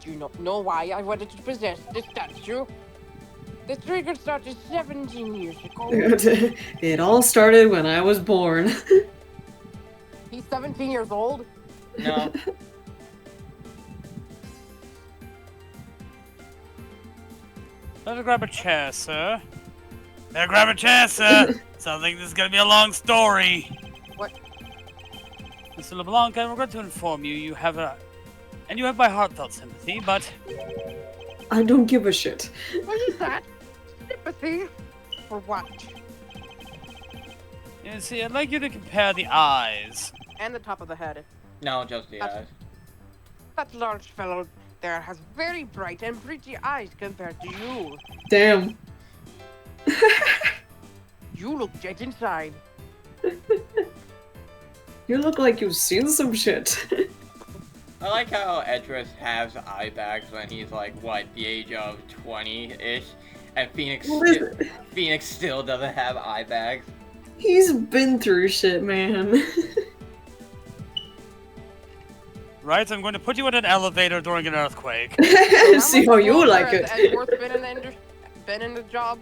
Speaker 2: Do you not know why I wanted to possess this statue? The trigger started 17 years ago.
Speaker 3: It all started when I was born.
Speaker 2: He's 17 years old.
Speaker 1: No.
Speaker 4: Better grab a chair, sir. Better grab a chair, sir. Sounds like this is gonna be a long story.
Speaker 2: What?
Speaker 4: Mr. LeBlanc, I regret to inform you, you have my heartfelt sympathy, but
Speaker 3: I don't give a shit.
Speaker 2: What is that? Sympathy? For what?
Speaker 4: you see, I'd like you to compare the eyes.
Speaker 2: And the top of the head.
Speaker 1: No, just the
Speaker 2: That's-
Speaker 1: eyes.
Speaker 2: That large fellow there has very bright and pretty eyes compared to you.
Speaker 3: Damn.
Speaker 2: You look dead inside.
Speaker 3: You look like you've seen some shit.
Speaker 1: I like how Edris has eye bags when he's like, what, the age of 20-ish? And Phoenix still doesn't have eye bags.
Speaker 3: He's been through shit, man.
Speaker 4: Right, I'm going to put you in an elevator during an earthquake.
Speaker 3: See how you like it.
Speaker 2: Has Edgeworth been in the job?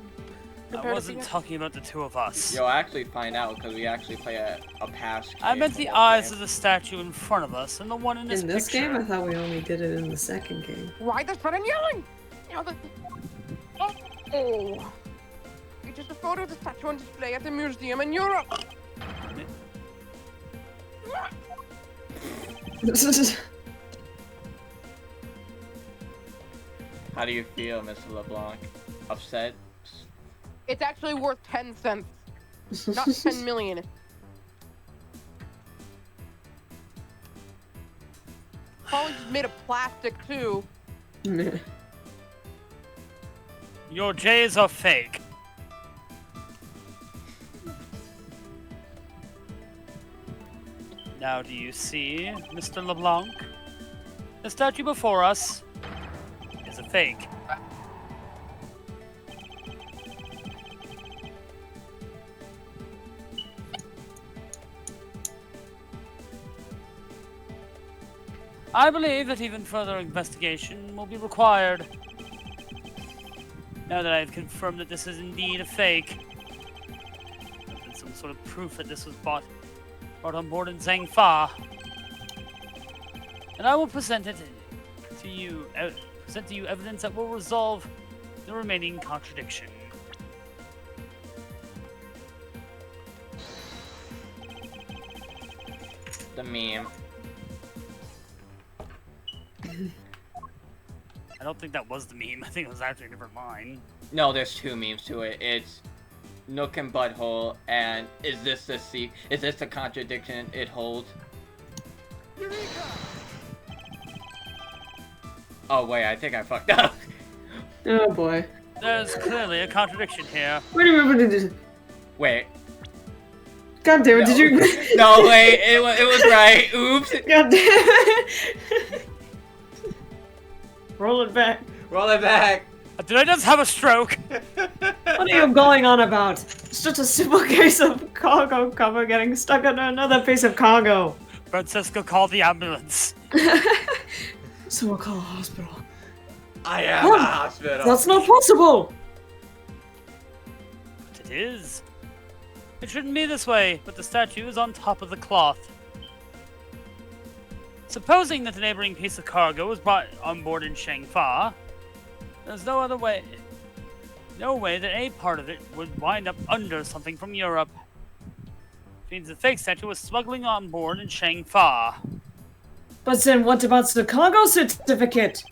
Speaker 4: I
Speaker 2: compared to
Speaker 4: wasn't
Speaker 2: Phoenix?
Speaker 4: talking about the two of us.
Speaker 1: You'll actually find out because we actually play a past game.
Speaker 4: I meant the
Speaker 1: in this
Speaker 4: eyes
Speaker 1: game.
Speaker 4: of the statue in front of us and the one in this
Speaker 3: In this
Speaker 4: picture.
Speaker 3: game, I thought we only did it in the second game.
Speaker 2: Why the sudden yelling? Oh. It is a photo of the statue on display at the museum in Europe.
Speaker 1: How do you feel, Mr. LeBlanc? Upset?
Speaker 2: It's actually worth 10 cents, not 10 million. Probably just made of plastic too.
Speaker 3: Meh.
Speaker 4: Your J's are fake. Now do you see, Mr. LeBlanc? The statue before us is a fake. I believe that even further investigation will be required. Now that I have confirmed that this is indeed a fake, there's been some sort of proof that this was brought on board in Zhangfa, and I will present it to you. Present to you evidence that will resolve the remaining contradiction.
Speaker 1: The meme.
Speaker 4: I don't think that was the meme. I think it was actually a different line.
Speaker 1: No, there's two memes to it. It's Nook and Butthole, and is this the contradiction it holds? Oh wait, I think I fucked up.
Speaker 3: Oh boy.
Speaker 4: There's clearly a contradiction here.
Speaker 3: Wait a minute.
Speaker 1: Wait.
Speaker 3: God damn it, did you?
Speaker 1: No, wait, it was right. Oops.
Speaker 3: God damn it. Roll it back.
Speaker 1: Roll it back.
Speaker 4: Did I just have a stroke?
Speaker 3: What are you going on about? It's just a simple case of cargo cover getting stuck under another piece of cargo.
Speaker 4: Francisco, call the ambulance.
Speaker 3: Someone call a hospital.
Speaker 1: I am
Speaker 3: What?
Speaker 1: a hospital.
Speaker 3: That's not possible!
Speaker 4: But it is. It shouldn't be this way, but the statue is on top of the cloth. Supposing that the neighboring piece of cargo was brought on board in Shangfa, there's no way that a part of it would wind up under something from Europe. It means the fake statue was smuggling on board in Shangfa.
Speaker 3: But then what about the cargo certificate?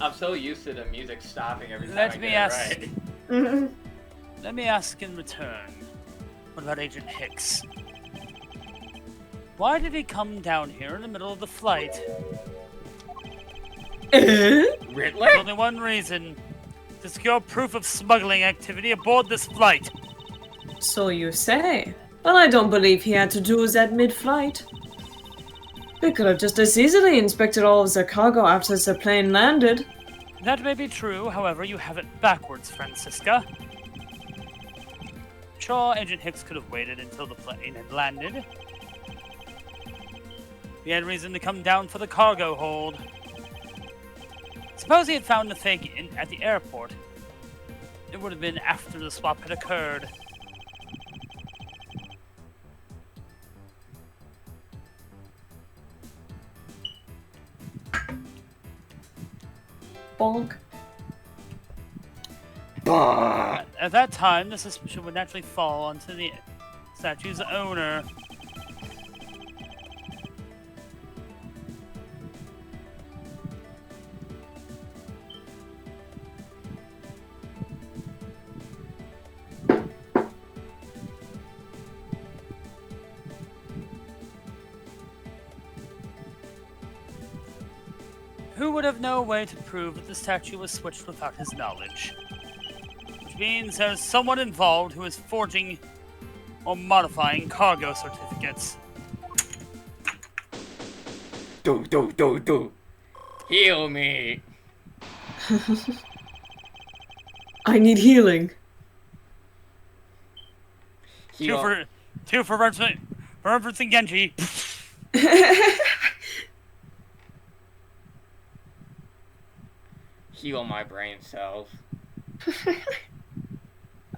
Speaker 1: I'm so used to the music stopping every time
Speaker 4: Let
Speaker 1: I
Speaker 4: me
Speaker 1: get
Speaker 4: ask.
Speaker 1: it right.
Speaker 4: Let me ask in return. What about Agent Hicks? Why did he come down here in the middle of the flight? There's
Speaker 1: Riddler?
Speaker 4: only one reason. To secure proof of smuggling activity aboard this flight.
Speaker 3: So you say. Well, I don't believe he had to do that mid-flight. We could have just as easily inspected all of the cargo after the plane landed.
Speaker 4: That may be true, however, you have it backwards, Francisca. Sure, Agent Hicks could have waited until the plane had landed. He had reason to come down for the cargo hold. Suppose he had found the fake at the airport. It would have been after the swap had occurred.
Speaker 3: Bonk.
Speaker 4: At that time, the suspicion would naturally fall onto the statue's owner. Who would have no way to prove that the statue was switched without his knowledge? Which means there's someone involved who is forging or modifying cargo certificates.
Speaker 1: Do. Heal me.
Speaker 3: I need healing.
Speaker 4: Two for referencing Genji.
Speaker 1: Heal my brain cells.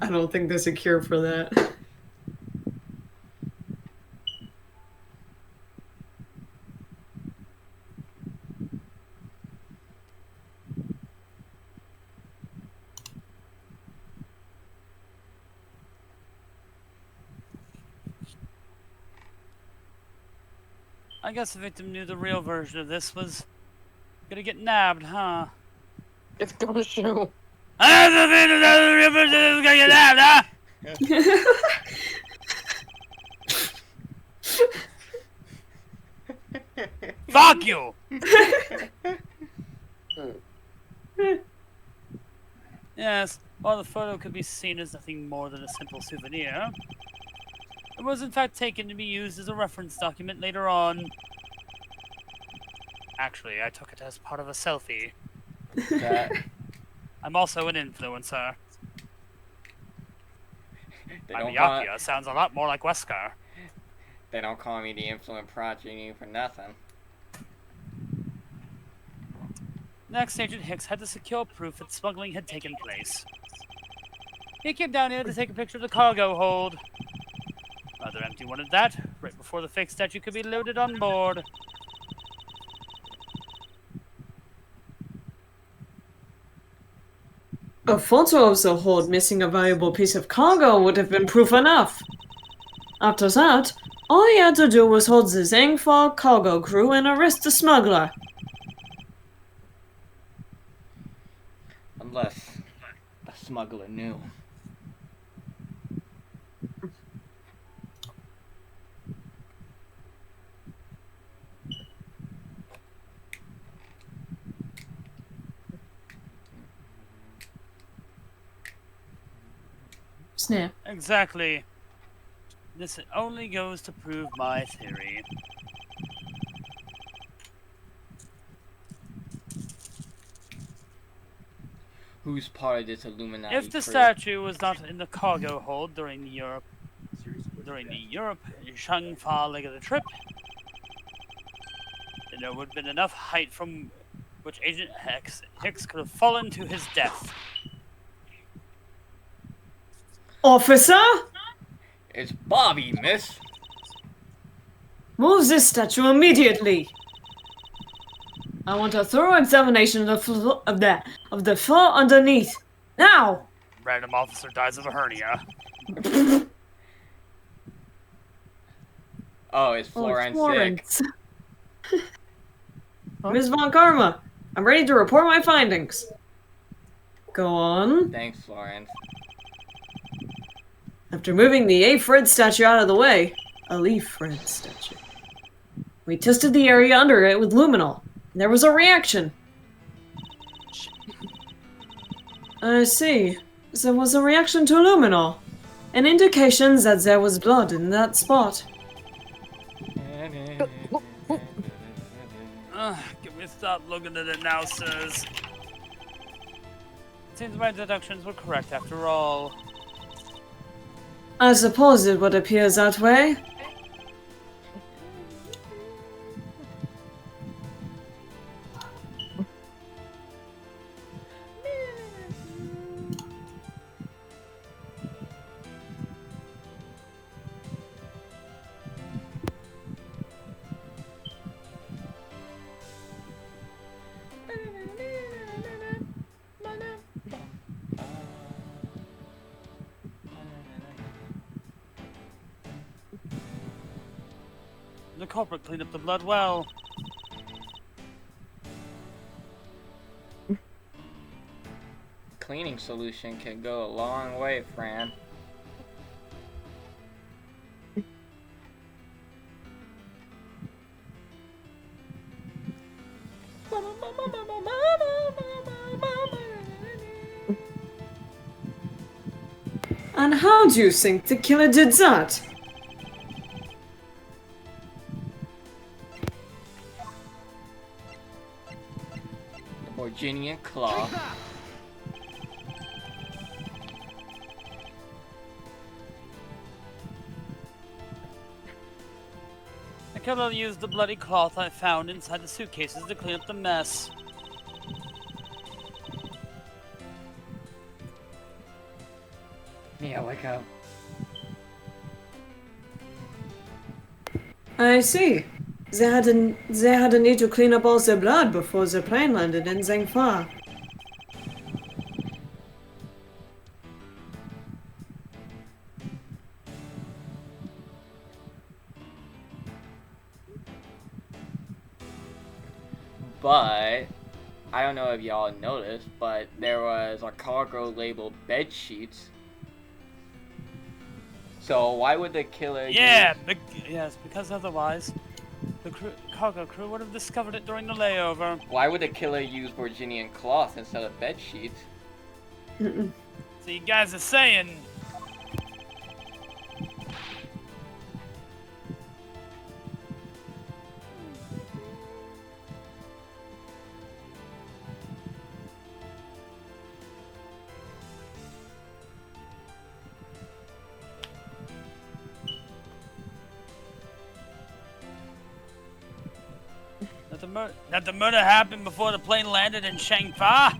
Speaker 3: I don't think there's a cure for that.
Speaker 4: I guess the victim knew the real version of this was gonna get nabbed, huh?
Speaker 2: It's gumshoe.
Speaker 4: The real version of this was gonna get nabbed, huh? Fuck you! Yes, while the photo could be seen as nothing more than a simple souvenir, it was in fact taken to be used as a reference document later on. Actually, I took it as part of a selfie.
Speaker 1: That
Speaker 4: I'm also an influencer.
Speaker 1: they
Speaker 4: My
Speaker 1: don't call
Speaker 4: Miyake sounds a lot more like Wesker.
Speaker 1: they don't call me the influent progeny for nothing.
Speaker 4: Next, Agent Hicks had to secure proof that smuggling had taken place. He came down here to take a picture of the cargo hold. Rather empty one at that, right before the fake statue could be loaded on board.
Speaker 3: A photo of the hold missing a valuable piece of cargo would have been proof enough. After that, all he had to do was hold the Zhangfa cargo crew and arrest the smuggler.
Speaker 1: Unless the smuggler knew.
Speaker 3: Snap.
Speaker 4: Exactly. This only goes to prove my theory.
Speaker 1: Who's part of this Illuminati
Speaker 4: If the
Speaker 1: crew?
Speaker 4: statue was not in the cargo hold during the Europe Shangfa leg of the trip, then there would have been enough height from which Agent Hicks could have fallen to his death.
Speaker 3: Officer?
Speaker 1: It's Bobby, miss.
Speaker 3: Move this statue immediately. I want a thorough examination of the floor underneath. Now!
Speaker 4: Random officer dies of a hernia.
Speaker 1: Oh, it's Florence.
Speaker 3: Ms. Von Karma, I'm ready to report my findings. Go on.
Speaker 1: Thanks, Florence.
Speaker 3: After moving the A. Fred statue out of the way, a Leaf Fred statue, we tested the area under it with luminol. There was a reaction. I see. There was a reaction to luminol. An indication that there was blood in that spot.
Speaker 4: Can we stop looking at it now, sirs? Seems my deductions were correct after all.
Speaker 3: I suppose it would appear that way.
Speaker 4: The culprit cleaned up the blood well.
Speaker 1: Cleaning solution can go a long way, Fran.
Speaker 3: And how do you think the killer did that?
Speaker 1: The Virginian claw.
Speaker 4: The killer used the bloody cloth I found inside the suitcases to clean up the mess.
Speaker 1: Yeah, wake up.
Speaker 3: I see. They had a need to clean up all the blood before the plane landed in Zhengfa.
Speaker 1: But I don't know if y'all noticed, but there was a cargo labeled bed sheets. So why would the killer
Speaker 4: Yeah,
Speaker 1: use...
Speaker 4: yes, because otherwise the cargo crew would have discovered it during the layover.
Speaker 1: Why would the killer use Virginian cloth instead of bed sheets?
Speaker 4: So you guys are saying that the murder happened before the plane landed in Shangfa?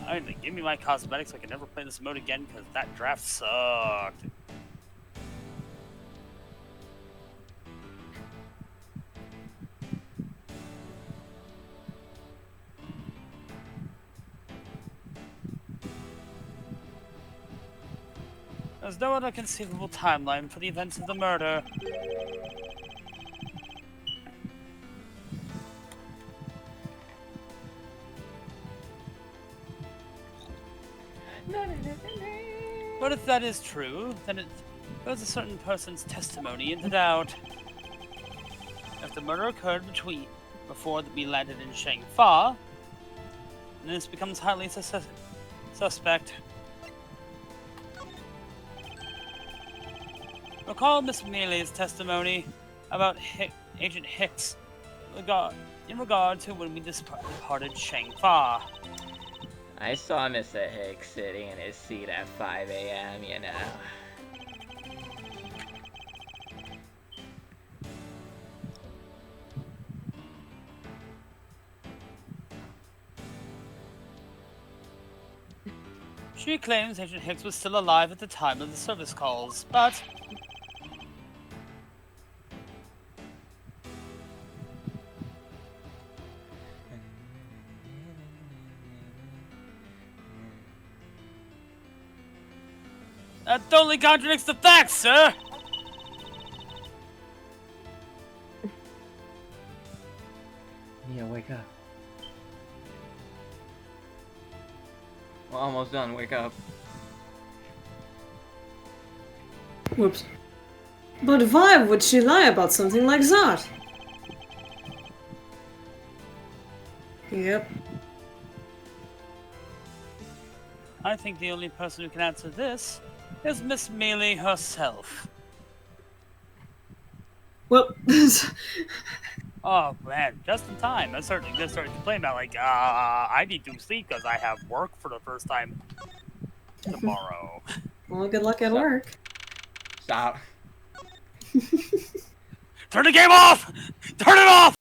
Speaker 4: Alright, give me my cosmetics so I can never play this mode again because that draft sucked. There's no other conceivable timeline for the events of the murder. But if that is true, then it throws a certain person's testimony into doubt. If the murder occurred before we landed in Shangfa, then this becomes highly suspect. Recall Miss Mealy's testimony about Agent Hicks in regard to when we departed Shangfa.
Speaker 1: I saw Mr. Hicks sitting in his seat at 5 a.m., you know.
Speaker 4: She claims Agent Hicks was still alive at the time of the service calls, but that totally contradicts the facts, sir!
Speaker 1: Yeah, wake up. We're almost done, wake up.
Speaker 3: Whoops. But why would she lie about something like that? Yep.
Speaker 4: I think the only person who can answer this is Miss Mealy herself.
Speaker 3: Well,
Speaker 4: Oh man, just in time. I certainly just started complaining about I need to sleep because I have work for the first time. tomorrow.
Speaker 3: Well, good luck at
Speaker 1: So-
Speaker 3: work.
Speaker 1: Stop.
Speaker 4: Turn the game off! Turn it off!